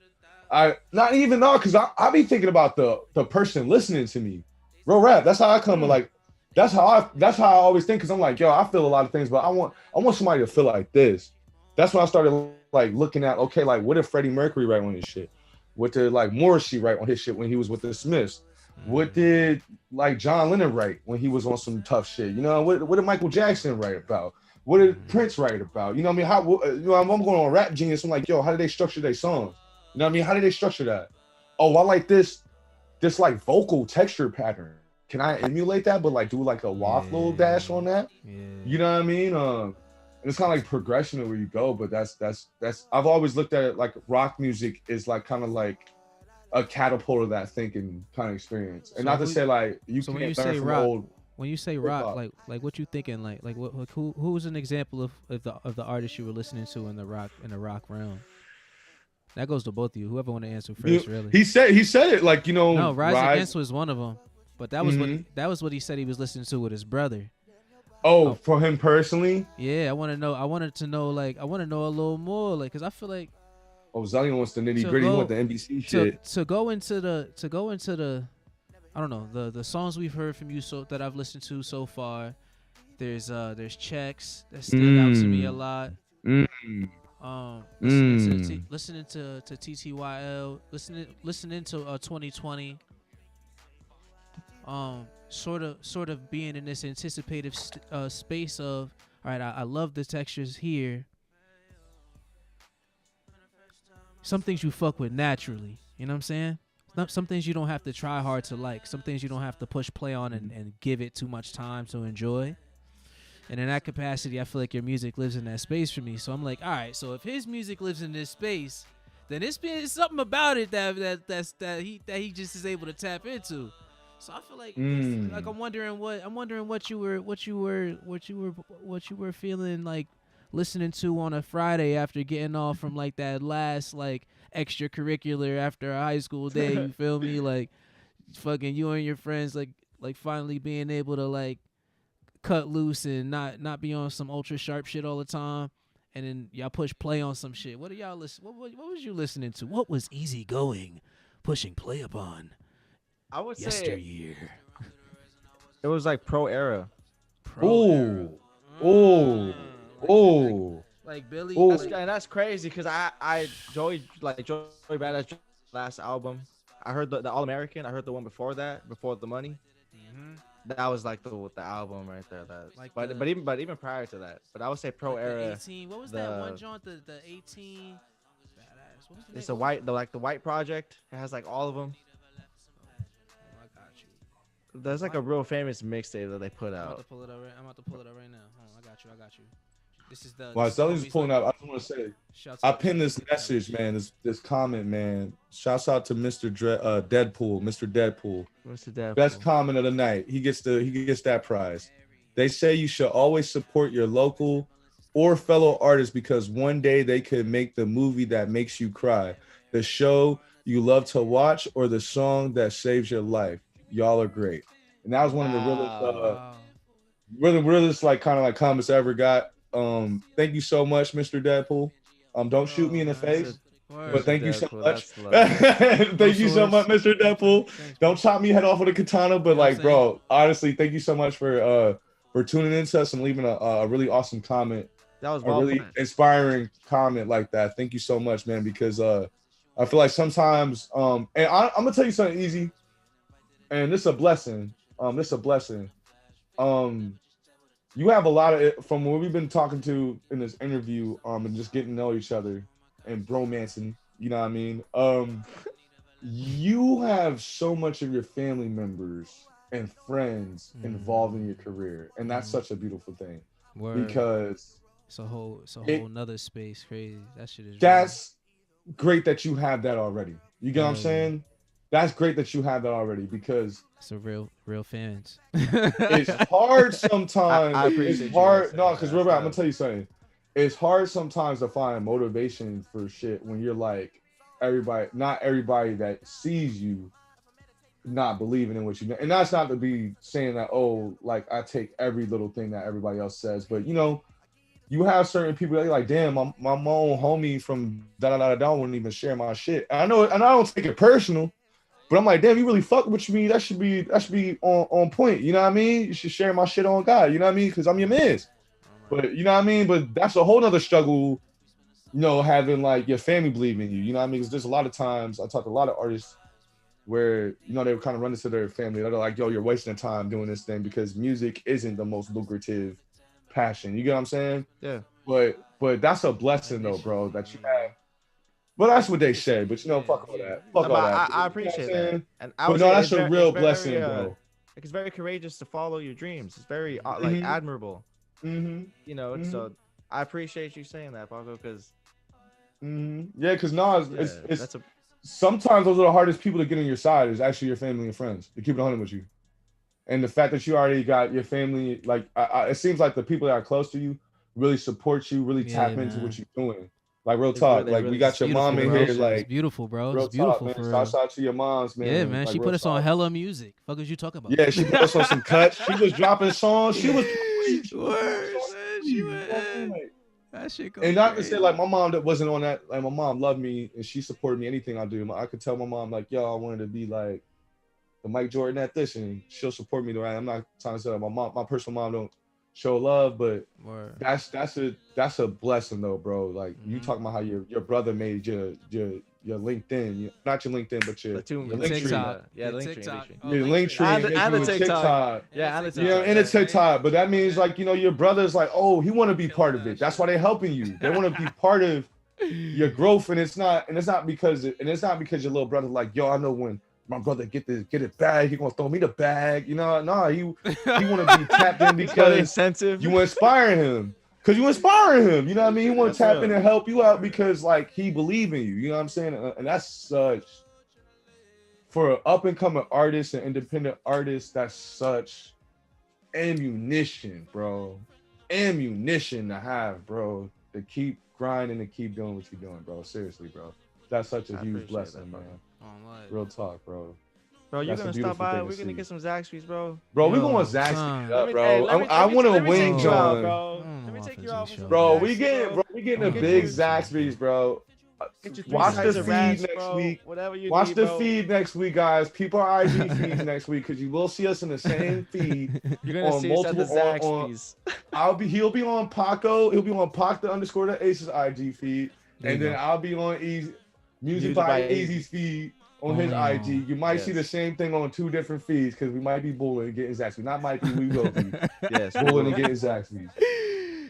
I not even though, because I be thinking about the person listening to me. Real rap. That's how I come to like. That's how I always think. Because I'm like, yo, I feel a lot of things, but I want somebody to feel like this. That's when I started like looking at, okay, like what did Freddie Mercury write on his shit? What did like Morrissey write on his shit when he was with the Smiths? What did like John Lennon write when he was on some tough shit? You know, what did Michael Jackson write about? What did Prince write about? You know what I mean? How I'm going on Rap Genius. I'm like, yo, how did they structure their songs? You know what I mean? How did they structure that? Oh, I like this like vocal texture pattern. Can I emulate that, but like do like a waffle dash on that? Yeah. You know what I mean? And it's kind of like progression of where you go, but that's I've always looked at it like rock music is like kind of like a catapult of that thinking kind of experience. And so not to say like you can't learn from rock, old. When you say rock, like what you thinking? Like what who was an example of the artist you were listening to in the rock realm? That goes to both of you. Whoever want to answer first, really. He said it like, you know. No, Rise Against was one of them, but that was what he said he was listening to with his brother. Oh, for him personally? Yeah, I wanted to know a little more, like, cause I feel like. Oh, Zellion wants the nitty gritty. He want the NBC shit. To go into the, I don't know, the songs we've heard from you that I've listened to so far. There's Checks that stood out to me a lot. Listening to TTYL, listening to 2020. Sort of being in this anticipative space of, all right, I love the textures here. Some things you fuck with naturally, you know what I'm saying? Some things you don't have to try hard to like. Some things you don't have to push play on and give it too much time to enjoy. And in that capacity, I feel like your music lives in that space for me. So I'm like, all right, so if his music lives in this space, then it's something about it that he just is able to tap into. So I feel like like I'm wondering what you were feeling like listening to on a Friday after getting off from like that last like extracurricular after a high school day. You feel me? Like fucking you and your friends like finally being able to like cut loose and not be on some ultra sharp shit all the time, and then y'all push play on some shit. What are y'all listen? What was you listening to? What was Easygoing pushing play upon? I would yesteryear. Say it was like Pro Era. Oh. Like Billy, that's crazy because I Joey Badass last album. I heard the All American. I heard the one before that, before the Money. That was like the album right there. But even prior to that. But I would say Pro Era. 18. What was that one joint? The 18. It's the white project. It has like all of them. I got you. There's like a real famous mixtape that they put I'm about out. to pull it up. I'm about to pull it up right now. Hold on, I got you. This is the. While this is the Zelly's homies pulling look. up, I just want to say, Shouts to I the pinned this homies. message, man. This comment, man. Shouts out to Mr. Deadpool, Mr. Deadpool. What's the Best comment of the night. He gets that prize. They say you should always support your local or fellow artists because one day they could make the movie that makes you cry, the show you love to watch, or the song that saves your life. Y'all are great. And that was one of the realest like kind of like comments I ever got. Thank you so much, Mr. Deadpool. Don't shoot me in the face. But thank you so much. Thank you so much, Mr. Deadpool. Don't chop me head off with a katana, but like, bro, honestly, thank you so much for tuning into us and leaving a really awesome comment. That was a really inspiring comment like that. Thank you so much, man, because I feel like sometimes and I'm gonna tell you something easy, and this is a blessing. You have a lot of it from what we've been talking to in this interview, and just getting to know each other and bromancing, you know what I mean? You have so much of your family members and friends involved in your career, and that's such a beautiful thing. Because it's a whole nother space. Crazy. That shit is. That's great that you have that already. You get what I'm saying? That's great that you have that already because it's a real fans. It's hard sometimes. I appreciate it's hard. You no, because real rap, I'm gonna tell you something. It's hard sometimes to find motivation for shit when you're like not everybody that sees you not believing in what you know. And that's not to be saying that, oh, like I take every little thing that everybody else says, but you know, you have certain people that you're like, damn, my own homie from da wouldn't even share my shit. And I know, and I don't take it personal, but I'm like, damn, you really fuck with me. That should be on point. You know what I mean? You should share my shit on God. You know what I mean? Because I'm your man. But you know what I mean? But that's a whole nother struggle, you know, having like your family believe in you. You know what I mean? Because there's a lot of times I talk to a lot of artists where, you know, they would kind of run into their family. They're like, yo, you're wasting time doing this thing because music isn't the most lucrative passion. You get what I'm saying? Yeah. But that's a blessing though, bro, that you have. But that's what they say. But you know, fuck all that. Fuck all that. I appreciate that. And but no, that's a real blessing, bro. It's very courageous to follow your dreams. It's very like admirable. You know, so I appreciate you saying that, Paco, because yeah, because no, it's sometimes those are the hardest people to get on your side is actually your family and friends to keep it 100 with you. And the fact that you already got your family, like it seems like the people that are close to you really support you, really tap into what you're doing. Like real talk, like we got your mom in here, like it's beautiful, bro. Real it's beautiful, talk, man. for Shout out to your moms, man. Yeah, man. Like, she put us on hella music. Fuck is you talking about? Yeah, she put us on some cuts. She was dropping songs. She was. That shit goes and not to say like my mom that wasn't on that. Like my mom loved me and she supported me anything I do. I could tell my mom like, yo, I wanted to be like the Mike Jordan at this, and she'll support me. Right? I'm not trying to say that my personal mom don't show love, but that's a blessing though, bro. Like you talking about how your brother made your LinkedIn, not your LinkedIn, but your TikTok. Yeah, the TikTok. Your Linktree and the TikTok. Yeah, and the TikTok. Yeah, and the TikTok. But that means like, you know, your brother's like, oh, he want to be part of it. That's why they're helping you. They want to be part of your growth, and it's not because your little brother's like, yo, I know when my brother get it bag, he gonna throw me the bag. You know, he want to be tapped in because you inspire him. Because you inspiring him, you know what I mean? He want to tap in and help you out because like he believe in you, you know what I'm saying? And that's such, for an up and coming artist and independent artist, that's such ammunition, bro. Ammunition to have, bro, to keep grinding and keep doing what you're doing, bro. Seriously, bro. That's such a huge blessing, man. Real talk, bro. Bro, you're gonna stop by. We're gonna get some Zaxby's, bro. Bro, we're going Zaxby's up, bro. I want a wing joint, bro. Let me take you out. Bro, we getting a big Zaxby's, bro. Watch the feed next week. Watch the feed next week, guys. Keep our IG feeds next week because you will see us in the same feed. You're gonna see us at the Zaxby's. He'll be on Paco. He'll be on Pac the _the_Aces IG feed, and then I'll be on Music by Easy's feed. On his IG, you might see the same thing on two different feeds because we might be bullying and getting Zaxby's. Not might be, we will be. Yes, bullying and getting Zaxby's.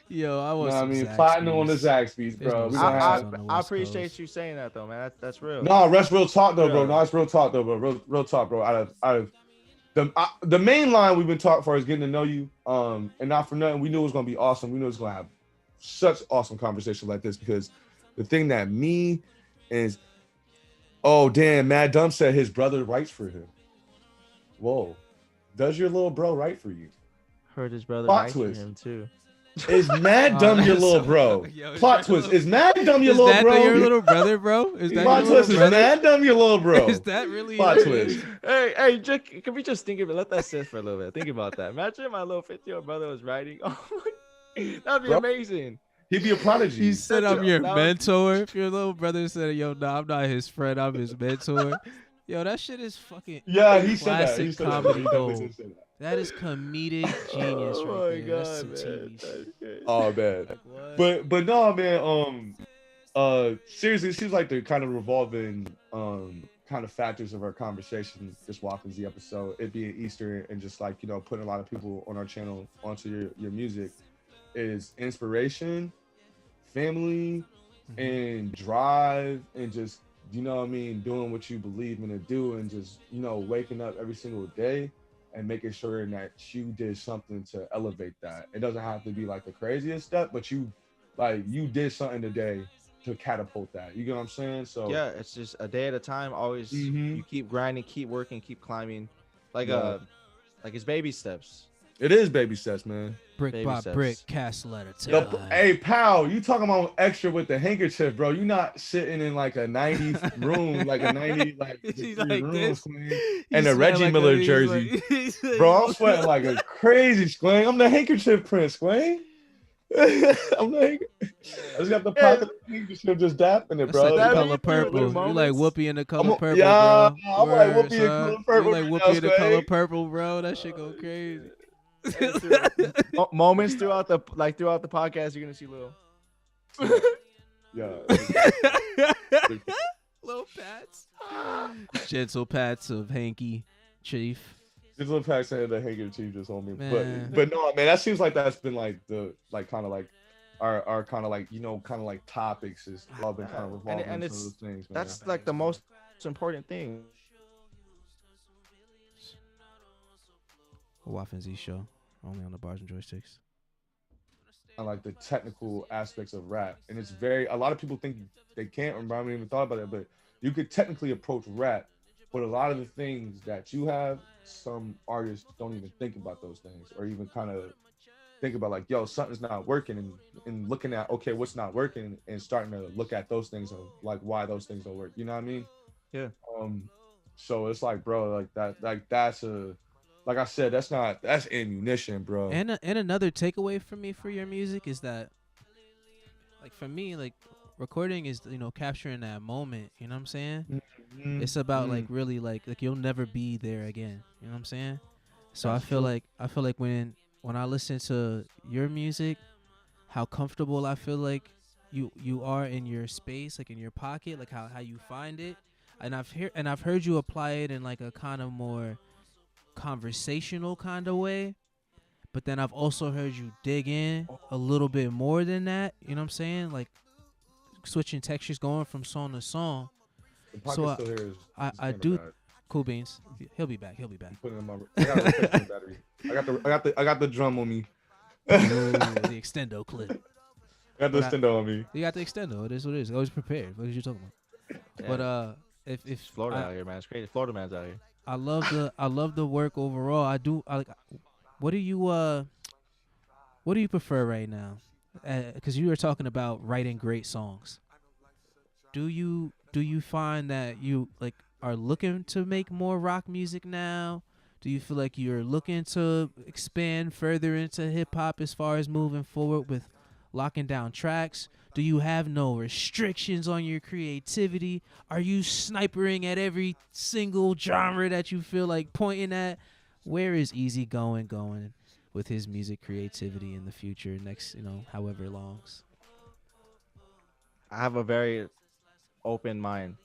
Yo, I You know want what I some mean? Zaxby's. Platinum on the Zaxby's, There's bro. no We Zaxby's gonna have. on the I West appreciate Coast. you saying that though, man. That's real. No, that's real talk though, bro. Real. No, it's real talk though, bro. Real talk, bro. Out of the main line we've been talking for is getting to know you. And not for nothing, we knew it was gonna be awesome. We knew it was gonna have such awesome conversation like this because the thing that me is, oh damn, Mad Dumb said his brother writes for him. Whoa, does your little bro write for you? Heard his brother Plot writes for twist. him too. Is Mad Dumb your little bro? Yo, Plot twist. Is Mad Dumb your little bro? Your little brother, bro? Is that Plot your little twist. Is brother? Mad Dumb your little bro? Is that really Plot it? twist. Hey, Jack, can we just think of it? Let that sit for a little bit. Think about that. Imagine my little 50-year-old brother was writing. Oh my, that'd be Bro. amazing. He'd be a prodigy. He said, "I'm your That was- mentor." If your little brother said, "Yo, no, I'm not his friend. I'm his mentor." Yo, that shit is fucking Yeah, he said that. classic He said that. comedy He definitely gold. said that. That is comedic genius Oh right my there. That's god, some man. TV shit. That's crazy. Oh man. What? But no, man. Seriously, it seems like the kind of revolving kind of factors of our conversation this WAFN'Z episode, it being Easter and just like, you know, putting a lot of people on our channel onto your music is inspiration, family, and drive, and just, you know what I mean, doing what you believe in to do, and just, you know, waking up every single day and making sure that you did something to elevate that. It doesn't have to be like the craziest step, but you did something today to catapult that. You get what I'm saying? So Yeah, it's just a day at a time. Always Mhm. you keep grinding, keep working, keep climbing. Like Yeah. like it's baby steps. it is baby steps, man. Brick Baby by steps. brick, cast letter to Yo, line. hey, pal, you talking about extra with the handkerchief, bro? You not sitting in like a 90s room, like a 90 like, He's degree like room, this. Squeen, He and a sweat Reggie like Miller he's jersey. like- he's like- Bro, I'm sweating like a crazy, Squeen. I'm the handkerchief prince, Squeen. I'm like, I just got the pocket handkerchief just dapping it, That's bro. like the That color means purple. little You like moments. Whoopi in the color I'm- purple, yeah, bro. I'm like Word, Whoopi in son. color purple You like right Whoopi now, in the color Square. purple, bro. That shit go crazy. Moments throughout the podcast, you're gonna see little. Yeah. Little pats. Gentle pats of Hanky Chief. Just little packs of the handkerchief just on me. Man. But no, man, that seems like that's been like the kind of like our kind of like, you know, kind of like topics is all been kind of revolving And into it's those things, man. that's like the most important thing. A WAFN'Z show. Only on the bars and joysticks. Kind of like the technical aspects of rap, and it's very, a lot of people think they can't, or I haven't even thought about it, but you could technically approach rap, but a lot of the things that you have, some artists don't even think about those things, or even kind of think about like, yo, something's not working, and looking at, okay, what's not working, and starting to look at those things of like why those things don't work. You know what I mean? Yeah. So it's like, bro, like that's a, like I said, that's ammunition, bro. And another takeaway for me for your music is that, like, for me, like, recording is, you know, capturing that moment. You know what I'm saying? It's about like really like you'll never be there again. You know what I'm saying? So That's I feel true. like when I listen to your music, how comfortable I feel like you are in your space, like in your pocket, like how you find it, and I've heard you apply it in like a kind of more conversational kind of way, but then I've also heard you dig in a little bit more than that. You know what I'm saying? Like switching textures, going from song to song. The pocket So, still here is I camera do. bad. Cool beans. He'll be back. Putting in my, I got a replacement battery. I got the drum on me. Ooh, the extendo clip. I got the But extendo on me. You got the extendo. It is what it is. Always prepared. What are you talking about? Yeah. But if Florida out here, man. It's crazy. Florida man's out here. I love the work overall. I like. What do you prefer right now? Because you were talking about writing great songs. Do you find that you like are looking to make more rock music now? Do you feel like you're looking to expand further into hip hop as far as moving forward with locking down tracks? Do you have no restrictions on your creativity? Are you snipering at every single genre that you feel like pointing at? Where is Easygoing going with his music creativity in the future, next, you know, however longs? I have a very open mind.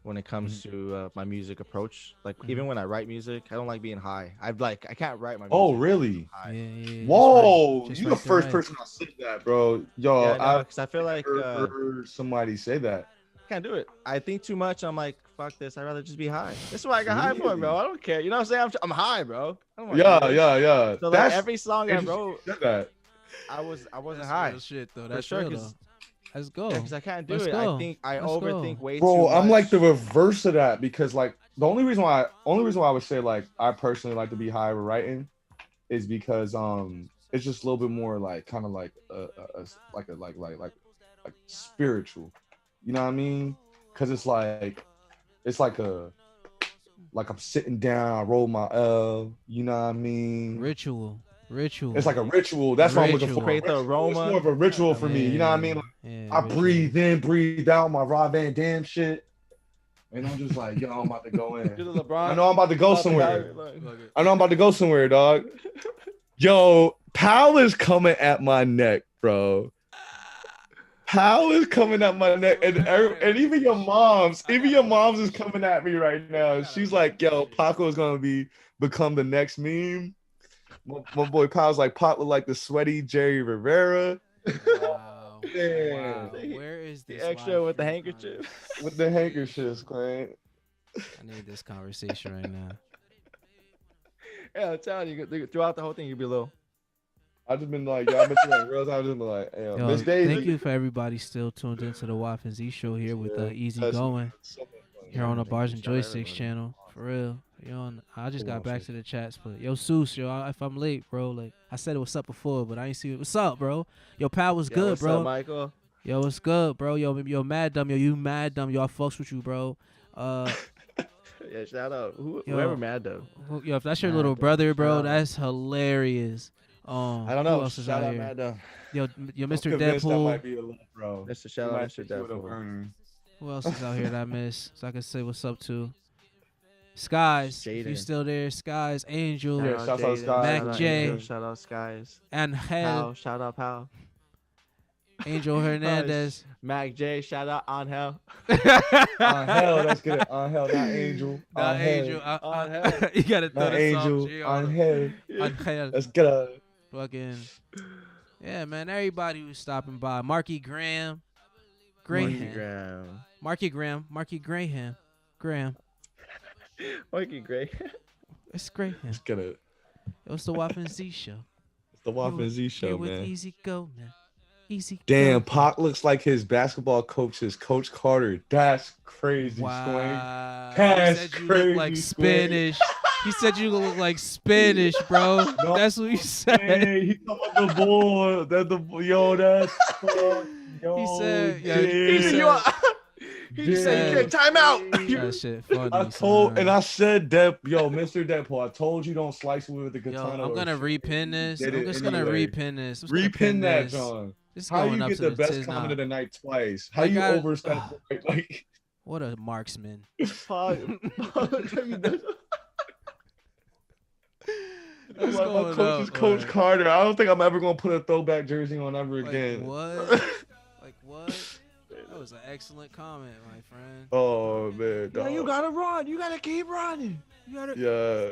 when it comes to my music approach. Like even when I write music, I don't like being high. I can't write my music. Oh, really? High. Yeah. Whoa, just you write the first right. person I said that, bro. Yo, Yeah, no, I've because I feel like heard somebody say that. I can't do it. I think too much. I'm like, fuck this. I'd rather just be high. This is what I got high for, bro. I don't care. You know what I'm saying? I'm high, bro. I don't wanna do this. Yeah. So like That's every song I interesting wrote, you said that. I wasn't That's high. real shit though. For That's sure, real 'cause- though. Let's go. Because I can't do Let's it. go. I think I Let's overthink go. way too Bro, much. I'm like the reverse of that because like the only reason why I would say like I personally like to be high with writing is because it's just a little bit more like kind of like like spiritual. You know what I mean? Because it's like I'm sitting down, I roll my L, you know what I mean? Ritual. It's like a ritual. That's what I'm looking for. Create the It's aroma. more of a ritual for me. You know what I mean? Like, I breathe in, breathe out my Rob Van Dam shit. And I'm just like, yo, I'm about to go in. I know I'm about to go somewhere. I know I'm about to go somewhere, dog. Yo, Pal is coming at my neck, bro. Pal is coming at my neck. And even your moms is coming at me right now. She's like, yo, Paco is gonna become the next meme. My boy Pal's like, Pop look like the sweaty Jerry Rivera. Wow. Damn. Where is this? The extra with the handkerchief. With the handkerchiefs, man. I need this conversation right now. Yeah, I'm telling you, throughout the whole thing, you'll be low. I've just been like, yo, I've been like real time, just been like, hey, Yo, Miss Daisy. thank you for everybody still tuned into the WAFN'Z here with Easygoing here on the Bars and Joysticks channel. For real. I just got back to the chats, but yo, Seuss, if I'm late, bro, like I said what's up before, but I ain't see it. What's up, bro? Yo, Pal was good, what's bro. Up, Michael? Yo, what's good, bro? Yo, mad dumb. Yo, you mad dumb. Yo, I fucks with you, bro. Yeah, shout out. Whoever mad though. Yo, if that's your little brother, bro, that's hilarious. I don't know. Who else is Shout out out here? Mad Dumb. Yo, Mr. That Deadpool. might be a little, bro. Mr. Shout out, Mr. Deadpool. Who else is out here that I miss? So I can say what's up to. Skies, if you Jaden. still there, Skies, Angel, Yeah, shout out Jaden. Skies. Mac J. Shout out Skies. and Hell, Shout out Pal. Angel Hernandez. Mac J. Shout out Angel. On hell, that's good. On hell, not Angel. Not On Angel. hell. You gotta throw Not the Angel. song G On on hell. Angel. Let's get a. Fucking. Yeah, man. Everybody who's stopping by. Marky Graham. Graham. Marky Graham. Graham. Marky Gray. It's Graham. Let's get it. It was the WAFN'Z show. It's the WAFN'Z Here show, with man. Easy Go, man. Easy Damn, Go. Pac looks like his basketball coach is Coach Carter. That's crazy, Wow. That's He said you crazy, look like Swain. Spanish. He said you look like Spanish, bro. No, That's what he said. Hey, he talking about the ball. That's yo. He said, yeah, dude. he said, He just said you Yeah. can't time out. that shit funny. I told, son. and I said that, yo, Mr. Deadpool, I told you don't slice it with the Yo, katana. I'm or gonna shit. repin this. Did I'm it just gonna anyway. repin this. I'm just gonna Repin pin that, this. John. It's How going you up get to the best tiz comment now. of the night twice? How I you got- overstep like What a marksman. What's my going coach is up, Coach man? Carter. I don't think I'm ever gonna put a throwback jersey on ever Like again. what? Like what? That was an excellent comment, my friend. Oh man, Yeah, dog. you gotta run. You gotta keep running. You gotta. Yeah.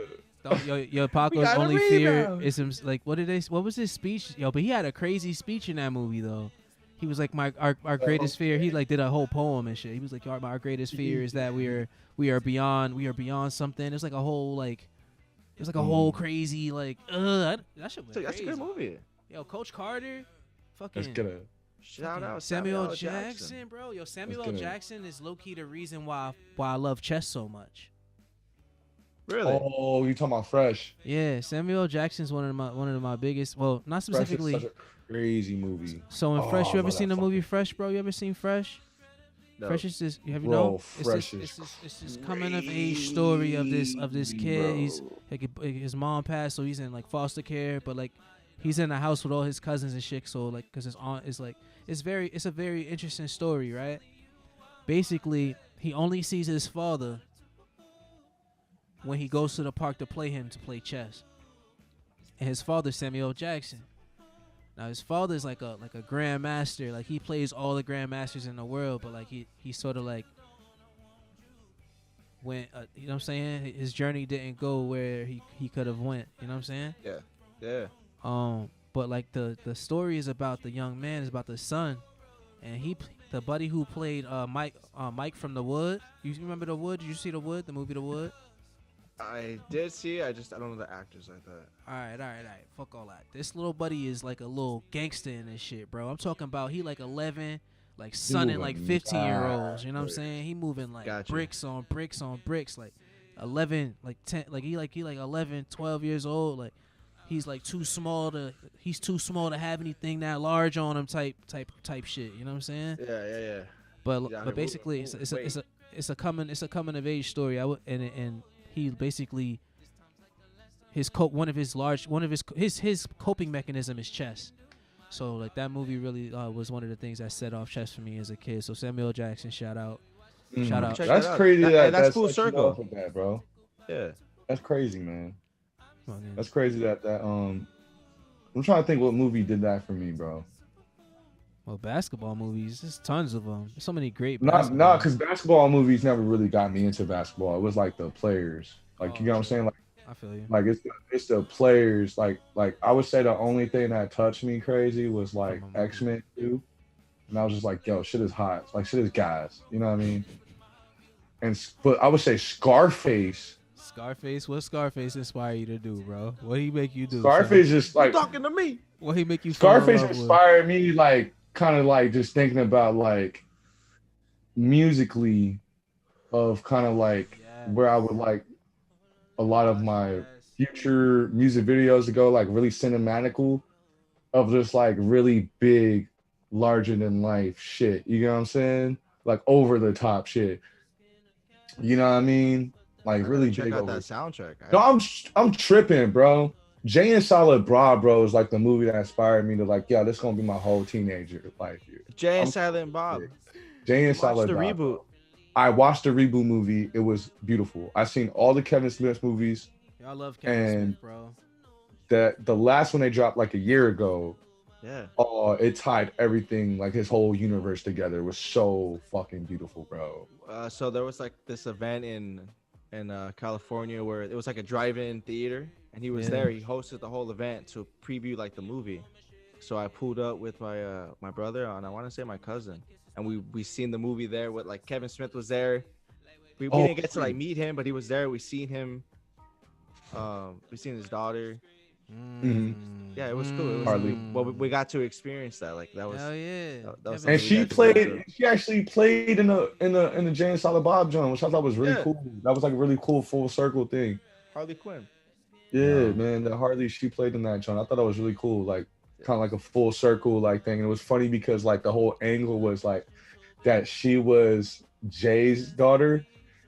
Yo, Paco's gotta only fear rebound. is him. Like, what was his speech? Yo, but he had a crazy speech in that movie though. He was like, our greatest fear. He like did a whole poem and shit. He was like, our greatest fear is that we are beyond something. It was like a whole like, it was like a whole crazy like, that shit was That's a crazy. good movie. Yo, Coach Carter, Let's fucking get it. Shout out Samuel Jackson, bro. Yo, Samuel get it. Jackson is low key the reason why I love chess so much. Really? Oh, you talking about Fresh? Yeah, Samuel Jackson's one of my biggest. Well, not Fresh is specifically. such a crazy movie. So in Oh, Fresh, you I ever love seen that the movie fucking- Fresh, bro? You ever seen Fresh? No. Fresh is this. Have you Bro, know? Fresh is It's this coming of age story of this kid. bro. He's like his mom passed, so he's in like foster care, but like he's in the house with all his cousins and shit. So like, cause his aunt is like, it's a very interesting story, right? Basically, he only sees his father when he goes to the park to play chess, and his father's Samuel Jackson. Now his father's like a grandmaster, like he plays all the grandmasters in the world, but like he sort of like went. You know what I'm saying? His journey didn't go where he could have went. You know what I'm saying? Yeah. But like the story is about the young man, is about the son, and the buddy who played Mike from The Wood. You remember The Wood? Did you see The Wood? The movie The Wood? I did see it. I don't know the actors like that. All right. Fuck all that. This little buddy is like a little gangster in this shit, bro. I'm talking about he like 11, like sonning like 15-year-olds. You know what I'm saying? He moving like bricks on bricks on bricks, like 11, like 10, like he like 11, 12 years old. Like he's like too small to have anything that large on him. Type shit. You know what I'm saying? Yeah. But basically, it's a coming of age story. And he basically his coping mechanism is chess. So like that movie really was one of the things that set off chess for me as a kid. So Samuel Jackson, shout out. That's crazy. That's full circle. That, bro. Yeah, that's crazy, man. That's crazy that I'm trying to think what movie did that for me, bro. Well, basketball movies, there's tons of them. There's so many great. Nah, because basketball movies never really got me into basketball. It was like the players, like you know what I'm saying. Like I feel you. Like it's the players. Like I would say the only thing that touched me crazy was like X-Men 2, and I was just like, yo, shit is hot. Like shit is gas. You know what I mean? But I would say Scarface. What Scarface inspire you to do, bro? What he make you do? Scarface just like talking to me. What he make you? Scarface inspired me, like kind of like just thinking about like musically, of kind of like where I would like a lot of my future music videos to go, like really cinematical, of just like really big, larger than life shit. You know what I'm saying? Like over the top shit. You know what I mean? Like really check big out over. that soundtrack. No, I'm tripping, bro. Jay and Silent Bob, bro, is like the movie that inspired me to like, yeah, this is gonna be my whole teenager life. Jay and Silent Bob. Jay and Silent Bob. Watch the reboot. I watched the reboot movie. It was beautiful. I seen all the Kevin Smith movies. I love Kevin Smith, bro. The last one they dropped like a year ago. Yeah. Oh, it tied everything, like his whole universe together. It was so fucking beautiful, bro. So there was like this event in California where it was like a drive-in theater, and he was there. He hosted the whole event to preview like the movie. So I pulled up with my brother and I want to say my cousin, and we seen the movie there with like Kevin Smith was there. We didn't get to like meet him, but he was there. We seen him. We seen his daughter. Yeah, it was cool. It was, we got to experience that. Like that was. Hell yeah. That was and she played. She actually played in the Jay and Silent Bob John, which I thought was really cool. That was like a really cool full circle thing. Harley Quinn. Yeah, man. The Harley, she played in that John. I thought that was really cool. Like kind of like a full circle like thing. And it was funny because like the whole angle was like that she was Jay's daughter.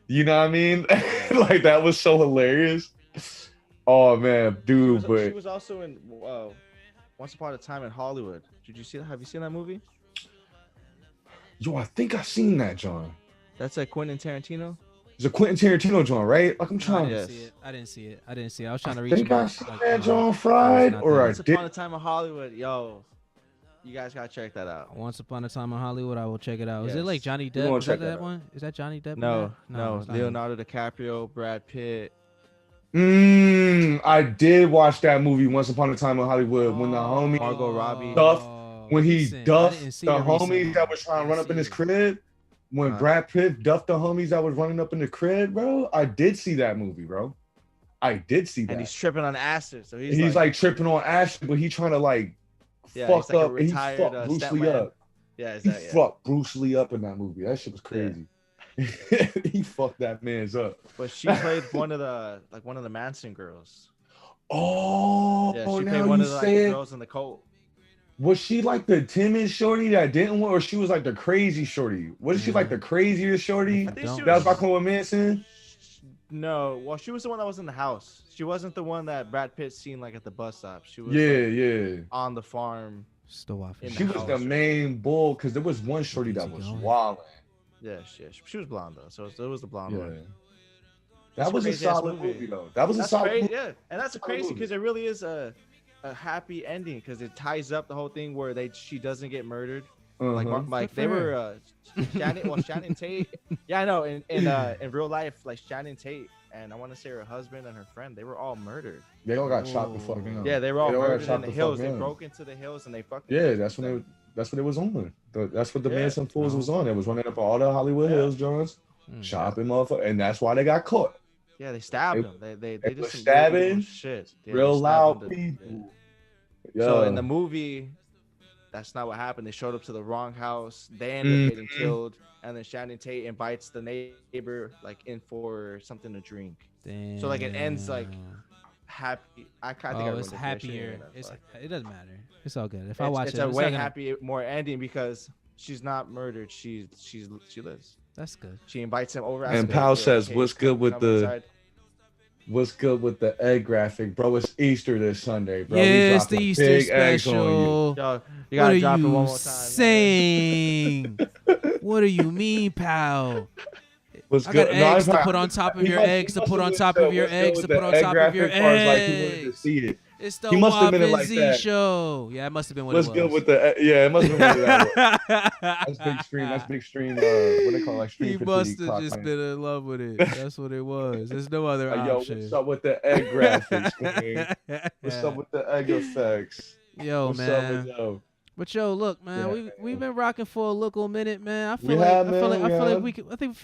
You know what I mean? Like that was so hilarious. Oh man, dude! She was also in Once Upon a Time in Hollywood. Did you see that? Have you seen that movie? Yo, I think I've seen that, John. That's like Quentin Tarantino. It's a Quentin Tarantino joint, right? Like I'm trying to see it. I didn't see it. I was trying to reach. I think I seen that John Fried, or I Once Upon a Time in Hollywood. Yo, you guys gotta check that out. Once Upon a Time in Hollywood. I will check it out. Is it like Johnny Depp? Is that one? Is that Johnny Depp? No. Leonardo DiCaprio, Brad Pitt. I did watch that movie Once Upon a Time in Hollywood when the homie Margot Robbie when he duffed the homies that was trying to run up in his crib. When Brad Pitt duffed the homies that was running up in the crib, bro. I did see that movie, bro. I did see that. And he's tripping on acid, so he's like tripping on acid, but he trying to like fuck up. And he fucked Bruce Lee up. Yeah, he fucked Bruce Lee up in that movie. That shit was crazy. He fucked that man's up. But she played one of the Manson girls. Oh, yeah, she played one of the girls in the cult. Was she like the timid shorty that didn't want, or she was like the crazy shorty? Was she like the craziest shorty that was fucking with Manson? No, well, she was the one that was in the house. She wasn't the one that Brad Pitt seen like at the bus stop. She was on the farm. Still off. She was the main bull because there was one shorty that was wild. Yeah, she was blonde though, so it was the blonde one. That was a solid movie though. That was a solid movie. Yeah, and that's crazy because it really is a happy ending because it ties up the whole thing where she doesn't get murdered. Like they were Shannon Tate. Yeah, I know. In real life, like Shannon Tate and I want to say her husband and her friend, they were all murdered. They all got shot the fuck down. Yeah, they were all murdered in the hills. They broke into the hills and they fucking. Yeah, that's what it was on. That's what the Manson Fools was on. It was running up all the Hollywood Hills, Jones, shopping motherfucker, and that's why they got caught. Yeah, they stabbed them. They were just stabbing shit. Yeah, real loud people. Yeah. So in the movie, that's not what happened. They showed up to the wrong house. They ended up getting killed, and then Shannon Tate invites the neighbor like in for something to drink. Damn. So like it ends like happy. I kind of think it's happier. It doesn't matter. It's all good. If I watch it's a way happy more ending because she's not murdered. She lives. That's good. She invites him over. And Pal says, "What's good with the egg graphic, bro? It's Easter this Sunday, bro. Yeah, it's the Easter special. Yo, you gotta drop it one more time. Saying? What do you mean, Pal? What's I good? got eggs to put on top of your eggs. To put on top of your eggs. To put on top of your eggs. It's the WAFN'Z show. Yeah, it must have been what it was. What's good with the? Yeah, it must have been what that was. That's big stream. That's big stream. What they call like stream. He must have just been in love with it. That's what it was. There's no other option. Yo, what's up with the egg graphics? What's up with the egg effects? Yo, what's man. Up with, yo? But yo, look, man, we've been rocking for a little minute, man. I feel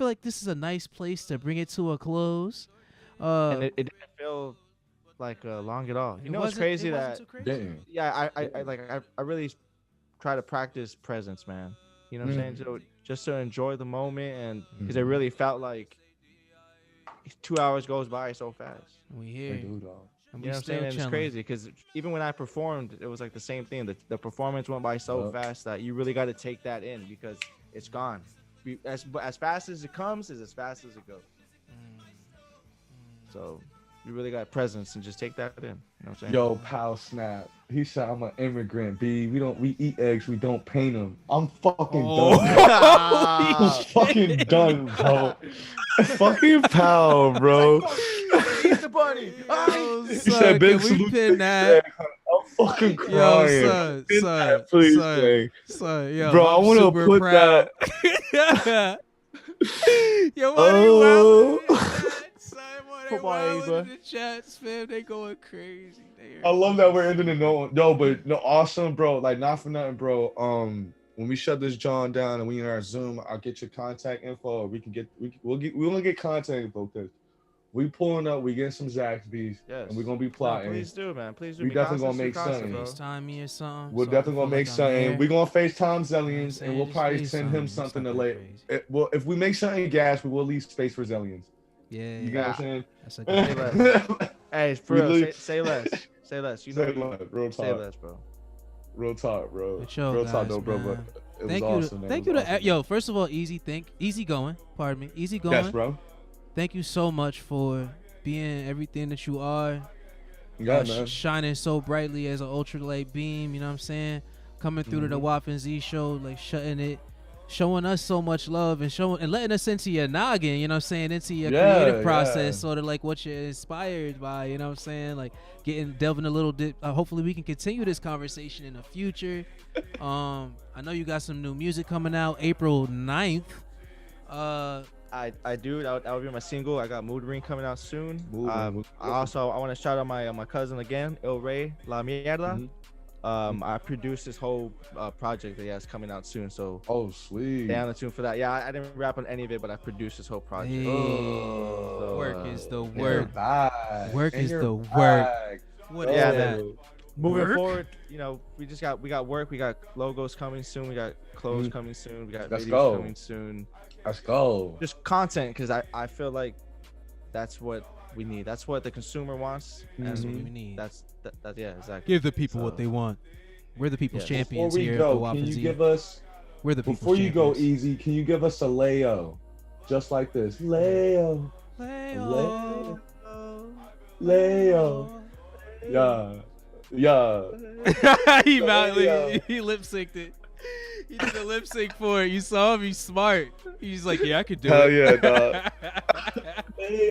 like this is a nice place to bring it to a close. And it didn't feel like long at all. You know what's crazy that I really try to practice presence, man. You know what I'm saying? So just to enjoy the moment, and because it really felt like 2 hours goes by so fast. We here. You know what I'm saying? And it's crazy because even when I performed, it was like the same thing. The performance went by so fast that you really got to take that in because it's gone. As fast as it comes is as fast as it goes. So you really got presence and just take that in. You know what I'm saying? Yo, Pal Snap. He said, "I'm an immigrant, B. We eat eggs. We don't paint them." I'm fucking done. I'm fucking done, bro. Fucking Pal, bro. Eat the bunny. He said, "Can we pin that?" I'm fucking crying. Yo, son, please, son, yo, bro, I want to put proud. that. Yo, what are you Football, in the chats, man? They going crazy. I love that we're ending it. No, awesome, bro. Like, not for nothing, bro. When we shut this John down and we in our Zoom, I'll get your contact info. We'll only get contact info because we pulling up, we getting some Zaxby's, and we're gonna be plotting. Please do, man. Please do. We definitely gonna make something. FaceTime me or something. We're definitely gonna make something. We're gonna FaceTime Zellions, and we'll probably send him something to lay. Well, if we make something gas, we will leave space for Zellions. Yeah, you get what I'm saying? That's a good Hey, for real, say less. Say less. You know, real talk. Say less, bro. Real talk, bro. Real talk, though, bro. But it was awesome, man. Thank you to yo. First of all, easygoing. Pardon me, easygoing. Yes, bro. Thank you so much for being everything that you are. Man. Shining so brightly as an ultralight beam. You know what I'm saying? Coming through to the WAFN'Z show, like showing us so much love and letting us into your noggin, you know what I'm saying, into your creative process, sort of like what you're inspired by, you know what I'm saying, like delving a little bit. Hopefully we can continue this conversation in the future. I know you got some new music coming out April 9th. I do. That would be my single. I got Mood Ring coming out soon. I want to shout out my cousin again, El Rey La Mierda. I produced this whole project that he has coming out soon. So sweet. Stay on the tune for that. Yeah, I didn't rap on any of it, but I produced this whole project. So, work is the work. Work is the work. What is that? Moving forward, you know, we got work. We got logos coming soon. We got clothes coming soon. We got videos coming soon. Let's go. Just content, because I feel like that's what we need. That's what the consumer wants. That's what we need. That's yeah, exactly. Give the people what they want. We're the people's champions here. Can you give us? We're the people's before you champions. go easy, can you give us a Leo, just like this? Leo. Yeah. He lip synced it. He did a lip sync for it. You saw him. He's smart. He's like, yeah, I could do Hell it. yeah, dog.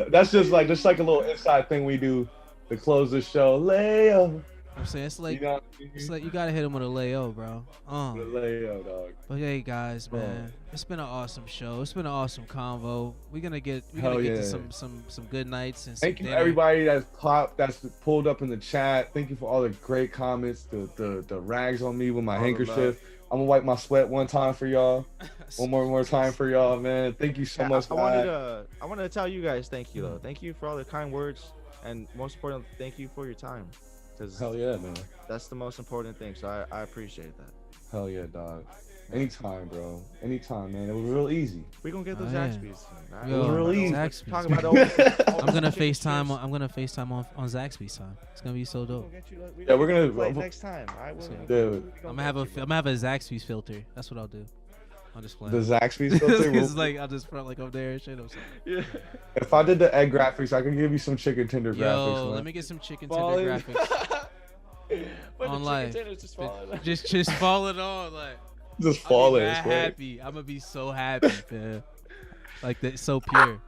That's just like a little inside thing we do to close the show. Leo. I'm saying it's like You know, it's like you gotta hit him with a layo, bro. the layout, dog. But hey guys, man, it's been an awesome show. It's been an awesome convo. We're gonna get Hell to yeah. some good nights and some Thank you dinner. everybody that's pulled up in the chat. Thank you for all the great comments, the rags on me with my handkerchief. I'm gonna wipe my sweat one time for y'all. One more time for y'all, man. Thank you so much. I wanted to tell you guys thank you though. Thank you for all the kind words, and most important, thank you for your time. Cause Hell yeah, man. that's the most important thing. So I appreciate that. Hell yeah, dog. Anytime, bro. Anytime, man. It was real easy. We gonna get those Yeah. Zaxby's. It was real easy. Zaxby's, Talk man. about the I'm gonna FaceTime. I'm gonna FaceTime on Zaxby's time. It's gonna be so dope. Yeah, we're gonna play next time. I will. Dude, I'm gonna have a Zaxby's filter. That's what I'll do. I'll just play. the Zaxby's filter. It's like I'll just front like up there and shit. Or something. Yeah. If I did the egg graphics, I could give you some chicken tender graphics. Yo, Man. let me get some chicken Falling. tender graphics But on the live. chicken tenders just falling. Just fall it on like. Just I'll fall be in. mad happy. I'm gonna be so happy, man. Like that, so pure.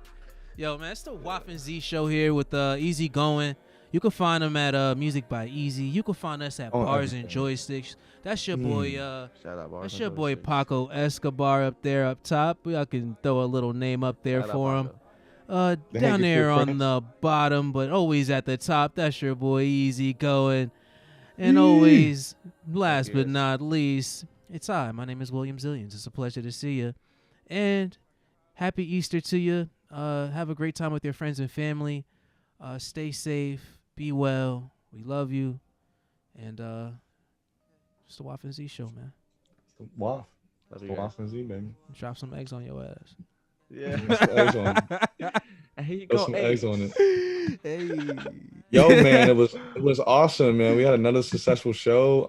Yo, man, it's the WAFN'Z show here with Easygoing. You can find them at Music by Easy. You can find us at Bars and Joysticks. That's your boy. Shout out, Bars That's and your boy Joysticks. Paco Escobar up there up top. I can throw a little name up there Shout out, for him. Paco. The Down there handkerchief on prince. the bottom, but always at the top. That's your boy Easygoing. And always, last but Yes. not least, it's I. My name is William Zillions. It's a pleasure to see you. And happy Easter to you. Have a great time with your friends and family. Stay safe. Be well. We love you. And it's the WAFN'Z show, man. Wow. Love you guys. WAFN'Z, baby. Drop some eggs on your ass. Yeah. Put some eggs on it. And here you Put go. some Hey. eggs on it. Hey. Yo, man, it was awesome, man. We had another successful show.